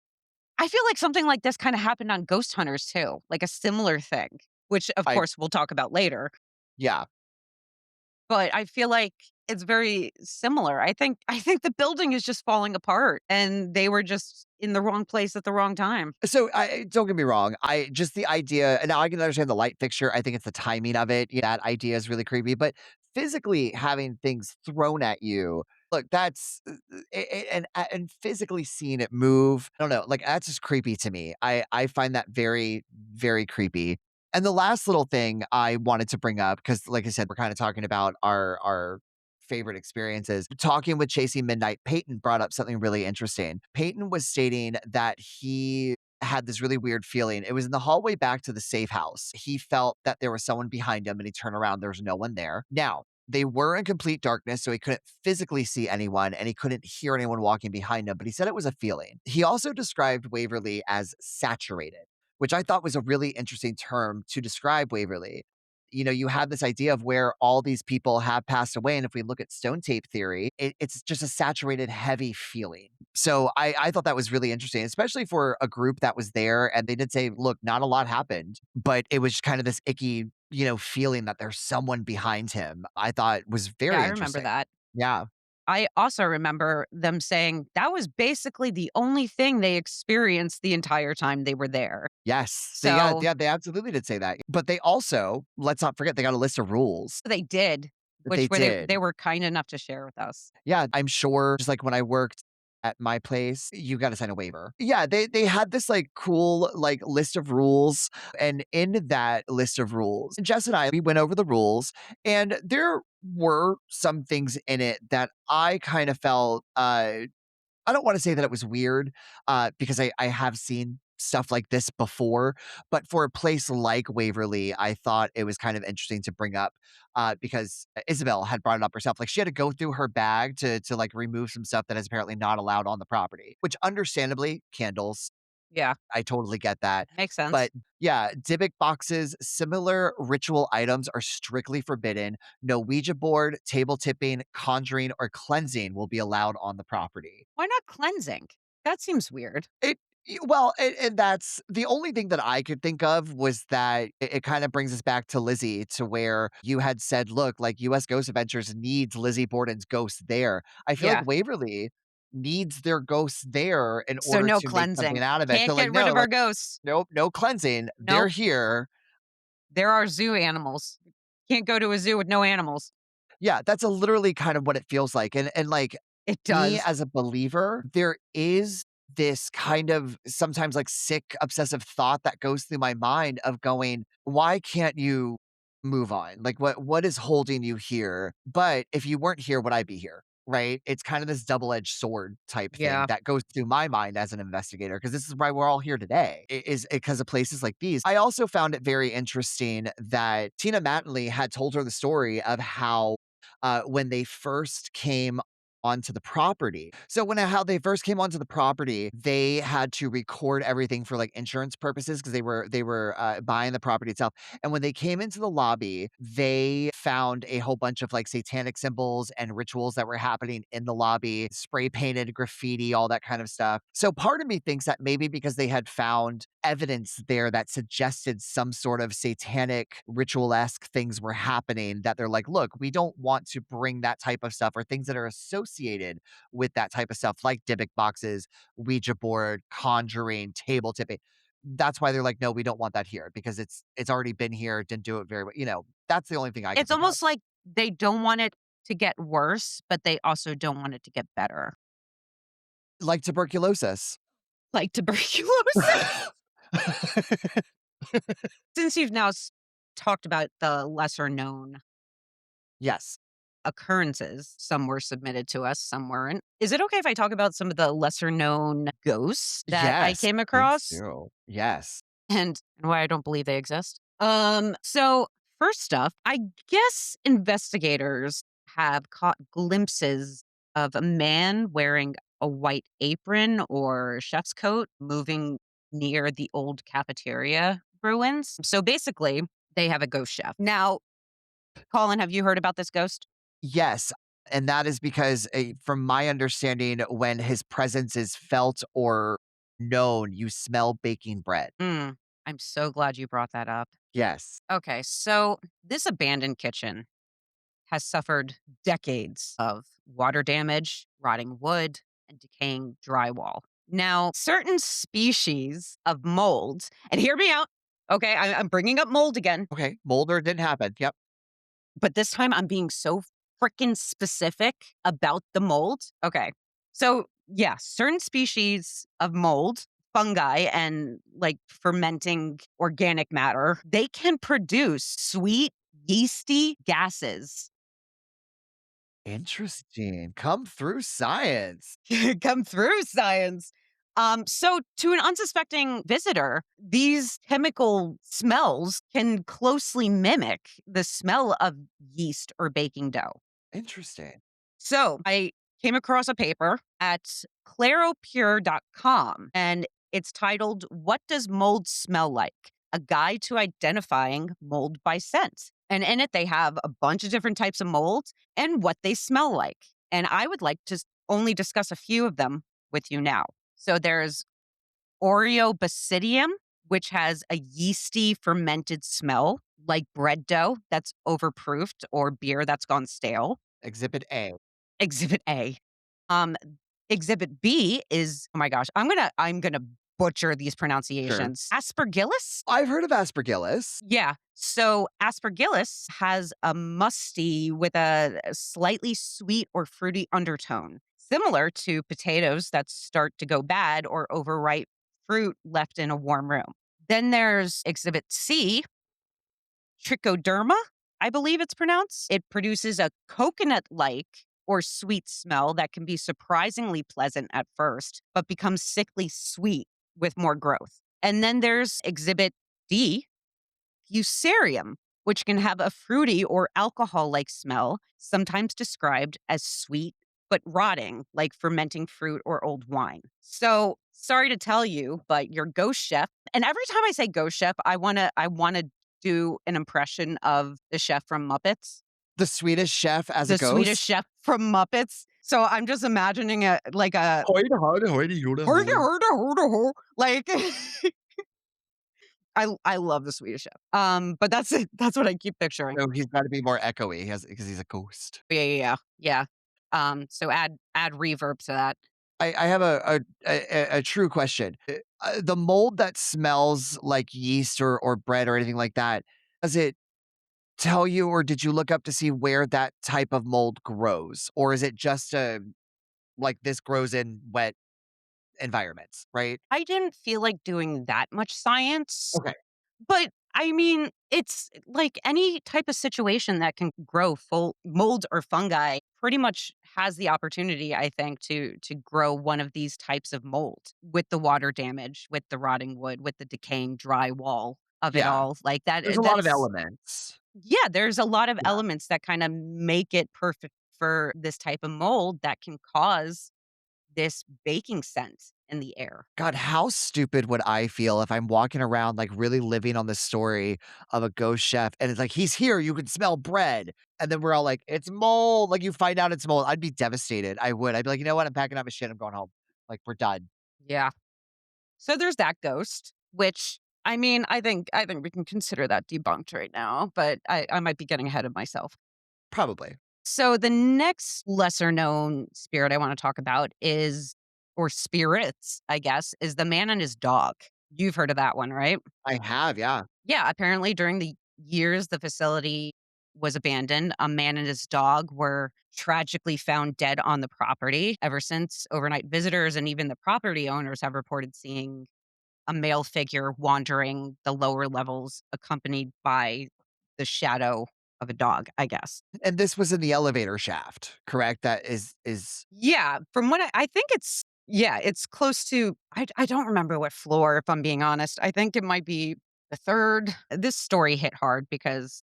I feel like something like this kinda happened on Ghost Hunters too, like a similar thing, which, of I course, we'll talk about later, yeah. but I feel like it's very similar. I think the building is just falling apart, and they were just in the wrong place at the wrong time. So, I don't get me wrong, I just the idea and now I can understand the light fixture, I think it's the timing of it, yeah, that idea is really creepy, but physically having things thrown at you, look, that's, and physically seeing it move, I don't know, like, that's just creepy to me. I find that very, very creepy. And the last little thing I wanted to bring up, because like I said, we're kinda talking about our favorite experiences. Talking with Chasing Midnight, Peyton brought up something really interesting. Peyton was stating that he had this really weird feeling. It was in the hallway back to the safe house. He felt that there was someone behind him and he turned around. There was no one there. Now, They were in complete darkness, so he couldn't physically see anyone and he couldn't hear anyone walking behind him, but he said it was a feeling. He also described Waverly as saturated, which I thought was a really interesting term to describe Waverly. You have this idea of where all these people have passed away. And if we look at stone tape theory, it's just a saturated, heavy feeling. So I thought that was really interesting, especially for a group that was there. And they did say, look, not a lot happened, but it was kind of this icky, feeling that there's someone behind him. I thought was Yeah, very I remember interesting. that. Yeah. I also remember them saying that was basically the only thing they experienced the entire time they were there. Yes. So They absolutely did say that. But they also, let's not forget, they got a list of rules they did, that they which were they did. they were kind enough to share with us. Yeah, I'm sure just like when I worked at my place, you gotta sign a waiver. Yeah, they had this, like, cool, like, list of rules, and in that list of rules, Jess and I, we went over the rules, and there were some things in it that I kind of felt, I don't wanna say that it was weird, because I have seen stuff like this before, but for a place like Waverly, I thought it was kind of interesting to bring up, because Isabel had brought it up herself. Like, she had to go through her bag to, like, remove some stuff that is apparently not allowed on the property, which understandably, candles, Yeah, I totally get that. makes sense. But yeah, Dybbuk boxes, similar ritual items are strictly forbidden. No Ouija board, table tipping, conjuring, or cleansing will be allowed on the property. Why not cleansing? That seems weird. Well, and that's the only thing that I could think of was that it kind of brings us back to Lizzie, to where you had said, look, like US Ghost Adventures needs Lizzie Borden's ghost there. I feel like Yeah. Waverly needs their ghosts there in So order no to make something cleansing. out of it. So Can't like, get rid no, of our like, ghosts. nope, no cleansing. They're Nope. here. There are zoo animals. Can't go to a zoo with no animals. Yeah, that's a literally kind of what it feels like. And like It me does. as a believer, there is this kind of sometimes like sick obsessive thought that goes through my mind of going, why can't you move on? Like what is holding you here? But if you weren't here, would I be here? Right? It's kind of this double-edged sword type thing Yeah. that goes through my mind as an investigator, because this is why we're all here today. Is because of places like these. I also found it very interesting that Tina Mattingly had told her the story of how when they first came onto the property. So how they first came onto the property, they had to record everything for like insurance purposes because they were buying the property itself. And when they came into the lobby, they found a whole bunch of like satanic symbols and rituals that were happening in the lobby, spray painted graffiti, all that kind of stuff. So part of me thinks that maybe because they had found evidence there that suggested some sort of satanic ritual-esque things were happening, that they're like, look, we don't want to bring that type of stuff or things that are associated with that type of stuff, like Dybbuk boxes, Ouija board, conjuring, table tipping. That's why they're like, no, we don't want that here because it's already been here, didn't do it very well. That's the only thing I can It's think of. almost like they don't want it to get worse, but they also don't want it to get better. Like tuberculosis. Like tuberculosis. Since you've now talked about the lesser known Yes. occurrences, some were submitted to us, some weren't. Is it okay if I talk about some of the lesser known ghosts that I Yes. came Please across do. Yes. and why I don't believe they exist? So first off, I guess investigators have caught glimpses of a man wearing a white apron or chef's coat moving near the old cafeteria ruins. So basically, they have a ghost chef. Now, Colin, have you heard about this ghost? Yes, and that is because, from my understanding, when his presence is felt or known, you smell baking bread. Mm, I'm so glad you brought that up. Yes. Okay, so this abandoned kitchen has suffered decades of water damage, rotting wood, and decaying drywall. Now, certain species of mold, and hear me out, okay, I'm bringing up mold again, Okay, Molder didn't happen. Yep. but this time I'm being so freaking specific about the mold. Okay, so yeah, certain species of mold, fungi, and like fermenting organic matter, they can produce sweet, yeasty gases. Interesting. Come through science. Come through, science. So to an unsuspecting visitor, these chemical smells can closely mimic the smell of yeast or baking dough. Interesting. So I came across a paper at claropure.com, and it's titled, "What Does Mold Smell Like? A Guide to Identifying Mold by Scent." And in it, they have a bunch of different types of molds and what they smell like. And I would like to only discuss a few of them with you now. So there's Oreo basidium, which has a yeasty fermented smell like bread dough that's overproofed or beer that's gone stale. Exhibit A. Exhibit A. Um, Exhibit B is, oh my gosh, I'm gonna butcher these Sure. pronunciations. Aspergillus? I've heard of aspergillus. Yeah. So aspergillus has a musty with a slightly sweet or fruity undertone, similar to potatoes that start to go bad or overripe fruit left in a warm room. Then there's Exhibit C, trichoderma, I believe it's pronounced. It produces a coconut like or sweet smell that can be surprisingly pleasant at first, but becomes sickly sweet with more growth. And then there's Exhibit D, fusarium, which can have a fruity or alcohol like smell, sometimes described as sweet but rotting, like fermenting fruit or old wine. So, sorry to tell you, but your ghost chef, and every time I say ghost chef, I want to do an impression of the chef from Muppets, The Swedish chef as a the Swedish ghost. chef from Muppets. So I'm just imagining a like a Hoity hoity hoity yoda ho. like I love the Swedish chef. But that's it. That's what I keep picturing. So he's gotta be more echoey, he has because he's a ghost. Yeah. So add reverb to that. I have a true question. The mold that smells like yeast or bread or anything like that, does it tell you or did you look up to see where that type of mold grows? Or is it just a like this grows in wet environments, right? I didn't feel like doing that much science, Okay. but I mean, it's like any type of situation that can grow full mold or fungi pretty much has the opportunity, I think, to grow one of these types of mold with the water damage, with the rotting wood, with the decaying dry wall of it Yeah. all. Like that There's a lot of that's elements. yeah, there's a lot of Yeah. elements that kind of make it perfect for this type of mold that can cause this baking scent in the air. God, how stupid would I feel if I'm walking around, like, really living on the story of a ghost chef, and it's like, "He's here, you can smell bread," and then we're all like, "It's mold," like, you find out it's mold, I'd be devastated, I would, I'd be like, "You know what? I'm packing up my shit, I'm going home." Like, "We're done." Yeah. So there's that ghost, which I mean, I think we can consider that debunked right now, but I might be getting ahead of myself. Probably. So the next lesser known spirit I want to talk about is, or spirits, I guess, is the man and his dog. You've heard of that one, right? I have, yeah. Yeah, apparently during the years the facility was abandoned, a man and his dog were tragically found dead on the property. Ever since, overnight visitors and even the property owners have reported seeing a male figure wandering the lower levels accompanied by the shadow of a dog, I guess. And this was in the elevator shaft, correct? That is Yeah, from what I think it's yeah, it's close to I don't remember what floor, if I'm being honest. I think it might be the 3rd. This story hit hard because,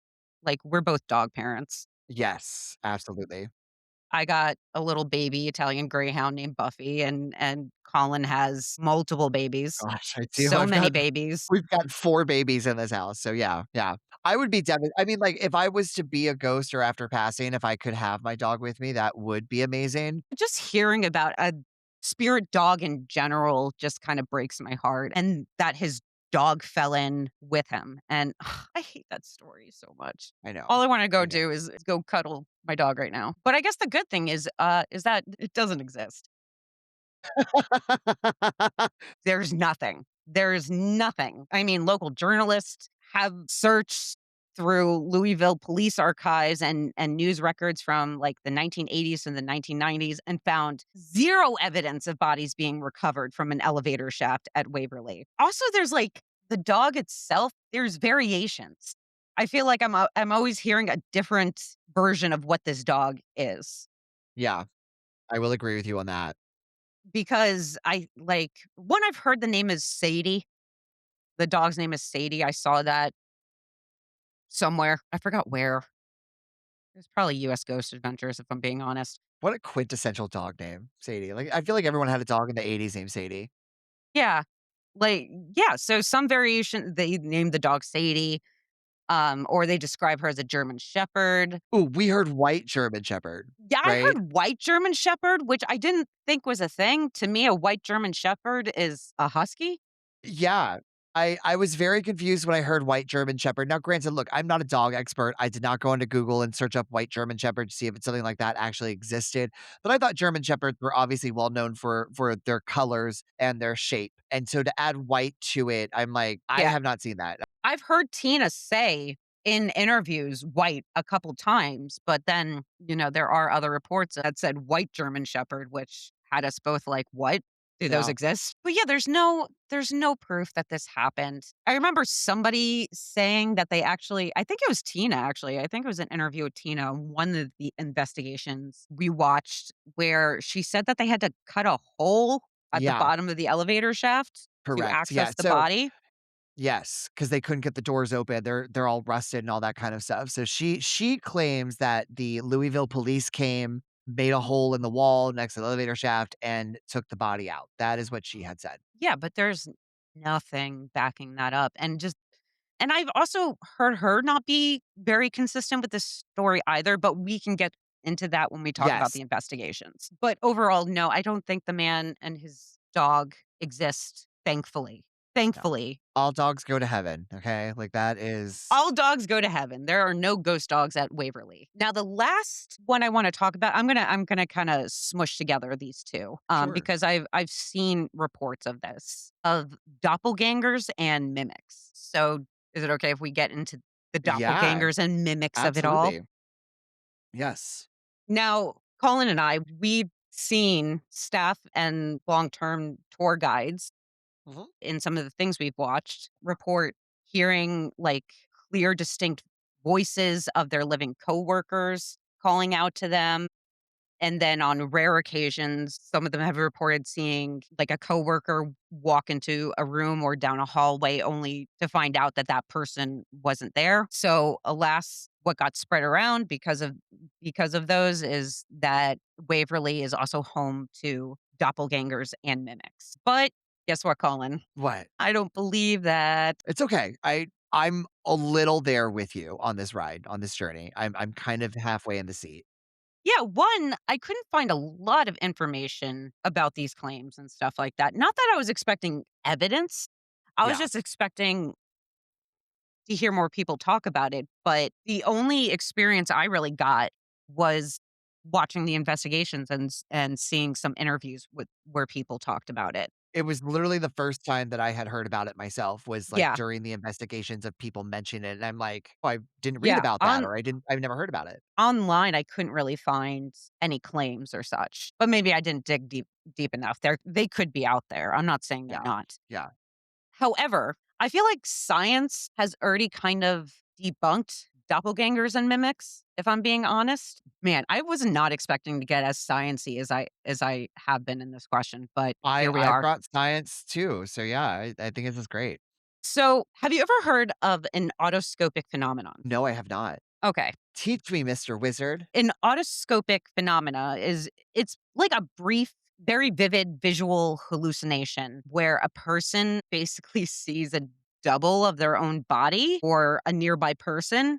like, we're both dog parents. yes, absolutely. I got a little baby Italian Greyhound named Buffy, and Colin has multiple babies, Gosh, I do, so many babies. we've got 4 babies in this house, so yeah, yeah. I would be I mean, like, if I was to be a ghost or after passing, if I could have my dog with me, that would be amazing. Just hearing about a spirit dog in general just kind of breaks my heart, and that his dog fell in with him, and I hate that story so much. I know, All I wanna go I know. do is go cuddle my dog right now. But I guess the good thing is that it doesn't exist. There's nothing. There's nothing. I mean, local journalists have searched through Louisville police archives and news records from like the 1980s and the 1990s and found zero evidence of bodies being recovered from an elevator shaft at Waverly. Also, there's like the dog itself, there's variations. I feel like I'm always hearing a different version of what this dog is. Yeah, I will agree with you on that. because I like one I've heard the name is Sadie. The dog's name is Sadie. I saw that somewhere. I forgot where. It was probably US Ghost Adventures, if I'm being honest. What a quintessential dog name, Sadie. Like, I feel like everyone had a dog in the '80s named Sadie. Yeah. Yeah, so some variation they named the dog Sadie, or they describe her as a German Shepherd. Ooh, we heard white German Shepherd, Yeah, I right? heard white German Shepherd, which I didn't think was a thing. To me, a white German Shepherd is a husky. Yeah. I was very confused when I heard white German Shepherd. Now, granted, look, I'm not a dog expert. I did not go into Google and search up white German Shepherd to see if it's something like that actually existed. But I thought German Shepherds were obviously well known for their colors and their shape. And so to add white to it, I'm like, I Yeah. have not seen that. I've heard Tina say in interviews white a couple times, but then, there are other reports that said white German Shepherd, which had us both like, "What? Do those Yeah. exist?" But yeah, there's no proof that this happened. I remember somebody saying that they actually I think it was Tina actually. I think it was an interview with Tina on one of the investigations we watched where she said that they had to cut a hole at the Yeah. bottom of the elevator shaft to Correct. Yeah. access the So body. yes, because they couldn't get the doors open. They're all rusted and all that kind of stuff. So she claims that the Louisville police came, made a hole in the wall next to the elevator shaft, and took the body out. That is what she had said. Yeah, but there's nothing backing that up, and I've also heard her not be very consistent with this story either, but we can get into that when we talk about Yes. the investigations. But overall, no, I don't think the man and his dog exist, thankfully. No. Thankfully. All dogs go to heaven, okay? Like, that is All dogs go to heaven. There are no ghost dogs at Waverly. Now, the last one I want to talk about, I'm gonna kind of smush together these two, sure. because I've seen reports of this of doppelgangers and mimics. So, is it okay if we get into the Yeah, doppelgangers and mimics of it all? absolutely. Yes. Now, Colin and I, we've seen staff and long term tour guides Mhm. in some of the things we've watched report hearing like clear, distinct voices of their living coworkers calling out to them. And then on rare occasions, some of them have reported seeing like a coworker walk into a room or down a hallway only to find out that that person wasn't there. So alas, what got spread around because of those is that Waverly is also home to doppelgangers and mimics. But guess what, Colin? What? I don't believe that. It's okay. I'm a little there with you on this ride, on this journey. I'm kind of halfway in the seat. Yeah, one, I couldn't find a lot of information about these claims and stuff like that. Not that I was expecting evidence. I was Yeah. just expecting to hear more people talk about it. But the only experience I really got was watching the investigations and seeing some interviews with where people talked about it. It was literally the first time that I had heard about it myself was, like, Yeah. during the investigations of people mention it, and I'm like, "Oh, I didn't read Yeah. about that," or I've never heard about it." Online, I couldn't really find any claims or such. But maybe I didn't dig deep enough. They could be out there. I'm not saying they're Yeah. not. Yeah. However, I feel like science has already kind of debunked doppelgangers and mimics, if I'm being honest. Man, I was not expecting to get as sciency as I have been in this question, but I here we I are. brought science too, so yeah, I think this is great. So, have you ever heard of an autoscopic phenomenon? No, I have not. Okay. Teach me, Mr. Wizard. An autoscopic phenomena is it's like a brief, very vivid visual hallucination where a person basically sees a double of their own body or a nearby person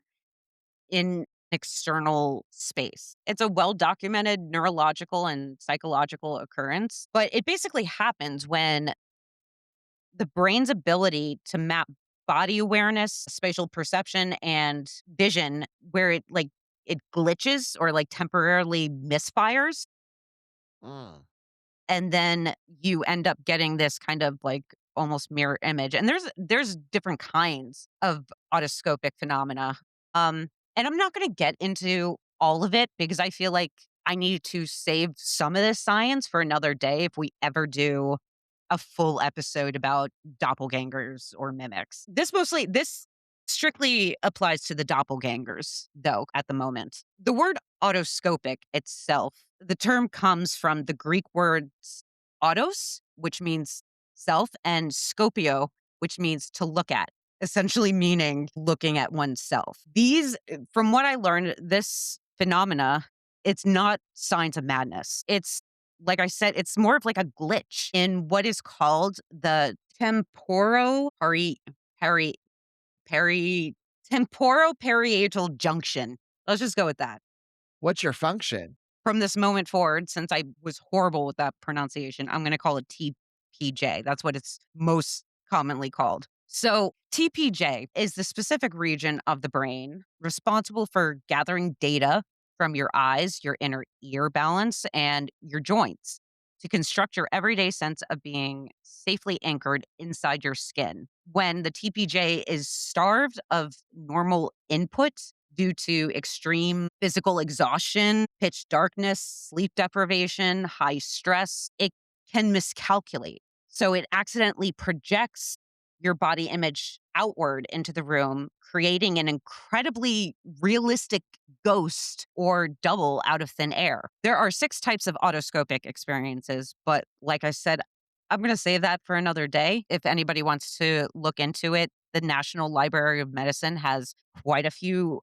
in external space. It's a well documented neurological and psychological occurrence, but it basically happens when the brain's ability to map body awareness, spatial perception, and vision, where it glitches or like temporarily misfires. Mm. And then you end up getting this kind of like almost mirror image. And there's different kinds of autoscopic phenomena. And I'm not going to get into all of it because I feel like I need to save some of this science for another day if we ever do a full episode about doppelgangers or mimics. This strictly applies to the doppelgangers though at the moment. The word autoscopic itself, the term comes from the Greek words autos, which means self, and scopio, which means to look at, essentially meaning looking at oneself. From what I learned, this phenomena, it's not signs of madness. It's, like I said, it's more of like a glitch in what is called the peri, peri, temporoparietal junction. Let's just go with that. What's your function? From this moment forward, since I was horrible with that pronunciation, I'm going to call it TPJ. That's what it's most commonly called. So, TPJ is the specific region of the brain responsible for gathering data from your eyes, your inner ear balance, and your joints to construct your everyday sense of being safely anchored inside your skin. When the TPJ is starved of normal input due to extreme physical exhaustion, pitch darkness, sleep deprivation, high stress, it can miscalculate. So it accidentally projects your body image outward into the room, creating an incredibly realistic ghost or double out of thin air. There are 6 types of autoscopic experiences, but like I said, I'm going to save that for another day. If anybody wants to look into it, the National Library of Medicine has quite a few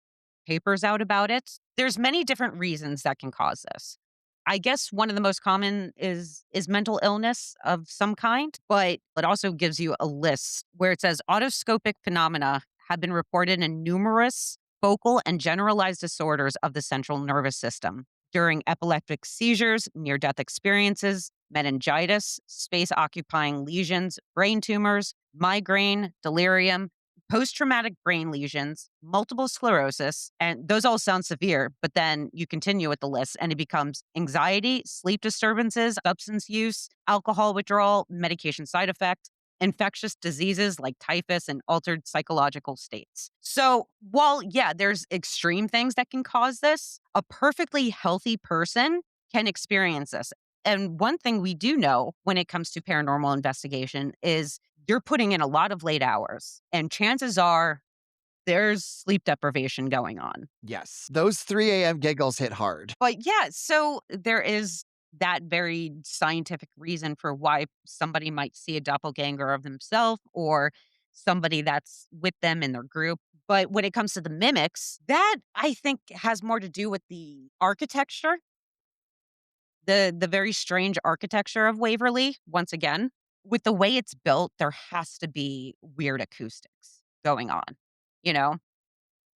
papers out about it. There's many different reasons that can cause this. I guess one of the most common is mental illness of some kind, but it also gives you a list where it says autoscopic phenomena have been reported in numerous focal and generalized disorders of the central nervous system during epileptic seizures, near death experiences, meningitis, space occupying lesions, brain tumors, migraine, delirium, post traumatic brain lesions, multiple sclerosis, and those all sound severe, but then you continue with the list and it becomes anxiety, sleep disturbances, substance use, alcohol withdrawal, medication side effect, infectious diseases like typhus, and altered psychological states. So, while, yeah, there's extreme things that can cause this, a perfectly healthy person can experience this. And one thing we do know when it comes to paranormal investigation is you're putting in a lot of late hours, and chances are there's sleep deprivation going on. Yes. Those 3 a.m. giggles hit hard. But yeah, so there is that very scientific reason for why somebody might see a doppelganger of themselves or somebody that's with them in their group. But when it comes to the mimics, that I think has more to do with the architecture, the very strange architecture of Waverly, once again. With the way it's built, there has to be weird acoustics going on, you know?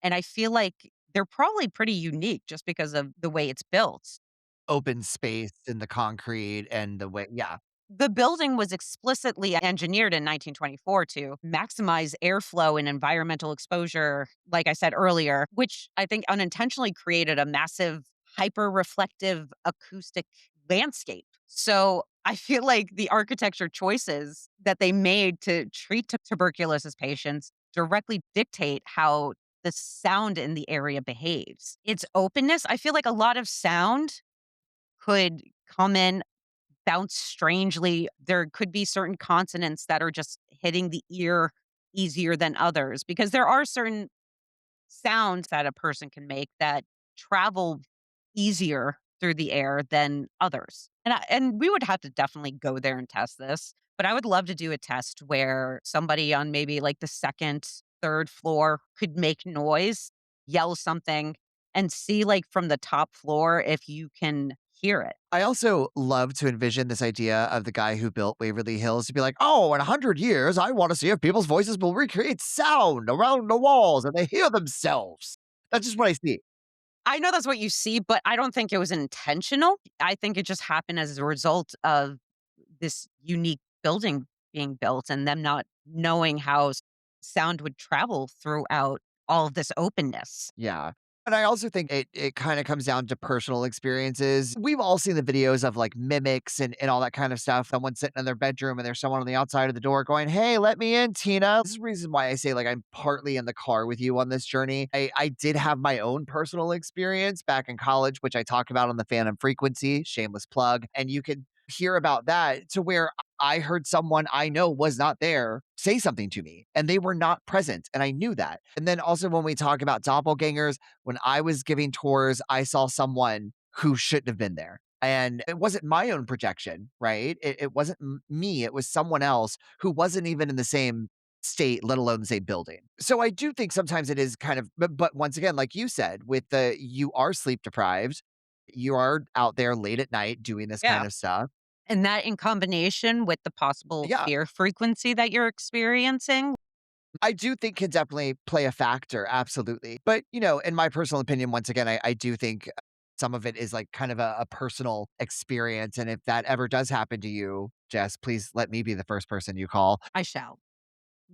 And I feel like they're probably pretty unique just because of the way it's built. Open space in the concrete and the way, yeah. The building was explicitly engineered in 1924 to maximize airflow and environmental exposure, like I said earlier, which I think unintentionally created a massive hyper reflective acoustic landscape. So I feel like the architecture choices that they made to treat tuberculosis patients directly dictate how the sound in the area behaves. Its openness, I feel like a lot of sound could come in, bounce strangely. There could be certain consonants that are just hitting the ear easier than others because there are certain sounds that a person can make that travel easier through the air than others. And we would have to definitely go there and test this. But I would love to do a test where somebody on maybe like the second, third floor could make noise, yell something, and see like from the top floor if you can hear it. I also love to envision this idea of the guy who built Waverly Hills to be like, oh, in 100 years, I want to see if people's voices will recreate sound around the walls and they hear themselves. That's just what I see. I know that's what you see, but I don't think it was intentional. I think it just happened as a result of this unique building being built and them not knowing how sound would travel throughout all of this openness. Yeah. And I also think it kind of comes down to personal experiences. We've all seen the videos of like mimics and all that kind of stuff. Someone sitting in their bedroom and there's someone on the outside of the door going, hey, let me in, Tina. This is the reason why I say like I'm partly in the car with you on this journey. I did have my own personal experience back in college, which I talk about on the Phantom Frequency, shameless plug. And you could hear about that to where I heard someone I know was not there say something to me and they were not present. And I knew that. And then also when we talk about doppelgangers, when I was giving tours, I saw someone who shouldn't have been there. And it wasn't my own projection, right? It wasn't me. It was someone else who wasn't even in the same state, let alone the same building. So I do think sometimes it is kind of, but once again, like you said, with the you are sleep deprived, you are out there late at night doing this kind Yeah. of stuff. And that in combination with the possible Yeah, fear frequency that you're experiencing. I do think can definitely play a factor, absolutely. But, in my personal opinion, once again, I do think some of it is like kind of a personal experience. And if that ever does happen to you, Jess, please let me be the first person you call I shall.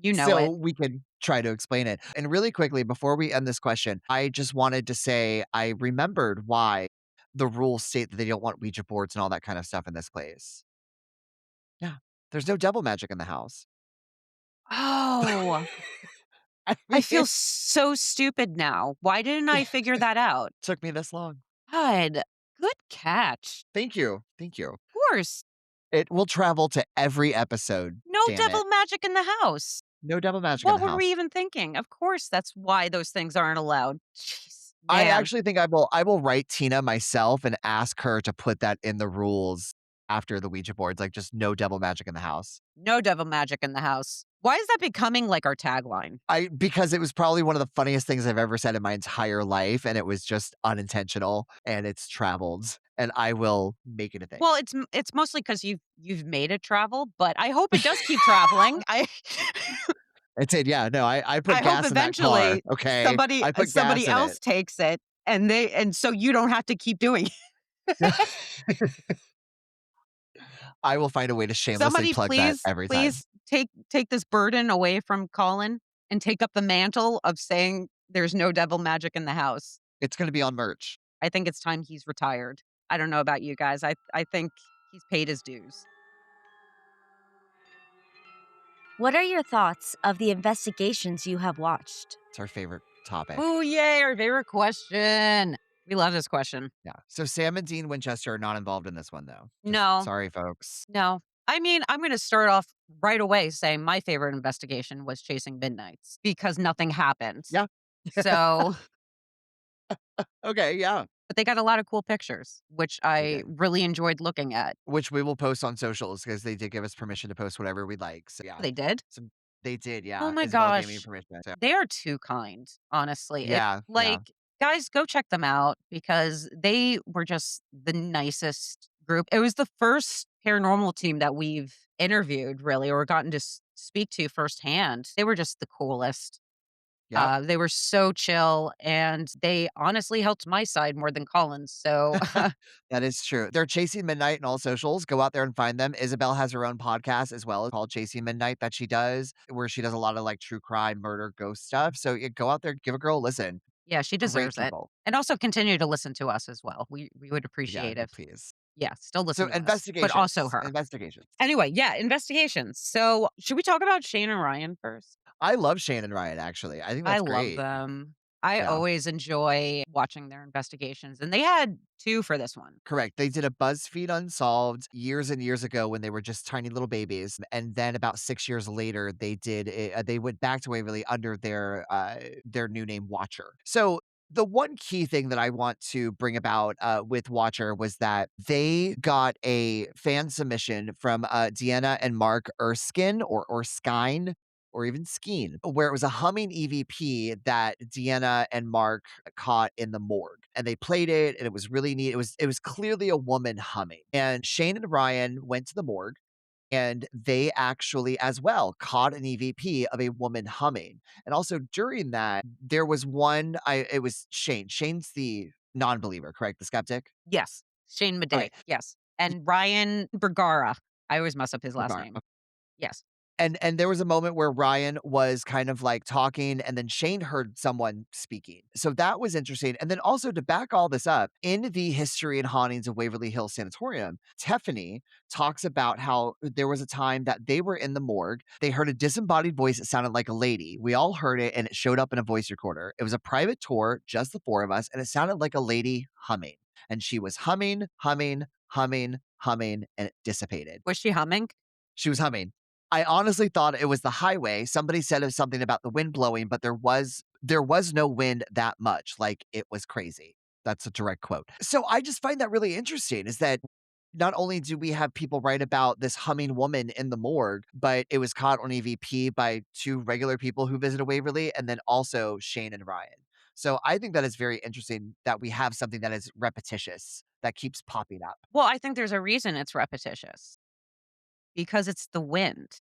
You know so it. we can try to explain it. And really quickly, before we end this question, I just wanted to say I remembered why the rules state that they don't want Ouija boards and all that kind of stuff in this place. Yeah. There's no devil magic in the house. Oh, I I mean, feel it so stupid now. Why didn't I figure that out? took me this long. God, good catch. Thank you. Thank you. Of course. It will travel to every episode, No damn it. devil magic in the house. No devil magic in What the were we house. even thinking? Of course, that's why those things aren't allowed. Jeez, I man. actually think I will write Tina myself and ask her to put that in the rules after the Ouija boards, like, just no devil magic in the house. No devil magic in the house. Why is that becoming like our tagline? Because it was probably one of the funniest things I've ever said in my entire life, and it was just unintentional, and it's traveled, and I will make it a thing. Well, it's mostly because you've made it travel, but I hope it does keep traveling. I It did, yeah, no, I put I hope gas in that car, eventually okay? I put gas somebody in it. else takes it and so you don't have to keep doing it. I will find a way to shamelessly Somebody plug that every time. please take this burden away from Colin and take up the mantle of saying there's no devil magic in the house. It's gonna be on merch. I think it's time he's retired. I don't know about you guys. I think he's paid his dues. What are your thoughts of the investigations you have watched? It's our favorite topic. Ooh, yay, our favorite question. We love this question. Yeah. So Sam and Dean Winchester are not involved in this one, though. Just No, sorry, folks. no. I mean, I'm going to start off right away saying my favorite investigation was Chasing Midnights because nothing happened. Yeah. So, Okay, yeah. but they got a lot of cool pictures, which They I did. really enjoyed looking at. Which we will post on socials because they did give us permission to post whatever we'd like. So yeah. They did. So they did, Oh yeah. my Isabel gave me gosh. permission. So They are too kind, honestly. If yeah, yeah. like guys, go check them out because they were just the nicest group. It was the first paranormal team that we've interviewed really or gotten to speak to firsthand. They were just the coolest. Yep. They were so chill and they honestly helped my side more than Colin's. So That is true. They're Chasing Midnight in all socials. Go out there and find them. Isabel has her own podcast as well called Chasing Midnight that she does, where she does a lot of like true crime, murder, ghost stuff. So yeah, go out there, give a girl a listen. yeah, she Great deserves it. people. And also continue to listen to us as well. We would Yeah, appreciate no, if please. yeah, still So listen to us, but also investigations. her. Investigations. Anyway, yeah, investigations. So, should we talk about Shane and Ryan first? I love Shane and Ryan, actually. I think I that's love great. them. I Yeah, always enjoy watching their investigations, and they had 2 for this one. correct. They did a BuzzFeed Unsolved years and years ago when they were just tiny little babies, and then about 6 years later, they went back to Waverly under their new name, Watcher. So, the one key thing that I want to bring about, with Watcher was that they got a fan submission from, Deanna and Mark Erskine or Erskine or even Skeen, where it was a humming EVP that Deanna and Mark caught in the morgue. And they played it and it was really neat. It was clearly a woman humming. And Shane and Ryan went to the morgue and they actually as well caught an EVP of a woman humming. And also during that, there was one it was Shane. Shane's the non-believer, correct? The skeptic? Yes, Shane Okay. Madej, yes, and Ryan Bergara. I always mess up his last Regard. name. Yes. And there was a moment where Ryan was kind of like talking and then Shane heard someone speaking. So that was interesting. And then also to back all this up, in the history and hauntings of Waverly Hills Sanatorium, Tiffany talks about how there was a time that they were in the morgue. They heard a disembodied voice that sounded like a lady. We all heard it and it showed up in a voice recorder. It was a private tour, just the 4 of us, and it sounded like a lady humming. And she was humming, humming, humming, humming, and it dissipated. Was she humming? She was humming. I honestly thought it was the highway. Somebody said it was something about the wind blowing, but there was no wind that much. Like, it was crazy. That's a direct quote. So I just find that really interesting is that not only do we have people write about this humming woman in the morgue, but it was caught on EVP by two regular people who visited Waverly and then also Shane and Ryan. So I think that is very interesting that we have something that is repetitious that keeps popping up. Well, I think there's a reason it's repetitious because it's the wind.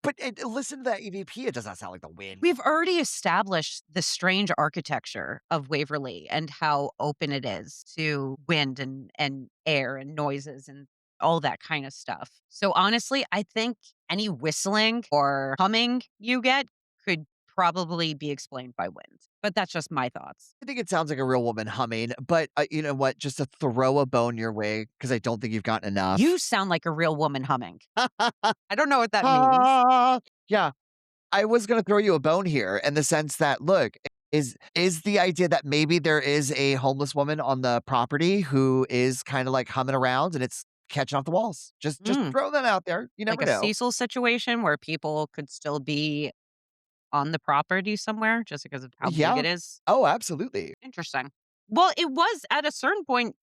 But listen to that EVP. It does not sound like the wind. We've already established the strange architecture of Waverly and how open it is to wind and air and noises and all that kind of stuff. So honestly, I think any whistling or humming you get could probably be explained by wind. But that's just my thoughts. I think it sounds like a real woman humming, but you know what? Just to throw a bone your way, because I don't think you've gotten You enough. sound like a real woman humming. I don't know what that means. Ah, yeah, I was gonna throw you a bone here in the sense that, look, is the idea that maybe there is a homeless woman on the property who is kinda, like, humming around and it's catching off the walls. Just Mm, throw that out there. You like never a know. Cecil situation where people could still be on the property somewhere just because of how big Yeah. it is? Oh, absolutely. Interesting. Well, it was at a certain point,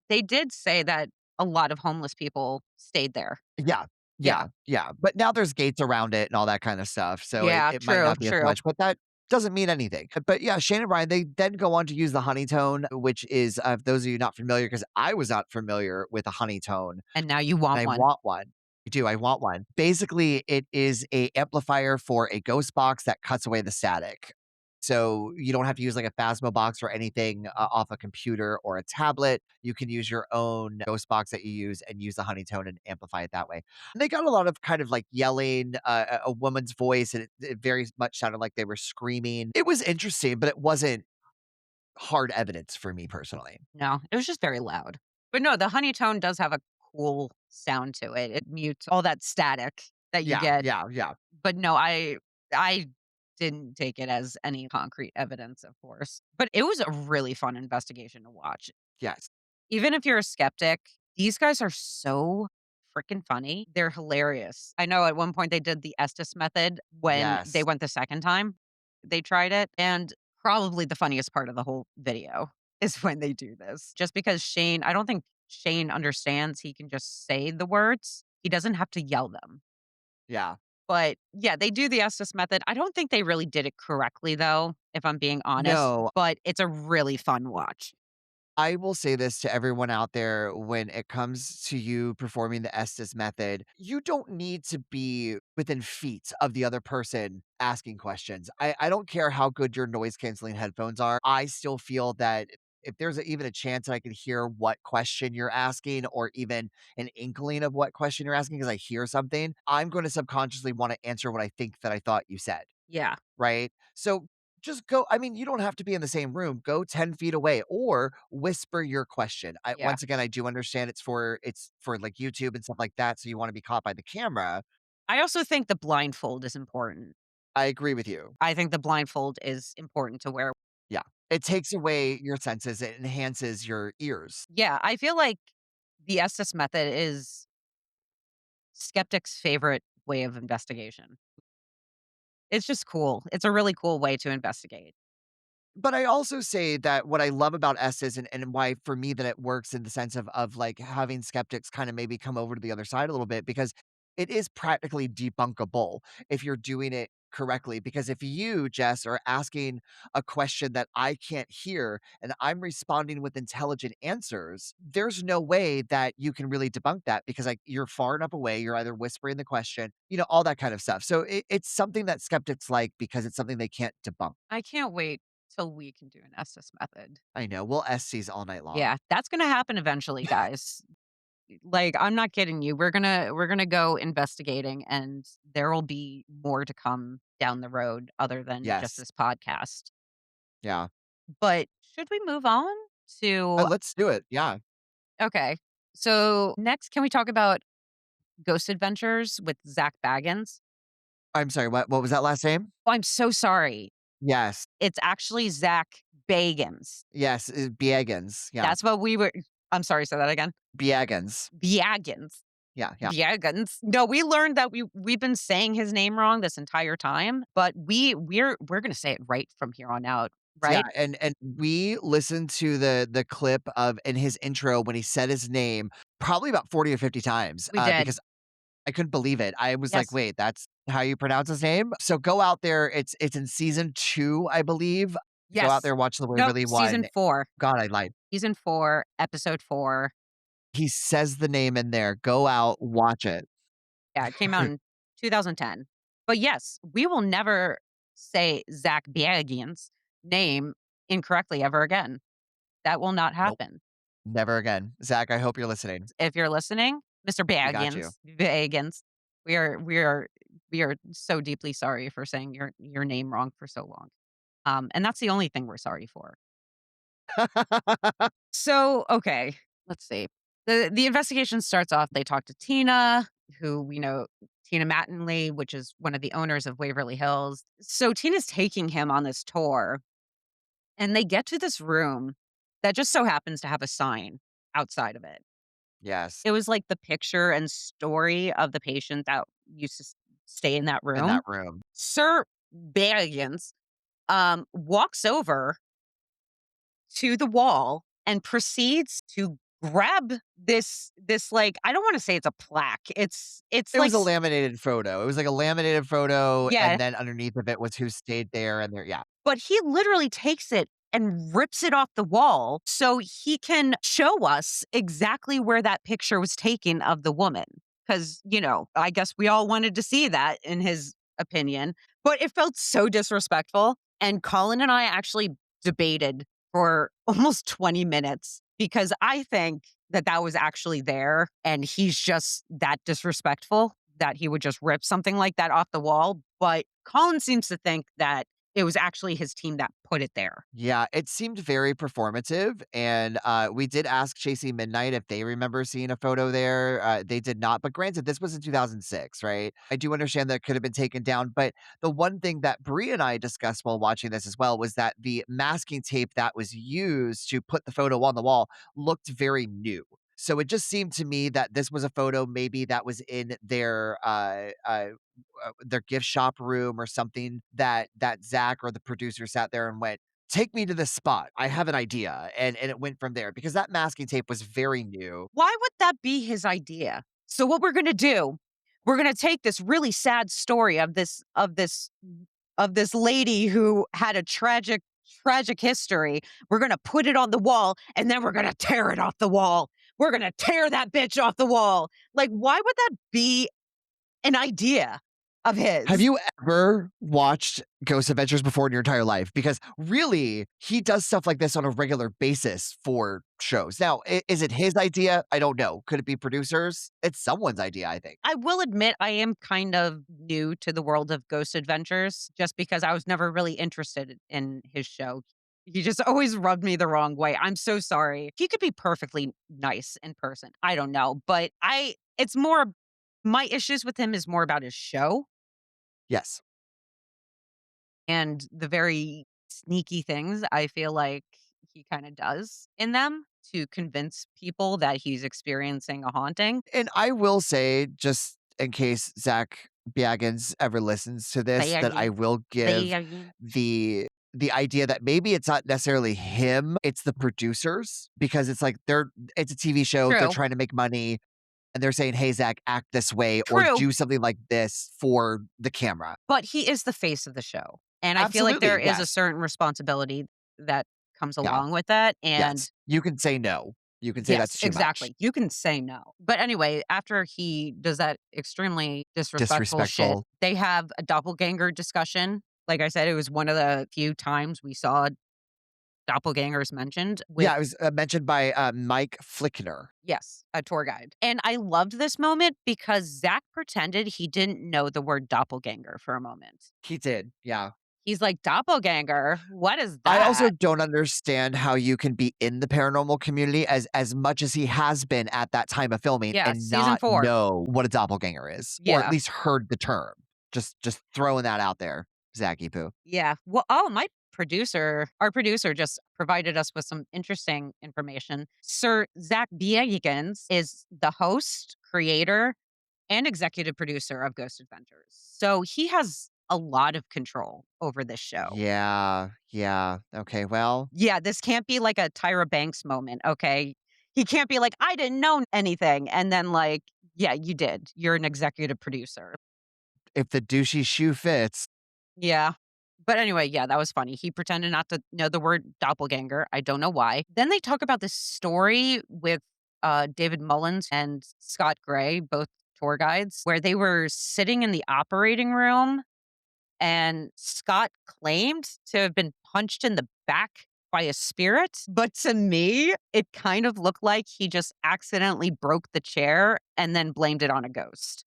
they did say that a lot of homeless people stayed there. Yeah. Yeah. Yeah, but now there's gates around it and all that kinda stuff, so Yeah, it might true, not be as true. much, but that doesn't mean anything. But yeah, Shane and Ryan, they then go on to use the honey tone, which is, those of you not familiar, because I was not familiar with a honey tone, And now you and want I one. want one. I do, I want one. Basically, it is a amplifier for a ghost box that cuts away the static. So you don't have to use like a Phasma box or anything off a computer or a tablet. You can use your own ghost box that you use and use the honeytone and amplify it that way. And they got a lot of kind of like yelling, a woman's voice, and it very much sounded like they were screaming. It was interesting, but it wasn't hard evidence for me personally. No, it was just very loud. But no, the honey tone does have a cool sound to it. It mutes all that static that you Yeah, get. yeah. But no, I didn't take it as any concrete evidence, of course. But it was a really fun investigation to watch. Yes. Even if you're a skeptic, these guys are so freaking funny. They're hilarious. I know at one point they did the Estes method when they Yes. went the second time they tried it. And probably the funniest part of the whole video is when they do this. Just because Shane, I don't think Shane understands he can just say the words, he doesn't have to yell them. Yeah. But yeah, they do the Estes method. I don't think they really did it correctly, though, if I'm being honest, No, but it's a really fun watch. I will say this to everyone out there when it comes to you performing the Estes method, you don't need to be within feet of the other person asking questions. I don't care how good your noise canceling headphones are. I still feel that if there's even a chance that I can hear what question you're asking or even an inkling of what question you're asking because I hear something, I'm going to subconsciously want to answer what I think that I thought you said. Yeah. Right? So just go, I mean, you don't have to be in the same room. Go 10 feet away or whisper your question. Yeah. Once again, I do understand it's for like YouTube and stuff like that, so you wanna be caught by the camera. I also think the blindfold is important. I agree with you. I think the blindfold is important to wear. Yeah. It takes away your senses, it enhances your ears. Yeah, I feel like the Estes method is skeptics' favorite way of investigation. It's just cool. It's a really cool way to investigate. But I also say that what I love about S's and why for me that it works in the sense of like having skeptics kind of maybe come over to the other side a little bit because it is practically debunkable if you're doing it correctly. Because if you, Jess, are asking a question that I can't hear and I'm responding with intelligent answers, there's no way that you can really debunk that because like you're far enough away, you're either whispering the question, all that kind of stuff. So it's something that skeptics like because it's something they can't debunk. I can't wait till we can do an Estes method. I know, we'll SCs all night long. Yeah, that's gonna happen eventually, guys. Like, I'm not kidding you. We're gonna go investigating, and there will be more to come down the road other than just Yes. this podcast. Yeah. But should we move on to Let's do it. Yeah. okay. So next, can we talk about Ghost Adventures with Zach Baggins? I'm sorry, what was that last name? Oh, I'm so sorry. Yes. It's actually Zach Bagans. Yes, Biagans. Yeah. That's what we were I'm sorry, say that again. Biagans. Biagins. Yeah. Biagins. No, we learned that we've been saying his name wrong this entire time, but we're gonna say it right from here on out. right? Yeah, and we listened to the clip of in his intro when he said his name probably about 40 or 50 times, We did. because I couldn't believe it. I was like, Yes. "Wait, that's how you pronounce his name?" So go out there. It's in season 2, I believe. Go out Yes. there, watch the Nope, Waverly season one. 4. God, I lied. Season 4, episode 4. He says the name in there. Go out, watch it. Yeah, it came out in 2010. But yes, we will never say Zach Bagans' name incorrectly ever again. That will not Nope, happen. never again. Zach, I hope you're listening. If you're listening, Mr. We got you. Bagans, we are so deeply sorry for saying your name wrong for so long. And that's the only thing we're sorry for. So, okay, let's see. The investigation starts off, they talk to Tina, who we know Tina Mattingly, which is one of the owners of Waverly Hills. So Tina's taking him on this tour, and they get to this room that just so happens to have a sign outside of it. Yes, It was like the picture and story of the patient that used to stay in that in room. that room. Sir Baggins walks over to the wall and proceeds to grab this like, I don't wanna say it's a plaque. It's It like was a laminated photo. It was like a laminated photo, yeah, and then underneath of it was who stayed there, and there yeah. but he literally takes it and rips it off the wall so he can show us exactly where that picture was taken of the woman. Because, I guess we all wanted to see that in his opinion, but it felt so disrespectful. And Colin and I actually debated for almost 20 minutes because I think that that was actually there and he's just that disrespectful that he would just rip something like that off the wall. But Colin seems to think that it was actually his team that put it there. Yeah, it seemed very performative, and, we did ask Chasey Midnight if they remember seeing a photo there, they did not, but granted, this was in 2006, right? I do understand that it could have been taken down, but the one thing that Bree and I discussed while watching this as well was that the masking tape that was used to put the photo on the wall looked very new. So it just seemed to me that this was a photo maybe that was in their gift shop room or something that Zach or the producer sat there and went, "Take me to this spot. I have an idea." And it went from there because that masking tape was very new. Why would that be his idea? So what we're going to do, we're going to take this really sad story of this lady who had a tragic history. We're going to put it on the wall and then we're going to tear it off the wall. We're going to tear that bitch off the wall. Like why would that be an idea of Have his? you ever watched Ghost Adventures before in your entire life? Because really, he does stuff like this on a regular basis for shows. Now, is it his idea? I don't know. Could it be producers? It's someone's idea, I think. I will admit I am kind of new to the world of Ghost Adventures just because I was never really interested in his show. He just always rubbed me the wrong way. I'm so sorry. He could be perfectly nice in person. I don't know, but it's more my issues with him is more about his show Yes. and the very sneaky things I feel like he kind of does in them to convince people that he's experiencing a haunting. And I will say, just in case Zach Biagins ever listens to this, that I Again, will give again. the idea that maybe it's not necessarily him, it's the producers because it's like it's a TV show, they're True. trying to make money and they're saying, "Hey Zach, act this way or True. do something like this for the camera." But he is the face of the show, and I feel like there Absolutely. is a Yes. certain responsibility that comes Yeah. along with that, and Yes. You can say no. You can say yes, that's too much. exactly. You can say no. But anyway, after he does that extremely disrespectful shit, Disrespectful. they have a doppelganger discussion. Like I said, it was one of the few times we saw doppelgangers mentioned with Yeah, it was mentioned by Mike Flickner. yes, a tour guide. And I loved this moment because Zach pretended he didn't know the word doppelganger for a moment. He did. Yeah. He's like, "Doppelganger? What is I also that?" don't understand how you can be in the paranormal community as much as he has been at that time of filming Yeah, and season not 4. know what a doppelganger is, or at Yeah. least heard the term. Just throwing that out there, Zachy Poo. Yeah. Well, our producer just provided us with some interesting information. Sir Zach Biegans is the host, creator, and executive producer of Ghost Adventures. So he has a lot of control over this show. Yeah, yeah. Okay, well, Yeah, this can't be like a Tyra Banks moment, okay? He can't be like, "I didn't know anything," and then like, "Yeah, you did. You're an executive producer." if the douchey shoe fits. Yeah. But anyway, yeah, that was funny. He pretended not to know the word doppelganger. I don't know why. Then they talk about this story with David Mullins and Scott Gray, both tour guides, where they were sitting in the operating room and Scott claimed to have been punched in the back by a spirit. But to me, it kind of looked like he just accidentally broke the chair and then blamed it on a ghost.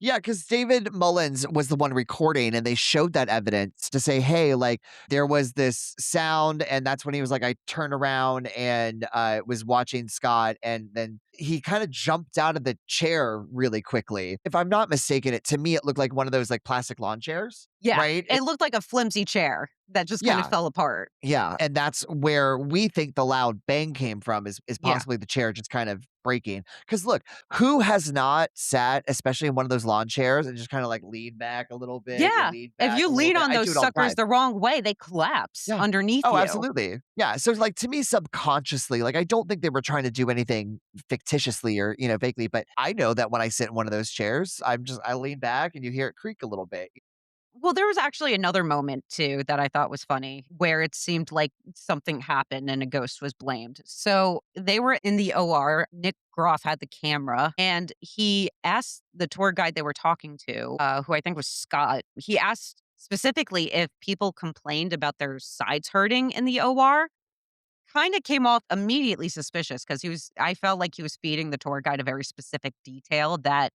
Yeah, because David Mullins was the one recording, and they showed that evidence to say, "Hey, like, there was this sound," and that's when he was like, "I turned around and, was watching Scott," and then he kinda jumped out of the chair really quickly. If I'm not mistaken, to me, it looked like one of those, like, plastic lawn chairs, Yeah, right? it looked like a flimsy chair that just kind of Yeah. fell apart. Yeah, and that's where we think the loud bang came from is Yeah. possibly the chair just kind of breaking. Because look, who has not sat, especially in one of those lawn chairs and just kinda, like, lean back a little bit, you Yeah. lean If back you a little lean bit. on I those do it all the suckers time. the wrong way, they collapse Yeah. underneath Oh, you. absolutely. Yeah, so, like, to me, subconsciously, like, I don't think they were trying to do anything fictitiously or, vaguely, but I know that when I sit in one of those chairs, I lean back and you hear it creak a little bit. Well, there was actually another moment too that I thought was funny where it seemed like something happened and a ghost was blamed. So they were in the OR. Nick Groff had the camera and he asked the tour guide they were talking to, who I think was Scott, he asked specifically if people complained about their sides hurting in the OR. Kind of came off immediately suspicious because I felt like he was feeding the tour guide a very specific detail that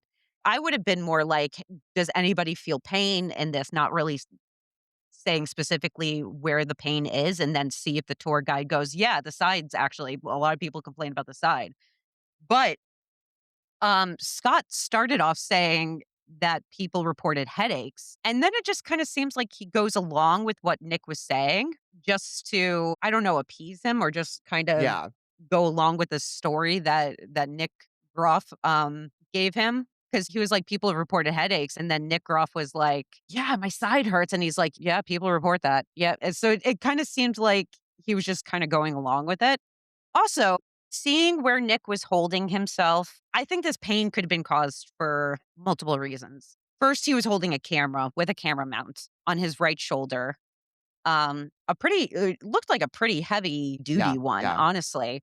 I would have been more like, does anybody feel pain in this? Not really saying specifically where the pain is, and then see if the tour guide goes, yeah, the sides actually, a lot of people complain about the side. But Scott started off saying that people reported headaches. And then it just kind of seems like he goes along with what Nick was saying just to, I don't know, appease him or just kind of Yeah. go along with the story that Nick Groff gave him. Because he was like, people have reported headaches. And then Nick Groff was like, yeah, my side hurts. And he's like, yeah, people report that. Yeah. And so it kind of seemed like he was just kind of going along with it. Also, seeing where Nick was holding himself, I think this pain could have been caused for multiple reasons. First, he was holding a camera with a camera mount on his right shoulder. A pretty it looked like a pretty heavy Yeah, duty one, yeah. honestly.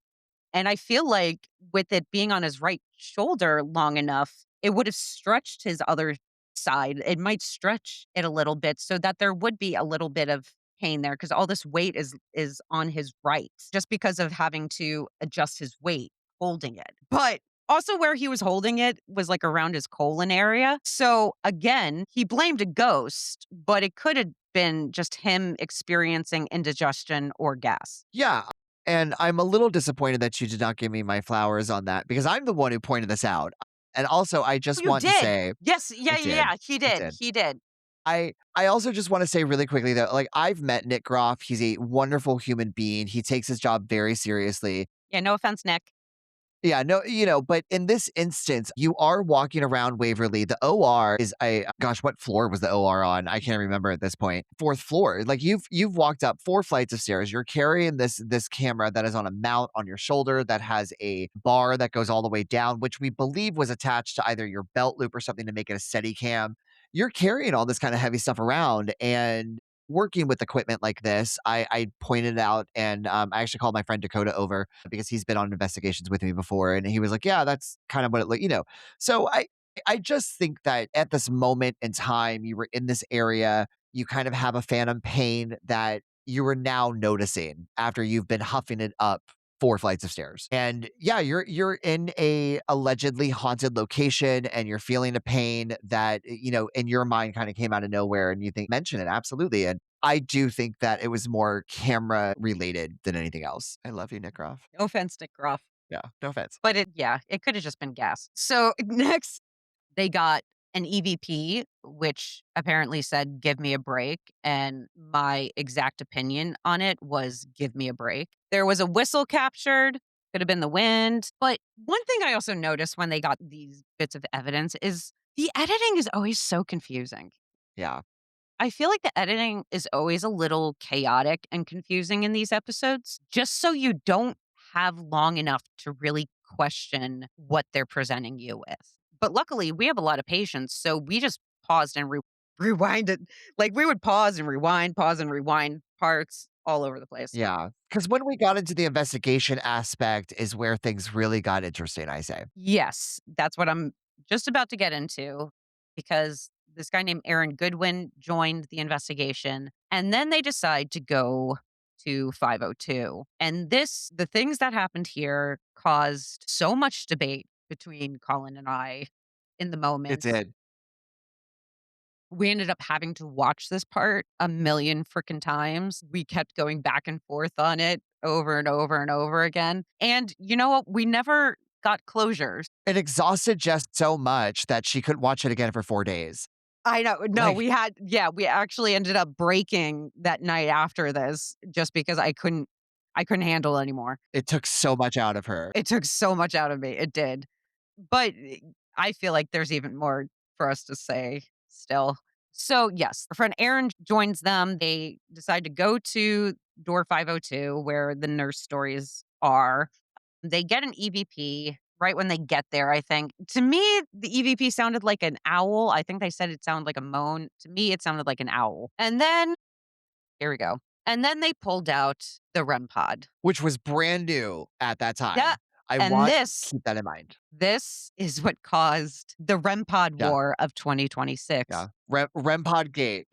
And I feel like with it being on his right shoulder long enough, it would have stretched his other side. It might stretch it a little bit so that there would be a little bit of pain there because all this weight is on his right just because of having to adjust his weight holding it. But also where he was holding it was like around his colon area. So again, he blamed a ghost, but it could have been just him experiencing indigestion or gas. Yeah, and I'm a little disappointed that you did not give me my flowers on that because I'm the one who pointed this out. And also, I Oh, just you want to did? say Yes, yeah, I yeah, did. yeah, he I did, did. he did. I also just want to say really quickly that like I've met Nick Groff. He's a wonderful human being. He takes his job very seriously. Yeah, no offense, Nick. Yeah, no, but in this instance, you are walking around Waverly. The OR is a gosh, what floor was the OR on? I can't remember at this point. Fourth floor. Like you've walked up 4 flights of stairs. You're carrying this camera that is on a mount on your shoulder that has a bar that goes all the way down, which we believe was attached to either your belt loop or something to make it a steady cam. You're carrying all this kind of heavy stuff around and working with equipment like this, I pointed out, and I actually called my friend Dakota over because he's been on investigations with me before, and he was like, "Yeah, that's kind of what it look." So I just think that at this moment in time, you were in this area, you kind of have a phantom pain that you are now noticing after you've been huffing it up 4 flights of stairs. And yeah, you're in a allegedly haunted location and you're feeling a pain that, in your mind kind of came out of nowhere and you think mention it. Absolutely. And I do think that it was more camera related than anything else. I love you, Nick Groff. No offense, Nick Groff. Yeah, no offense. But it could have just been gas. So next, they got an EVP, which apparently said, "Give me a break." And my exact opinion on it was, "Give me a break." There was a whistle captured, could have been the wind. But one thing I also noticed when they got these bits of evidence is the editing is always so confusing. Yeah. I feel like the editing is always a little chaotic and confusing in these episodes, just so you don't have long enough to really question what they're presenting you with. But luckily, we have a lot of patience, so we just paused and rewinded. Like we would pause and rewind parts all over the place. Yeah. Because when we got into the investigation aspect is where things really got interesting, I say. Yes, that's what I'm just about to get into because this guy named Aaron Goodwin joined the investigation and then they decide to go to 502. And the things that happened here caused so much debate between Colin and I in the It moment. did. We ended up having to watch this part a million freaking times. We kept going back and forth on it over and over and over again. And you know what? We never got closure. It exhausted Jess so much that she couldn't watch it again for 4 days. I know. No, Like, we had we actually ended up breaking that night after this just because I couldn't handle anymore. it took so much out of her. It took so much out of me. It did. But I feel like there's even more for us to say still. So, yes, our friend Aaron joins them. They decide to go to door 502 where the nurse stories are. They get an EVP right when they get there, I think. To me, the EVP sounded like an owl. I think they said it sounded like a moan. To me, it sounded like an owl. And then, here we go. And then they pulled out the REM pod. Which was brand new at that Yeah. time. I And want this, keep that in mind. this is what caused the REM pod Yeah, war of 2026. yeah. REM pod gate.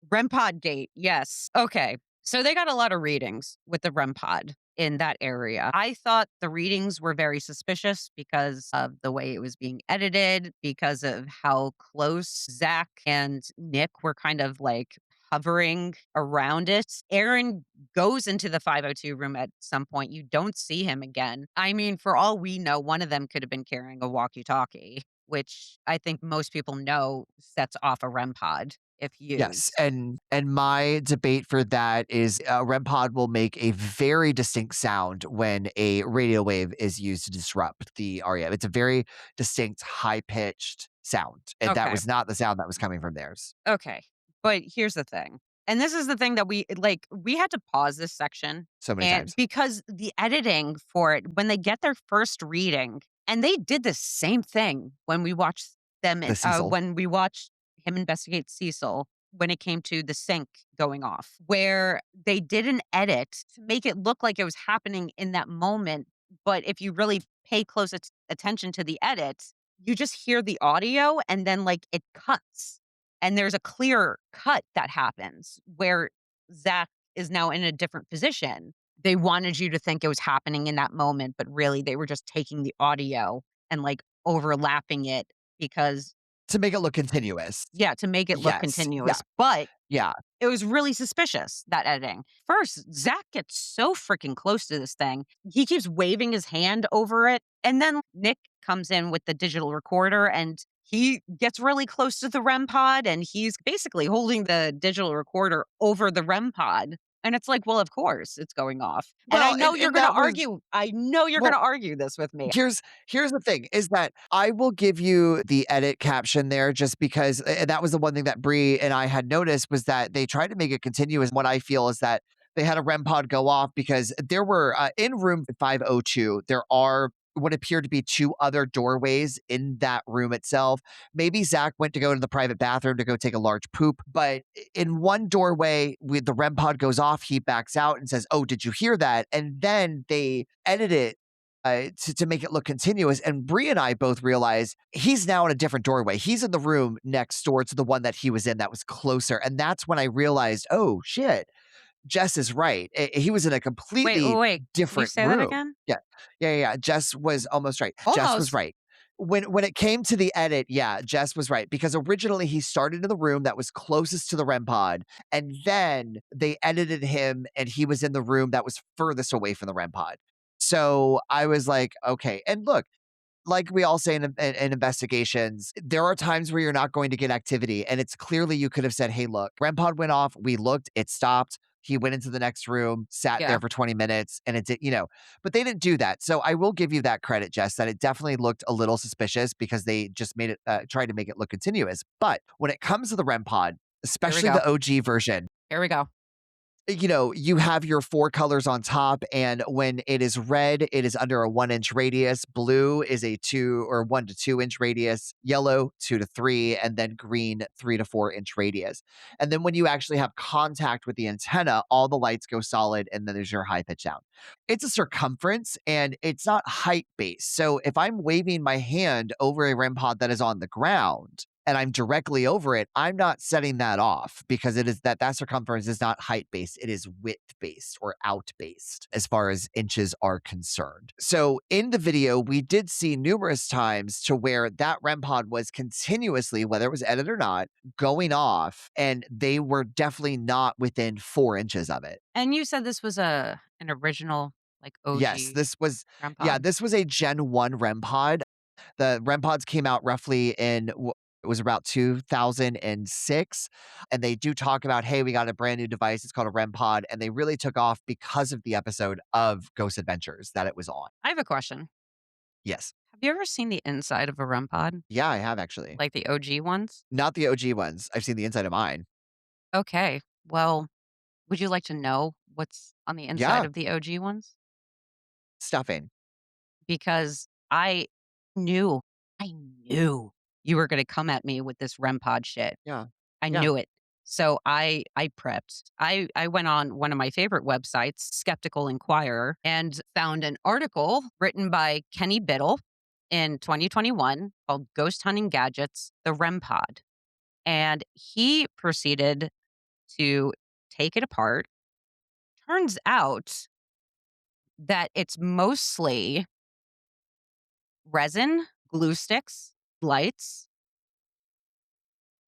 REM pod gate, yes. Okay. So they got a lot of readings with the REM pod in that area. I thought the readings were very suspicious because of the way it was being edited, because of how close Zach and Nick were kind of like hovering around it. Aaron goes into the 502 room at some point. You don't see him again. I mean, for all we know, one of them could have been carrying a walkie talkie, which I think most people know sets off a REM pod if Yes, used. and my debate for that is, REM pod will make a very distinct sound when a radio wave is used to disrupt the REM. It's a very distinct, high-pitched sound, and that Okay. was not the sound that was coming from theirs Okay. But here's the thing. And this is the thing that we had to pause this section so many and times. because the editing for it when they get their first reading and they did the same thing when we watched them The Cecil. when we watched him investigate Cecil when it came to the sink going off where they did an edit to make it look like it was happening in that moment but if you really pay close attention to the edit you just hear the audio and then like it cuts and there's a clear cut that happens where Zach is now in a different position. They wanted you to think it was happening in that moment, but really they were just taking the audio and like overlapping it because, To make it look continuous. yeah, to make it look Yes, yeah, continuous. But yeah. it was really suspicious, that editing. First, Zach gets so freaking close to this thing. He keeps waving his hand over it. And then Nick comes in with the digital recorder and he gets really close to the REM pod and he's basically holding the digital recorder over the REM pod. And it's like, well, of course it's going off. And I Well, know you're and going to that was argue. I know you're going well to argue this with me. Here's the thing is that I will give you the edit caption there just because that was the one thing that Bree and I had noticed was that they tried to make it continuous. What I feel is that they had a REM pod go off because there were in room 502, there are what appear to be two other doorways in that room itself. Maybe Zach went to go to the private bathroom to go take a large poop, but in one doorway, the REM pod goes off. He backs out and says, "Oh, did you hear that?" And then they edit it to make it look continuous. And Bree and I both realize he's now in a different doorway. He's in the room next door to the one that he was in that was closer. And that's when I realized, oh shit, Jess is right. He was in a completely Wait. Can you different say that room. again? Yeah. Jess was almost right. Jess was Almost. right. When it came to the edit, yeah, Jess was right because originally he started in the room that was closest to the REM pod, and then they edited him, and he was in the room that was furthest away from the REM pod. So I was like, okay. And look, like we all say in investigations, there are times where you're not going to get activity. And it's clearly you could have said, hey, look, REM pod went off. We looked, it stopped. He went into the next room, sat Yeah. there for 20 minutes, and it did. But they didn't do that. So I will give you that credit, Jess, that it definitely looked a little suspicious because they just made it, tried to make it look continuous. But when it comes to the REM pod, Here we especially go. the OG version, Here we go. you have your four colors on top, and when it is red, it is under a 1 inch radius. Blue is a 1 to 2 inch radius, yellow 2 to 3, and then green 3 to 4 inch radius. And then when you actually have contact with the antenna, all the lights go solid, and then there's your high pitch sound. It's a circumference and it's not height based. So if I'm waving my hand over a REM pod that is on the ground, and I'm directly over it, I'm not setting that off because it is that circumference is not height based. It is width based or out based as far as inches are concerned. So in the video, we did see numerous times to where that REM pod was continuously, whether it was edited or not, going off, and they were definitely not within 4 inches of it. And you said this was an original, like, Yes, OG REM yeah, pod? this was a Gen 1 REM pod. The REM pods came out roughly it was about 2006, and they do talk about, "Hey, we got a brand new device, it's called a REM pod," and they really took off because of the episode of Ghost Adventures that it was on. I have a question. Yes. Have you ever seen the inside of a REM pod? Yeah, I have actually. Like the OG ones? Not the OG ones, I've seen the inside of mine. Okay. Well, would you like to know what's on the inside Yeah, of the OG ones? stuffing. Because knew, I knew you were gonna come at me with this REM pod shit. Yeah, I yeah. knew it. So I prepped. I went on one of my favorite websites, Skeptical Inquirer, and found an article written by Kenny Biddle in 2021 called Ghost Hunting Gadgets, the REM Pod. And he proceeded to take it apart. Turns out that it's mostly resin, glue sticks, lights,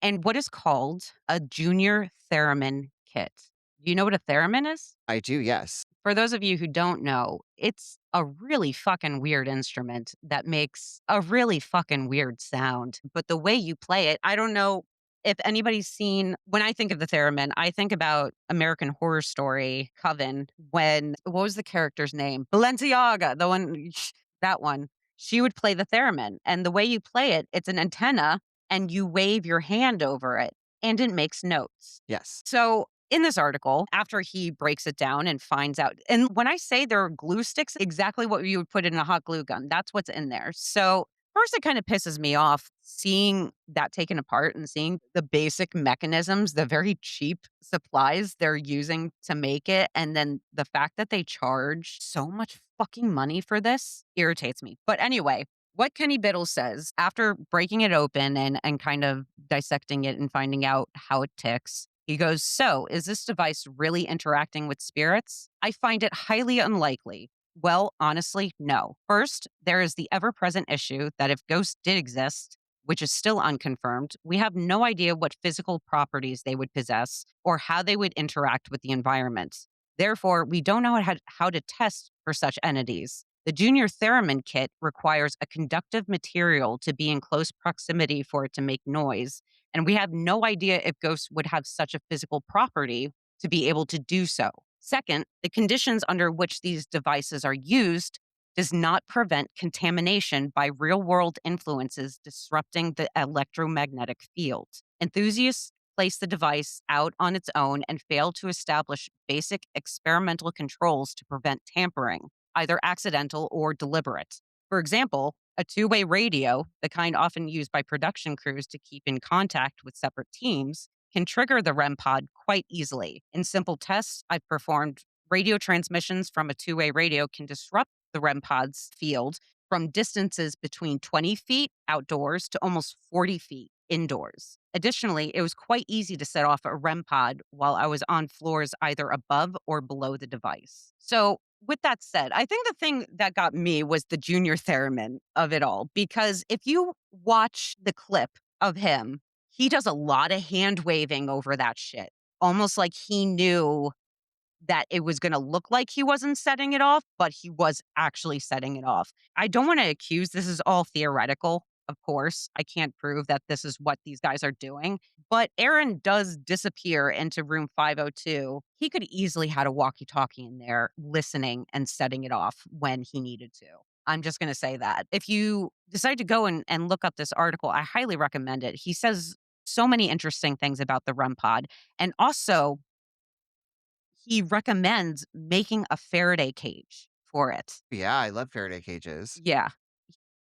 and what is called a junior theremin kit. Do you know what a theremin is? I do, yes. For those of you who don't know, it's a really fucking weird instrument that makes a really fucking weird sound. But the way you play it, I don't know if anybody's seen, when I think of the theremin, I think about American Horror Story Coven when, what was the character's name? Balenciaga, the one, that one. She would play the theremin. And the way you play it, it's an antenna and you wave your hand over it and it makes notes. Yes. So in this article, after he breaks it down and finds out, and when I say there are glue sticks, exactly what you would put in a hot glue gun, that's what's in there. So first, it kind of pisses me off seeing that taken apart and seeing the basic mechanisms, the very cheap supplies they're using to make it. And then the fact that they charge so much fucking money for this irritates me. But anyway, what Kenny Biddle says after breaking it open and kind of dissecting it and finding out how it ticks, he goes, "So, is this device really interacting with spirits? I find it highly unlikely. Well, honestly, no. First, there is the ever present issue that if ghosts did exist, which is still unconfirmed, we have no idea what physical properties they would possess or how they would interact with the environment. Therefore, we don't know how to test for such entities. The Junior Theremin kit requires a conductive material to be in close proximity for it to make noise, and we have no idea if ghosts would have such a physical property to be able to do so. Second, the conditions under which these devices are used does not prevent contamination by real world influences disrupting the electromagnetic field. Enthusiasts place the device out on its own and fail to establish basic experimental controls to prevent tampering, either accidental or deliberate. For example, a two-way radio, the kind often used by production crews to keep in contact with separate teams, can trigger the REM pod quite easily. In simple tests I've performed, radio transmissions from a two-way radio can disrupt the REM pod's field from distances between 20 feet outdoors to almost 40 feet indoors. Additionally, it was quite easy to set off a REM pod while I was on floors either above or below the device. So, with that said, I think the thing that got me was the junior theremin of it all, because if you watch the clip of him, he does a lot of hand waving over that shit, almost like he knew that it was going to look like he wasn't setting it off, but he was actually setting it off. I don't want to accuse, this is all theoretical, Of course, I can't prove that this is what these guys are doing, but Aaron does disappear into room 502. He could easily had a walkie-talkie in there listening and setting it off when he needed to. I'm just going to say that. If you decide to go and look up this article, I highly recommend it. He says so many interesting things about the REM pod. And also, he recommends making a Faraday cage for it. Yeah, I love Faraday cages. Yeah.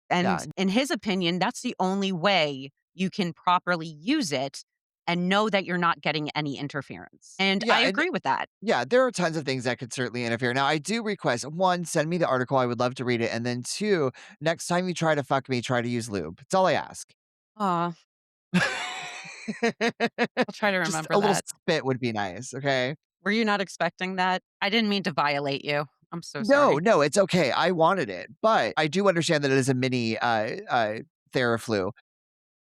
And Yeah, in his opinion, that's the only way you can properly use it and know that you're not getting any interference. And yeah, I and agree with that. yeah, there are tons of things that could certainly interfere. Now, I do request one, send me the article. I would love to read it. And then two, next time you try to fuck me, try to use lube. That's all I ask. Aw, I'll try to Just remember a little that. spit would be nice. Okay. Were you not expecting that? I didn't mean to violate you. I'm so No, sorry. no, it's okay. I wanted it, but I do understand that it is a mini Theraflu.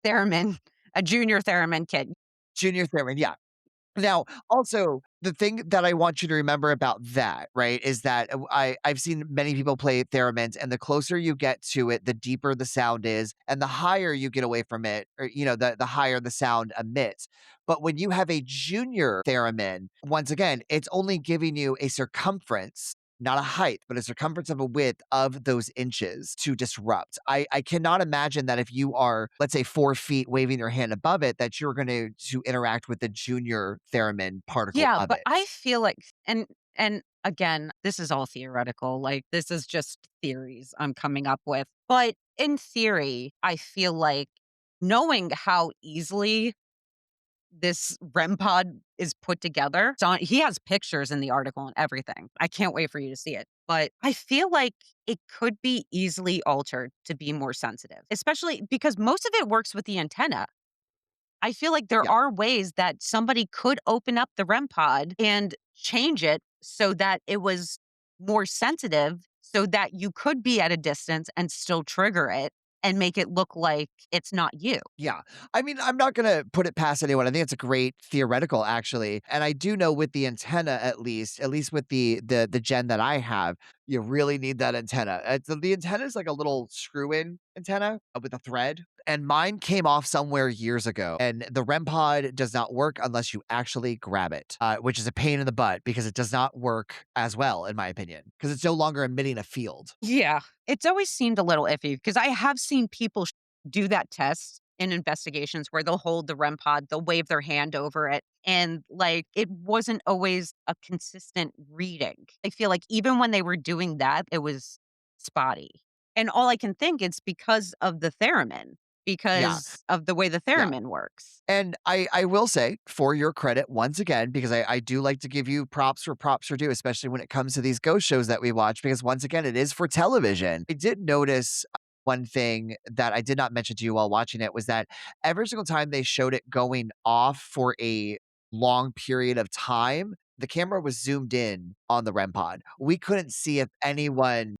Theremin, a junior theremin kid. Junior Theron. Yeah. Now, also, the thing that I want you to remember about that, right, is that I've seen many people play theremins, and the closer you get to it, the deeper the sound is, and the higher you get away from it, or the higher the sound emits. But when you have a junior theremin, once again, it's only giving you a circumference. Not a height, but a circumference of a width of those inches to disrupt. I cannot imagine that if you are, let's say, 4 feet waving your hand above it, that you're going to interact with the junior theremin particle Yeah, of but it. I feel like and again, this is all theoretical. Like this is just theories I'm coming up with. But in theory, I feel like knowing how easily this REM pod is put together. So he has pictures in the article and everything. I can't wait for you to see it. But I feel like it could be easily altered to be more sensitive, especially because most of it works with the antenna. I feel like there Yeah. are ways that somebody could open up the REM pod and change it so that it was more sensitive so that you could be at a distance and still trigger it and make it look like it's not you. Yeah. I mean, I'm not gonna put it past anyone. I think it's a great theoretical, actually. And I do know with the antenna, at least with the gen that I have, you really need that antenna. The antenna is like a little screw-in antenna with a thread. And mine came off somewhere years ago. And the REM pod does not work unless you actually grab it, which is a pain in the butt because it does not work as well, in my opinion, because it's no longer emitting a field. Yeah. It's always seemed a little iffy because I have seen people do that test in investigations where they'll hold the REM pod, they'll wave their hand over it, and like it wasn't always a consistent reading. I feel like even when they were doing that, it was spotty. And all I can think it's because of the theremin, Yeah. because of the way the Yeah. theremin works. And I will say, for your credit, once again, because I do like to give you props are due, especially when it comes to these ghost shows that we watch, because once again, it is for television. I did notice one thing that I did not mention to you while watching it was that every single time they showed it going off for a long period of time, the camera was zoomed in on the REM pod. We couldn't see if anyone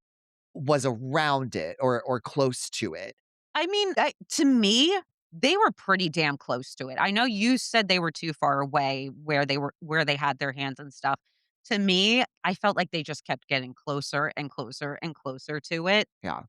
was around it or close to it. I mean, to me, they were pretty damn close to it. I know you said they were too far away where they had their hands and stuff. To me, I felt like they just kept getting closer and closer and closer to it. Yeah.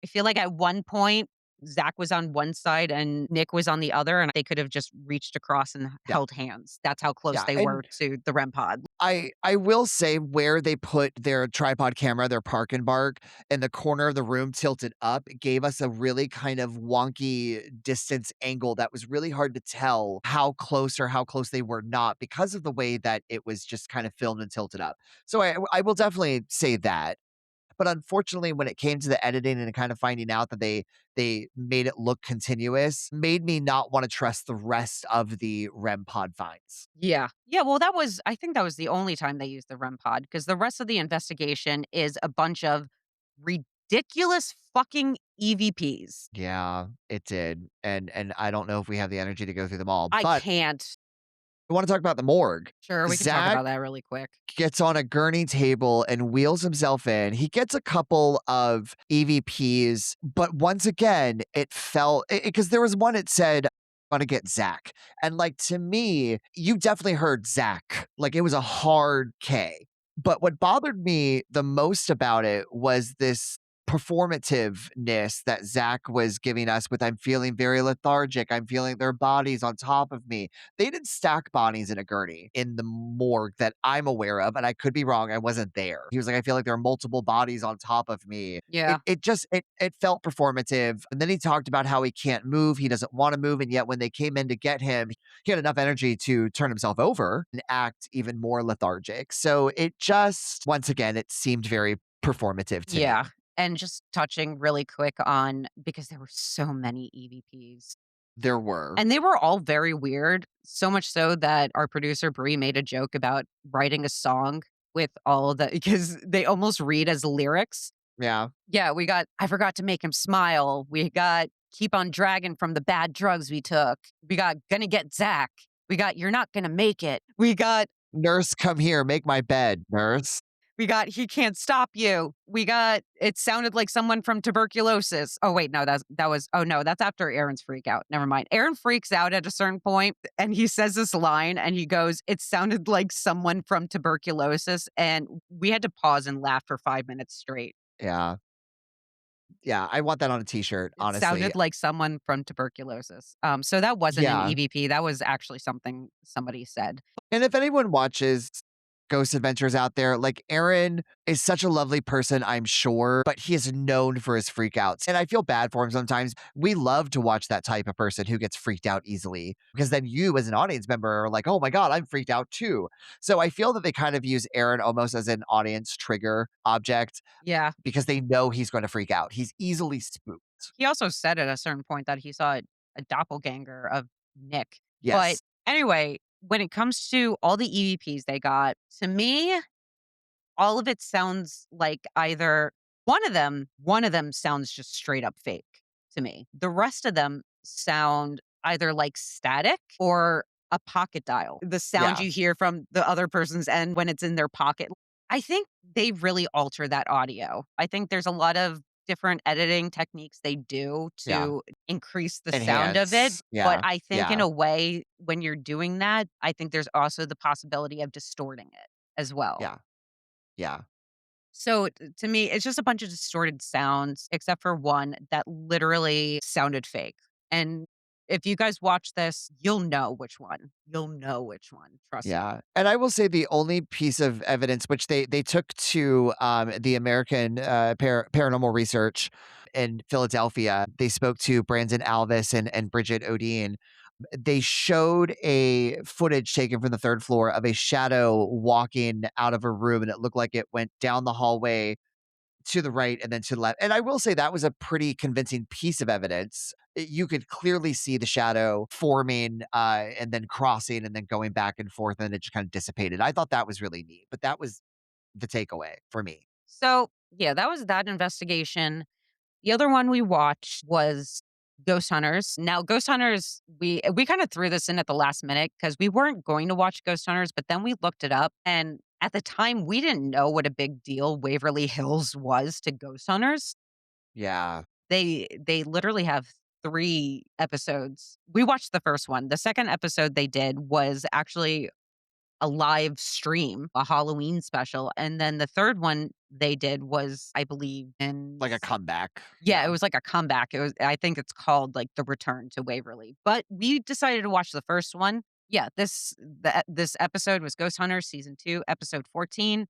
I feel like at one point, Zach was on one side and Nick was on the other, and they could have just reached across and Yeah. held hands. That's how close Yeah. they were And to the REM pod. I will say where they put their tripod camera, their park and bark in the corner of the room tilted up gave us a really kind of wonky distance angle that was really hard to tell how close or how close they were not because of the way that it was just kind of filmed and tilted up. So I will definitely say that. But unfortunately, when it came to the editing and kind of finding out that they made it look continuous, made me not want to trust the rest of the REM pod finds. Yeah. Yeah, well, I think that was the only time they used the REM pod because the rest of the investigation is a bunch of ridiculous fucking EVPs. Yeah, it did, and I don't know if we have the energy to go through them all, I but can't. I wanna talk about the morgue. Sure, we can talk Zach about that really quick. gets on a gurney table and wheels himself in. He gets a couple of EVPs, but once again, it felt because there was one it said, "Gonna get Zach," and, like, to me, you definitely heard Zach, like, it was a hard K. But what bothered me the most about it was this performativeness that Zach was giving us with I'm feeling very lethargic. I'm feeling their bodies on top of me. They didn't stack bodies in a gurney in the morgue that I'm aware of. And I could be wrong. I wasn't there. He was like, I feel like there are multiple bodies on top of me. Yeah. It felt performative. And then he talked about how he can't move. He doesn't want to move. And yet when they came in to get him, he had enough energy to turn himself over and act even more lethargic. So it just, once again, it seemed very performative to Yeah. me. And just touching really quick on because there were so many EVPs. There were. And they were all very weird, so much so that our producer Bree made a joke about writing a song with all of the because they almost read as lyrics. Yeah. Yeah, we got I forgot to make him smile. We got keep on dragging from the bad drugs we took. We got gonna get Zach. We got you're not gonna make it. Nurse, come here, make my bed, nurse. We got he can't stop you. We got it sounded like someone from tuberculosis. Oh wait, no, that was oh no, that's after Aaron's freak out. Never mind. Aaron freaks out at a certain point and he says this line and he goes, it sounded like someone from tuberculosis. And we had to pause and laugh for 5 minutes straight. Yeah. Yeah, I want that on a t-shirt, It honestly. sounded like someone from tuberculosis. So that wasn't an Yeah. EVP. That was actually something somebody said. And if anyone watches Ghost Adventures out there, like Aaron is such a lovely person, I'm sure, but he is known for his freakouts. And I feel bad for him sometimes. We love to watch that type of person who gets freaked out easily because then you, as an audience member, are like, oh my God, I'm freaked out too. So I feel that they kind of use Aaron almost as an audience trigger object Yeah. because they know he's going to freak out. He's easily spooked. He also said at a certain point that he saw a doppelganger of Nick. But Yes. anyway, when it comes to all the EVPs they got, to me, all of it sounds like either one of them sounds just straight up fake to me. The rest of them sound either like static or a pocket dial. The sound Yeah. you hear from the other person's end when it's in their pocket. I think they really alter that audio. I think there's a lot of different editing techniques they do Yeah. to increase the sound of it. Enhance. But Yeah. I think in Yeah. a way, when you're doing that, I think there's also the possibility of distorting it as well. Yeah. Yeah. So to me, it's just a bunch of distorted sounds, except for one that literally sounded fake. And if you guys watch this, you'll know which one. You'll know which one. Trust me. Yeah, and I will say the only piece of evidence which they took to the American Paranormal Research in Philadelphia, they spoke to Brandon Alvis and Bridget Odine. They showed a footage taken from the third floor of a shadow walking out of a room, and it looked like it went down the hallway to the right and then to the left. And I will say that was a pretty convincing piece of evidence. You could clearly see the shadow forming and then crossing and then going back and forth, and it just kind of dissipated. I thought that was really neat, but that was the takeaway for me. So yeah, that was that investigation. The other one we watched was Ghost Hunters. Now, Ghost Hunters, we kind of threw this in at the last minute because we weren't going to watch Ghost Hunters, but then we looked it up, and at the time, we didn't know what a big deal Waverly Hills was to Ghost Hunters. Yeah. They literally have 3 episodes. We watched the first one. The second episode they did was actually a live stream, a Halloween special, and then the third one they did was, I believe, in Like a comeback. yeah, Yeah. it was like a comeback. It was I think it's called, like, The Return to Waverly, but we decided to watch the first one. Yeah, this episode was Ghost Hunters Season 2, Episode 14,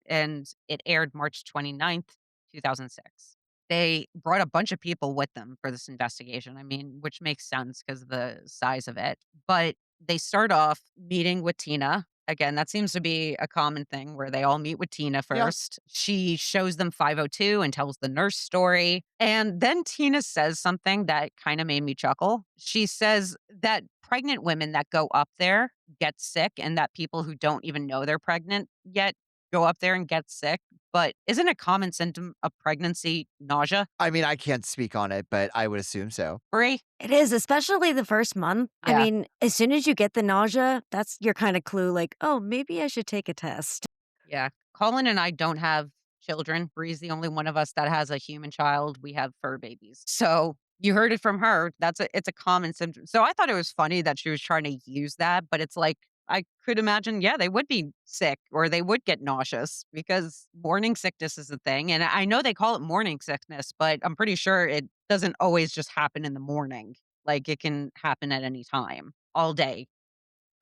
and it aired March 29th, 2006. They brought a bunch of people with them for this investigation, I mean, which makes sense because of the size of it, but they start off meeting with Tina. Again, that seems to be a common thing where they all meet with Tina Yeah. first. She shows them 502 and tells the nurse story. And then Tina says something that kind of made me chuckle. She says that pregnant women that go up there get sick and that people who don't even know they're pregnant yet go up there and get sick. But isn't a common symptom of pregnancy nausea? I mean, I can't speak on it, but I would assume so. Brie? It is, especially the first month. I Yeah. mean, as soon as you get the nausea, that's your kind of clue like, oh, maybe I should take a test. Yeah. Colin and I don't have children. Bree's the only one of us that has a human child. We have fur babies. So you heard it from her. It's a common symptom. So I thought it was funny that she was trying to use that, but it's like, I could imagine, yeah, they would be sick or they would get nauseous because morning sickness is a thing. And I know they call it morning sickness, but I'm pretty sure it doesn't always just happen in the morning. Like it can happen at any time, all day.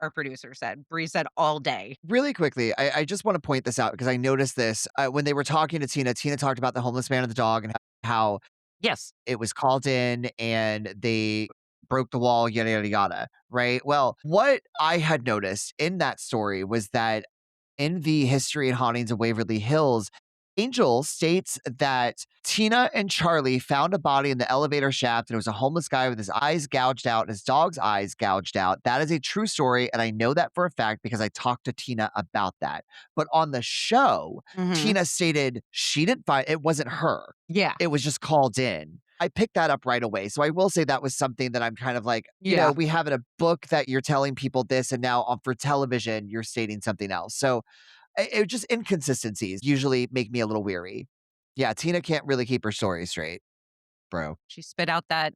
Our producer said. Bree said all day. Really quickly, I just want to point this out because I noticed this when they were talking to Tina. Tina talked about the homeless man and the dog and how Yes. it was called in and they broke the wall, yada, yada, yada. Right. Well, what I had noticed in that story was that in the History and Hauntings of Waverly Hills, Angel states that Tina and Charlie found a body in the elevator shaft and it was a homeless guy with his eyes gouged out and his dog's eyes gouged out. That is a true story. And I know that for a fact because I talked to Tina about that. But on the show, Hmm. Tina stated she didn't find it wasn't her. Yeah. It was just called in. I picked that up right away. So I will say that was something that I'm kind of like, Yeah. we have in a book that you're telling people this, and now on for television, you're stating something else. So it just inconsistencies usually make me a little weary. Yeah, Tina can't really keep her story straight, bro. She spit out that,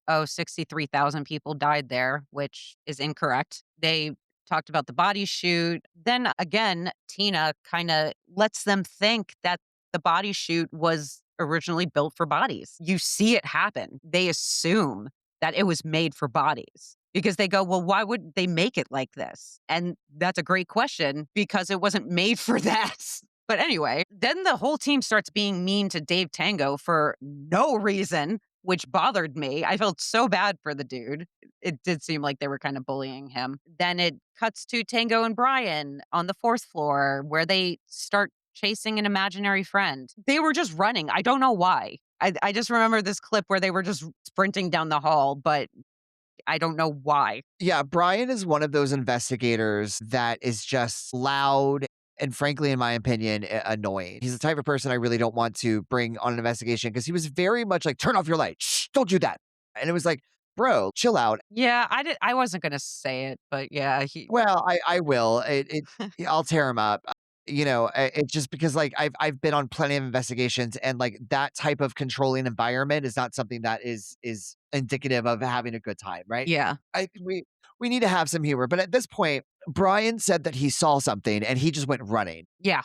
oh, 63,000 people died there, which is incorrect. They talked about the body shoot. Then again, Tina kind of lets them think that the body shoot was originally built for bodies. You see it happen. They assume that it was made for bodies because they go, well, why would they make it like this? And that's a great question because it wasn't made for that. But anyway, then the whole team starts being mean to Dave Tango for no reason, which bothered me. I felt so bad for the dude. It did seem like they were kind of bullying him. Then it cuts to Tango and Brian on the fourth floor where they start chasing an imaginary friend. They were just running. I don't know why. I just remember this clip where they were just sprinting down the hall, but I don't know why. Yeah, Brian is one of those investigators that is just loud and frankly, in my opinion, annoying. He's the type of person I really don't want to bring on an investigation because he was very much like, turn off your light. Shh, don't do that. And it was like, bro, chill out. Yeah, I wasn't gonna say it, but yeah, he Well, I will. Yeah, I'll tear him up. It's just because like I've been on plenty of investigations and like that type of controlling environment is not something that is indicative of having a good time, right? yeah. I we need to have some humor, but at this point, Brian said that he saw something and he just went running. Yeah.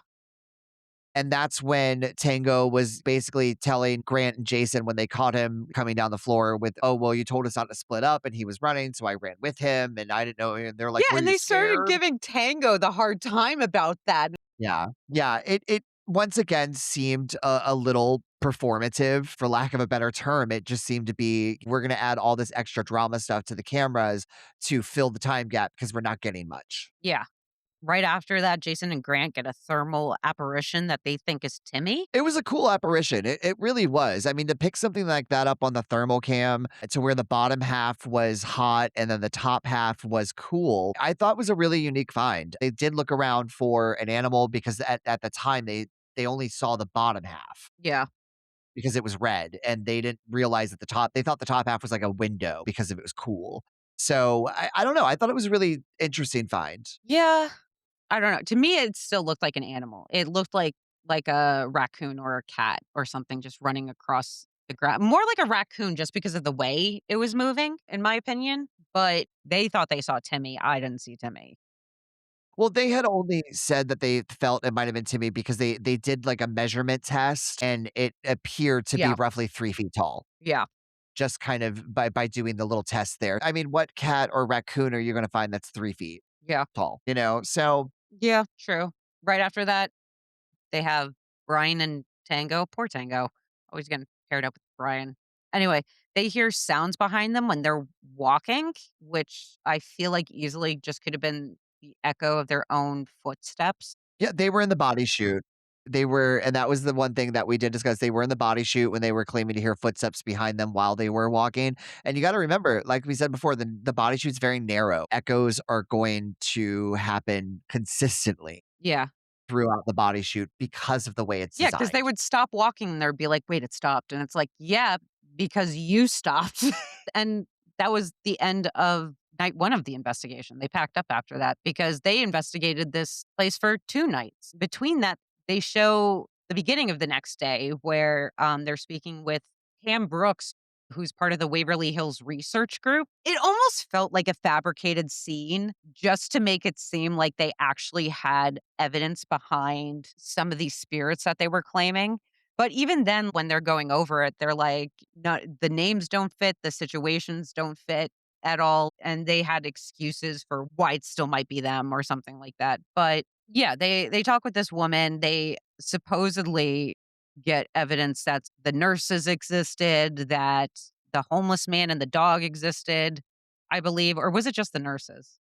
And that's when Tango was basically telling Grant and Jason when they caught him coming down the floor with, oh, well, you told us not to split up and he was running. So I ran with him and I didn't know. And they're like, Yeah, were and you they started scared? giving Tango the hard time about that. Yeah. Yeah. It once again seemed a little performative, for lack of a better term. It just seemed to be, we're going to add all this extra drama stuff to the cameras to fill the time gap because we're not getting much. Yeah. Right after that, Jason and Grant get a thermal apparition that they think is Timmy. It was a cool apparition. It really was. I mean, to pick something like that up on the thermal cam to where the bottom half was hot and then the top half was cool, I thought was a really unique find. They did look around for an animal because at the time they only saw the bottom half Yeah. because it was red and they didn't realize that they thought the top half was like a window because it was cool. So I don't know. I thought it was a really interesting find. Yeah. I don't know. To me, it still looked like an animal. It looked like a raccoon or a cat or something just running across the ground. More like a raccoon just because of the way it was moving, in my opinion. But they thought they saw Timmy. I didn't see Timmy. Well, they had only said that they felt it might have been Timmy because they did like a measurement test and it appeared to be Yeah. roughly 3 feet tall, Yeah. just kind of by doing the little test there. I mean, what cat or raccoon are you going to find that's 3 feet Yeah. tall? So Yeah. True. Right after that, they have Brian and Tango. Poor Tango. Always getting paired up with Brian. Anyway, they hear sounds behind them when they're walking, which I feel like easily just could have been the echo of their own footsteps. yeah, they were in the body shoot. They were, and that was the one thing that we did discuss. They were in the body shoot when they were claiming to hear footsteps behind them while they were walking. And you got to remember, like we said before, the body shoot's very narrow. Echoes are going to happen consistently Yeah. throughout the body shoot because of the way it's Yeah, because they designed. would stop walking and they'd be like, wait, it stopped. And it's like, yeah, because you stopped. And that was the end of night one of the investigation. They packed up after that because they investigated this place for 2 nights. Between that, they show the beginning of the next day where they're speaking with Cam Brooks, who's part of the Waverly Hills research group. It almost felt like a fabricated scene just to make it seem like they actually had evidence behind some of these spirits that they were claiming. But even then, when they're going over it, they're like, no, the names don't fit, the situations don't fit at all. And they had excuses for why it still might be them or something like that. But yeah, they talk with this woman. They supposedly get evidence that the nurses existed, that the homeless man and the dog existed, I believe, or was it just the nurses?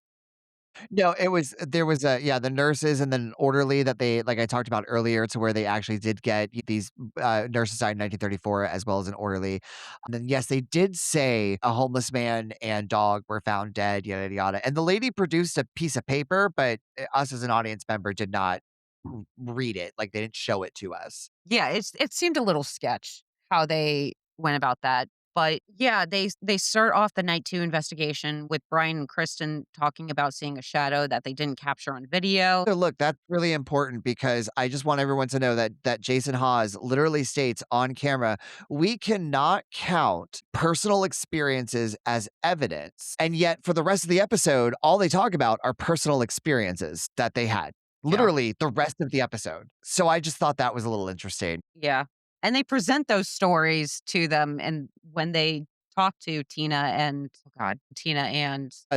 No, it was there was a yeah, the nurses and then an orderly that they like I talked about earlier to where they actually did get these, nurses died in 1934 as well as an orderly. And then, yes, they did say a homeless man and dog were found dead, yada, yada, yada. And the lady produced a piece of paper, but, us as an audience member did not read it, like, they didn't show it to us. Yeah, it seemed a little sketch how they went about that. But yeah, they start off the night 2 investigation with Brian and Kristen talking about seeing a shadow that they didn't capture on video. So look, that's really important because I just want everyone to know that Jason Hawes literally states on camera, we cannot count personal experiences as evidence. And yet for the rest of the episode, all they talk about are personal experiences that they had. Yeah. Literally the rest of the episode. So I just thought that was a little interesting. Yeah. And they present those stories to them, and when they talk to Tina and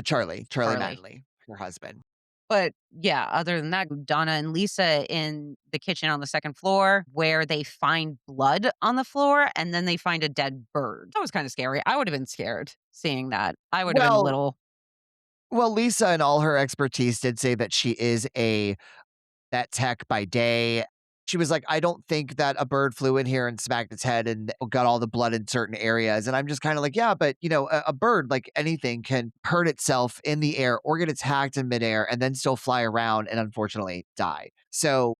Charlie Charlie. Manley, her husband. But yeah, other than that, Donna and Lisa in the kitchen on the second floor where they find blood on the floor and then they find a dead bird. That was kind of scary. I would have been scared seeing that. I would have been a Well, little. Lisa and all her expertise did say that she is a that tech by day. She was like, "I don't think that a bird flew in here and smacked its head and got all the blood in certain areas." And I'm just kind of like, "Yeah, but a bird, like anything, can hurt itself in the air or get attacked in midair and then still fly around and unfortunately die." So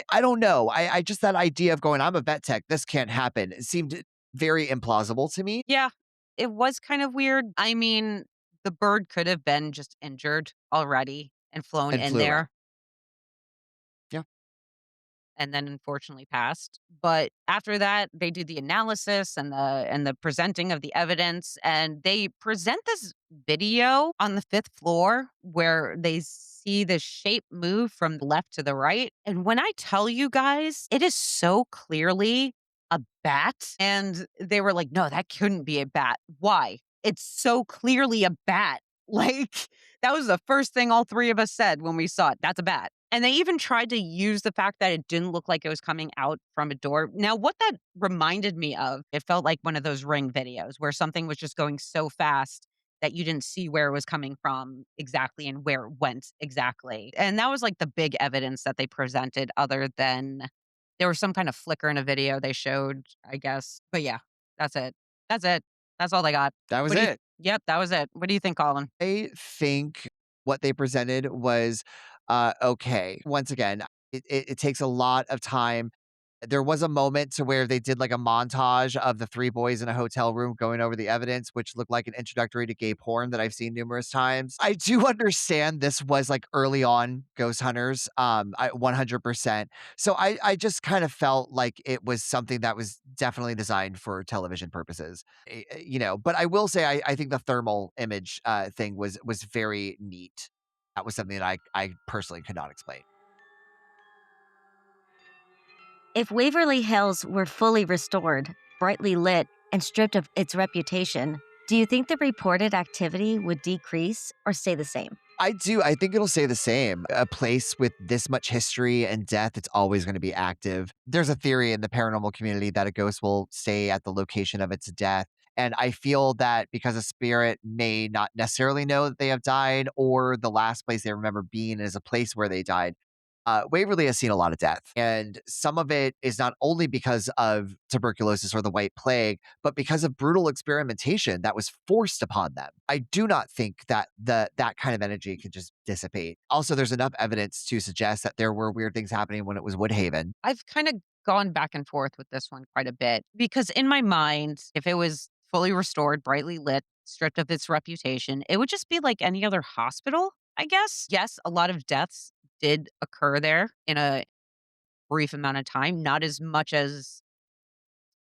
I don't know. I just that idea of going, "I'm a vet tech, this can't happen." It seemed very implausible to me Yeah, it was kind of weird. I mean, the bird could have been just injured already and flown and in flew around. there Yeah. and then unfortunately passed. But after that, they do the analysis and the presenting of the evidence, and they present this video on the 5th floor where they see the shape move from the left to the right. And when I tell you guys, it is so clearly a bat. And they were like, no, that couldn't be a bat. Why? It's so clearly a bat. Like, that was the first thing all three of us said when we saw it. That's a bat. And they even tried to use the fact that it didn't look like it was coming out from a door. Now, what that reminded me of, it felt like one of those Ring videos where something was just going so fast that you didn't see where it was coming from exactly and where it went exactly. And that was like the big evidence that they presented, other than there was some kind of flicker in a video they showed, I guess. But yeah, that's it. That's it. That's all they got. That was What do you it. Yep, that was it. What do you think, Colin? I think what they presented was, okay. Once again, it takes a lot of time. There was a moment to where they did like a montage of the 3 boys in a hotel room going over the evidence, which looked like an introductory to gay porn that I've seen numerous times. I do understand this was like early on Ghost Hunters, 100%. So I just kind of felt like it was something that was definitely designed for television purposes. But I will say I think the thermal image, thing was very neat. That was something that I personally could not explain. If Waverly Hills were fully restored, brightly lit, and stripped of its reputation, do you think the reported activity would decrease or stay the same? I do. I think it'll stay the same. A place with this much history and death, it's always going to be active. There's a theory in the paranormal community that a ghost will stay at the location of its death. And I feel that because a spirit may not necessarily know that they have died or the last place they remember being is a place where they died, Waverly has seen a lot of death, and some of it is not only because of tuberculosis or the White Plague, but because of brutal experimentation that was forced upon them. I do not think that that kind of energy can just dissipate. Also, there's enough evidence to suggest that there were weird things happening when it was Woodhaven. I've kind of gone back and forth with this one quite a bit because in my mind, if it was fully restored, brightly lit, stripped of its reputation, it would just be like any other hospital, I guess. Yes, a lot of deaths did occur there in a brief amount of time, not as much as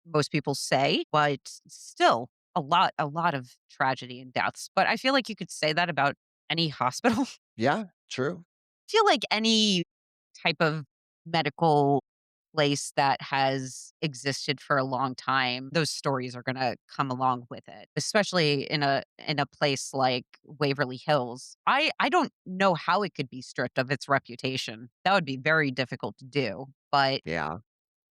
most people say, but still, a lot of tragedy and deaths. But I feel like you could say that about any hospital. Yeah, true. Feel like any type of medical place that has existed for a long time, those stories are gonna come along with it, especially in a place like Waverly Hills. I don't know how it could be stripped of its reputation. That would be very difficult to do. But Yeah.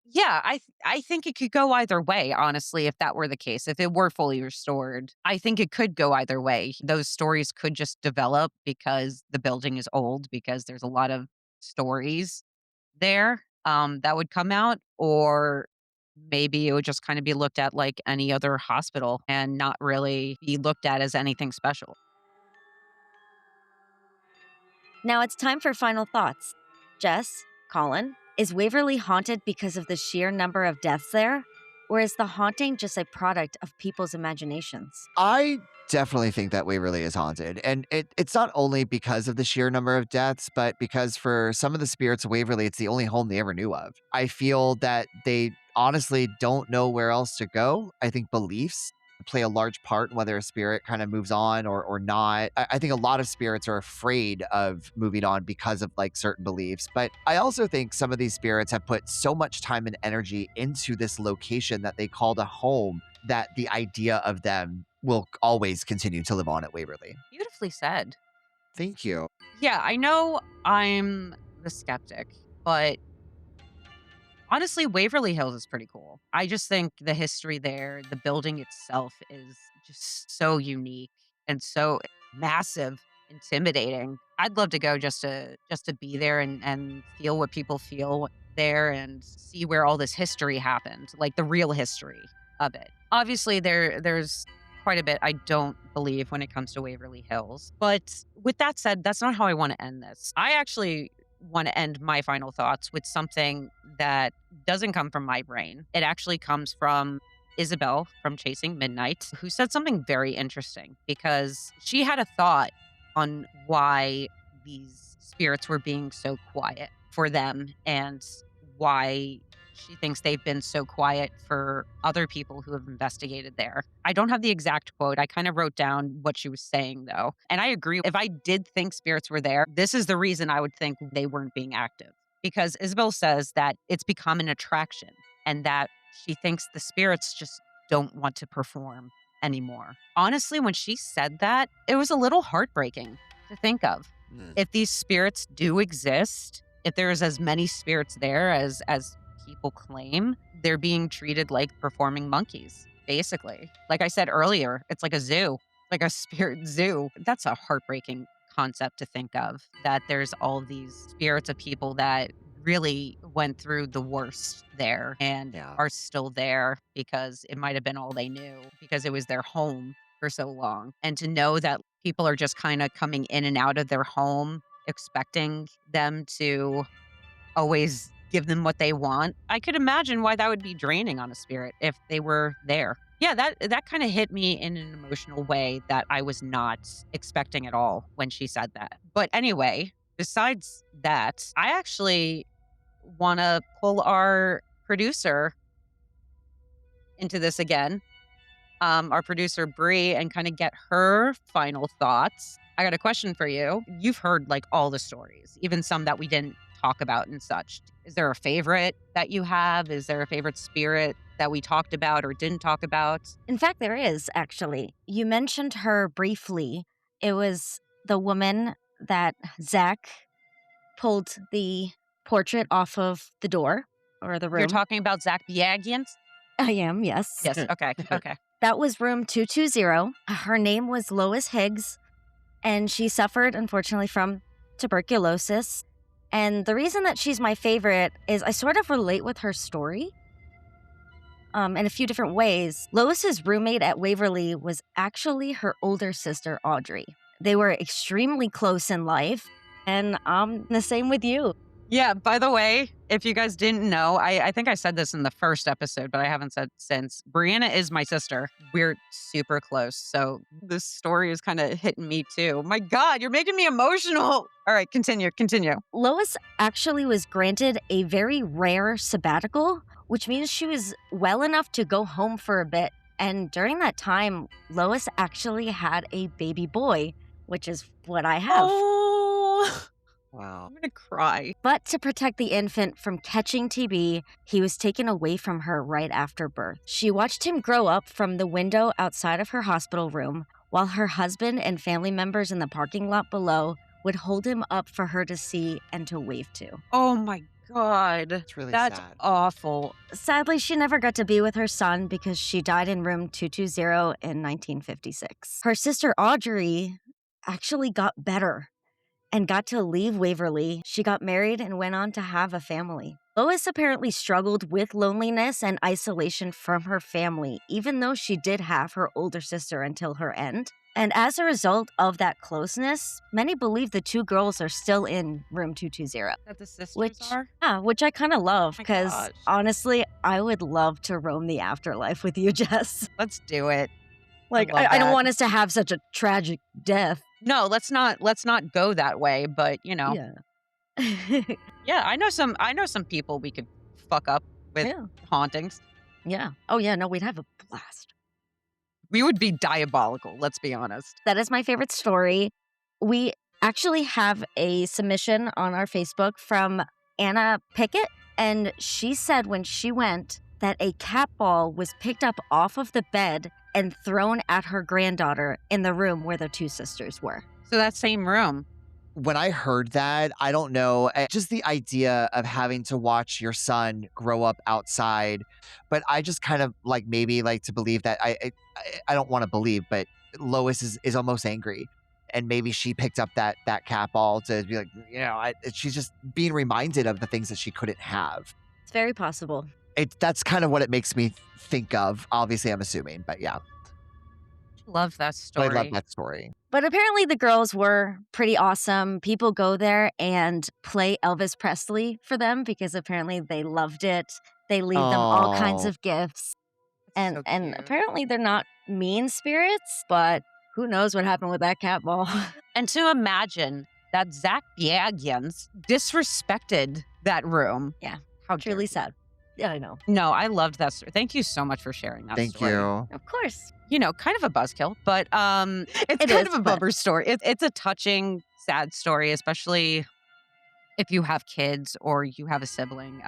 yeah, I think it could go either way, honestly, if that were the case. If it were fully restored, I think it could go either way. Those stories could just develop because the building is old, because there's a lot of stories there that would come out, or maybe it would just kind of be looked at like any other hospital and not really be looked at as anything special. Now it's time for final thoughts. Jess, Colin, is Waverly haunted because of the sheer number of deaths there? Or is the haunting just a product of people's imaginations? I definitely think that Waverly is haunted. And it's not only because of the sheer number of deaths, but because for some of the spirits of Waverly, it's the only home they ever knew of. I feel that they honestly don't know where else to go. I think beliefs play a large part in whether a spirit kind of moves on or not. I think a lot of spirits are afraid of moving on because of like certain beliefs. But I also think some of these spirits have put so much time and energy into this location that they called a home that the idea of them will always continue to live on at Waverly. Beautifully said. Thank you. Yeah, I know I'm the skeptic, but honestly, Waverly Hills is pretty cool. I just think the history there, the building itself is just so unique and so massive, intimidating. I'd love to go just to be there and feel what people feel there and see where all this history happened, like the real history of it. Obviously there's quite a bit I don't believe when it comes to Waverly Hills. But with that said, that's not how I want to end this. I actually want to end my final thoughts with something that doesn't come from my brain. It actually comes from Isabel from Chasing Midnight, who said something very interesting because she had a thought on why these spirits were being so quiet for them and why she thinks they've been so quiet for other people who have investigated there. I don't have the exact quote. I kind of wrote down what she was saying, though. And I agree. If I did think spirits were there, this is the reason I would think they weren't being active. Because Isabel says that it's become an attraction and that she thinks the spirits just don't want to perform anymore. Honestly, when she said that, it was a little heartbreaking to think of. Mm. If these spirits do exist, if there's as many spirits there as people claim, they're being treated like performing monkeys, basically. Like I said earlier, it's like a zoo, like a spirit zoo. That's a heartbreaking concept to think of, that there's all these spirits of people that really went through the worst there and Yeah. are still there because it might have been all they knew because it was their home for so long. And to know that people are just kind of coming in and out of their home, expecting them to always give them what they want. I could imagine why that would be draining on a spirit if they were there. Yeah, that kind of hit me in an emotional way that I was not expecting at all when she said that. But anyway, besides that, I actually want to pull our producer into this again, our producer Bree, and kind of get her final thoughts. I got a question for you. You've heard like all the stories, even some that we didn't talk about and such. Is there a favorite that you have? Is there a favorite spirit that we talked about or didn't talk about? In fact, there is, actually. You mentioned her briefly. It was the woman that Zach pulled the portrait off of the door or the You're room. talking about Zach Biagians? I am, yes. Yes. Okay. Okay. That was room 220. Her name was Lois Higgs, and she suffered, unfortunately, from tuberculosis. And the reason that she's my favorite is I sort of relate with her story in a few different ways. Lois's roommate at Waverly was actually her older sister, Audrey. They were extremely close in life, and I'm the same with you. Yeah, by the way, if you guys didn't know, I think I said this in the first episode, but I haven't said since. Brianna is my sister. We're super close. So this story is kind of hitting me too. My God, you're making me emotional. All right, continue. Lois actually was granted a very rare sabbatical, which means she was well enough to go home for a bit. And during that time, Lois actually had a baby boy, which is what I have. Oh, Wow. I'm gonna cry. But to protect the infant from catching TB, he was taken away from her right after birth. She watched him grow up from the window outside of her hospital room, while her husband and family members in the parking lot below would hold him up for her to see and to wave to. Oh my God. It's really That's sad. awful. Sadly, she never got to be with her son because she died in room 220 in 1956. Her sister Audrey actually got better and got to leave Waverly. She got married and went on to have a family. Lois apparently struggled with loneliness and isolation from her family, even though she did have her older sister until her end. And as a result of that closeness, many believe the two girls are still in room 220. That the sisters Which, are? which I kind of love My because gosh. honestly, I would love to roam the afterlife with you, Jess. Let's do it. Like, love I don't that. want us to have such a tragic death. No, let's not go that way, but Yeah. Yeah, I know some people we could fuck up with Yeah. hauntings. Yeah. Oh, yeah. No, we'd have a blast. We would be diabolical, let's be honest. That is my favorite story. We actually have a submission on our Facebook from Anna Pickett, and she said when she went that a cat ball was picked up off of the bed and thrown at her granddaughter in the room where the two sisters were. So that same room. When I heard that, I don't know, just the idea of having to watch your son grow up outside, but I just kind of like maybe like to believe that I don't want to believe, but Lois is almost angry, and maybe she picked up that cat ball to be like, she's just being reminded of the things that she couldn't have. It's very possible. That's kind of what it makes me think of. Obviously, I'm assuming, but yeah, Love that but story. I love that story. But apparently the girls were pretty awesome. People go there and play Elvis Presley for them because apparently they loved it. They leave them all kinds Oh. of gifts. That's And so and cute. apparently they're not mean spirits, but who knows what happened with that cat ball. And to imagine that Zach Biagians disrespected that room. Yeah, How dare Truly you. sad. Yeah, I know. No, I loved that story. Thank you so much for sharing that Thank story. you. Of course. Kind of a buzzkill, but it's It kind is, of a but- bummer story. It's a touching, sad story, especially if you have kids or you have a sibling.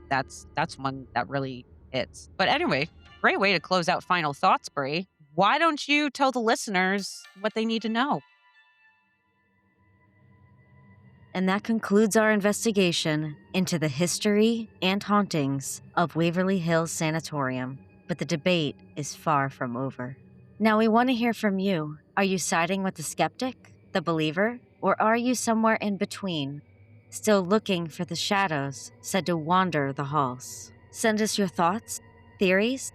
That's one that really hits. But anyway, great way to close out Final Thoughts, Brie. Why don't you tell the listeners what they need to know? And that concludes our investigation into the history and hauntings of Waverly Hills Sanatorium. But the debate is far from over. Now we want to hear from you. Are you siding with the skeptic, the believer, or are you somewhere in between, still looking for the shadows said to wander the halls? Send us your thoughts, theories,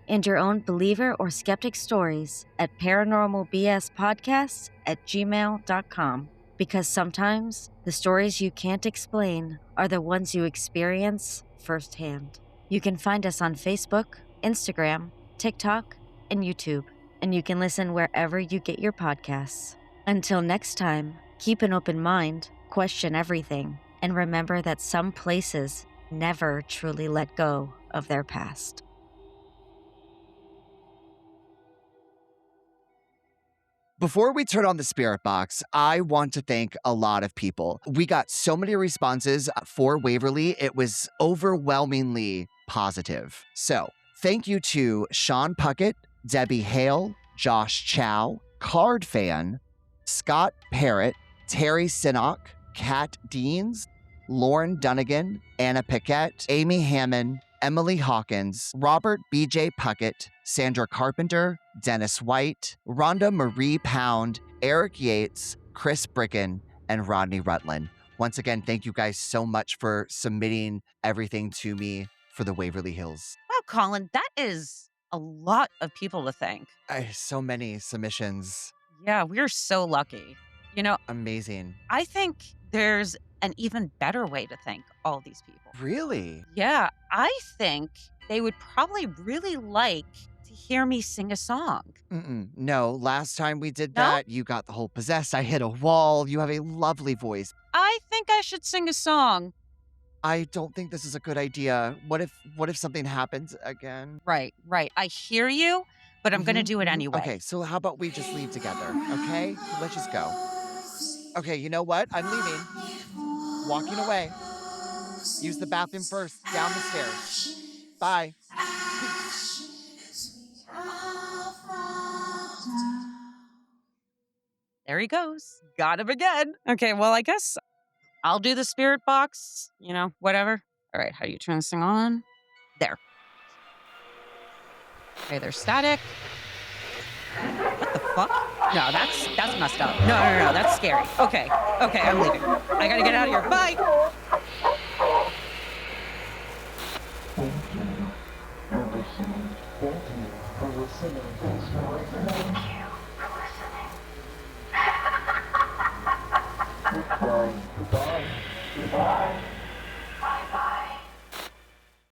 and your own believer or skeptic stories at paranormalbspodcast@gmail.com. Because sometimes the stories you can't explain are the ones you experience firsthand. You can find us on Facebook, Instagram, TikTok, and YouTube, and you can listen wherever you get your podcasts. Until next time, keep an open mind, question everything, and remember that some places never truly let go of their past. Before we turn on the spirit box, I want to thank a lot of people. We got so many responses for Waverly. It was overwhelmingly positive. So thank you to Sean Puckett, Debbie Hale, Josh Chow, Card Fan, Scott Parrott, Terry Sinnock, Kat Deans, Lauren Dunnigan, Anna Piquette, Amy Hammond, Emily Hawkins, Robert B.J. Puckett, Sandra Carpenter, Dennis White, Rhonda Marie Pound, Eric Yates, Chris Bricken, and Rodney Rutland. Once again, thank you guys so much for submitting everything to me for the Waverly Hills. Wow, Colin, that is a lot of people to thank. So many submissions. Yeah, we're so lucky. Amazing. I think there's an even better way to thank all these people. Really? Yeah, I think they would probably really like to hear me sing a song. No, last time we did No? that, you got the whole possessed. I hit a wall. You have a lovely voice. I think I should sing a song. I don't think this is a good idea. What if something happens again? Right, right. I hear you, but I'm gonna Mhm, do it mhm. anyway. Okay, so how about we just leave together, okay? Let's just go. Okay, you know what? I'm leaving. Walking away. Use the bathroom first, down the stairs. Bye. Peace. There he goes. Got him again. Okay, well, I guess I'll do the spirit box, whatever. All right, how do you turn this thing on? There. Okay, there's static. What the fuck? No, that's messed up. No, no, no, no, that's scary. Okay, okay, I'm leaving. I gotta get out of here. Bye. Thank you for listening. Thank you for listening. Thanks for listening.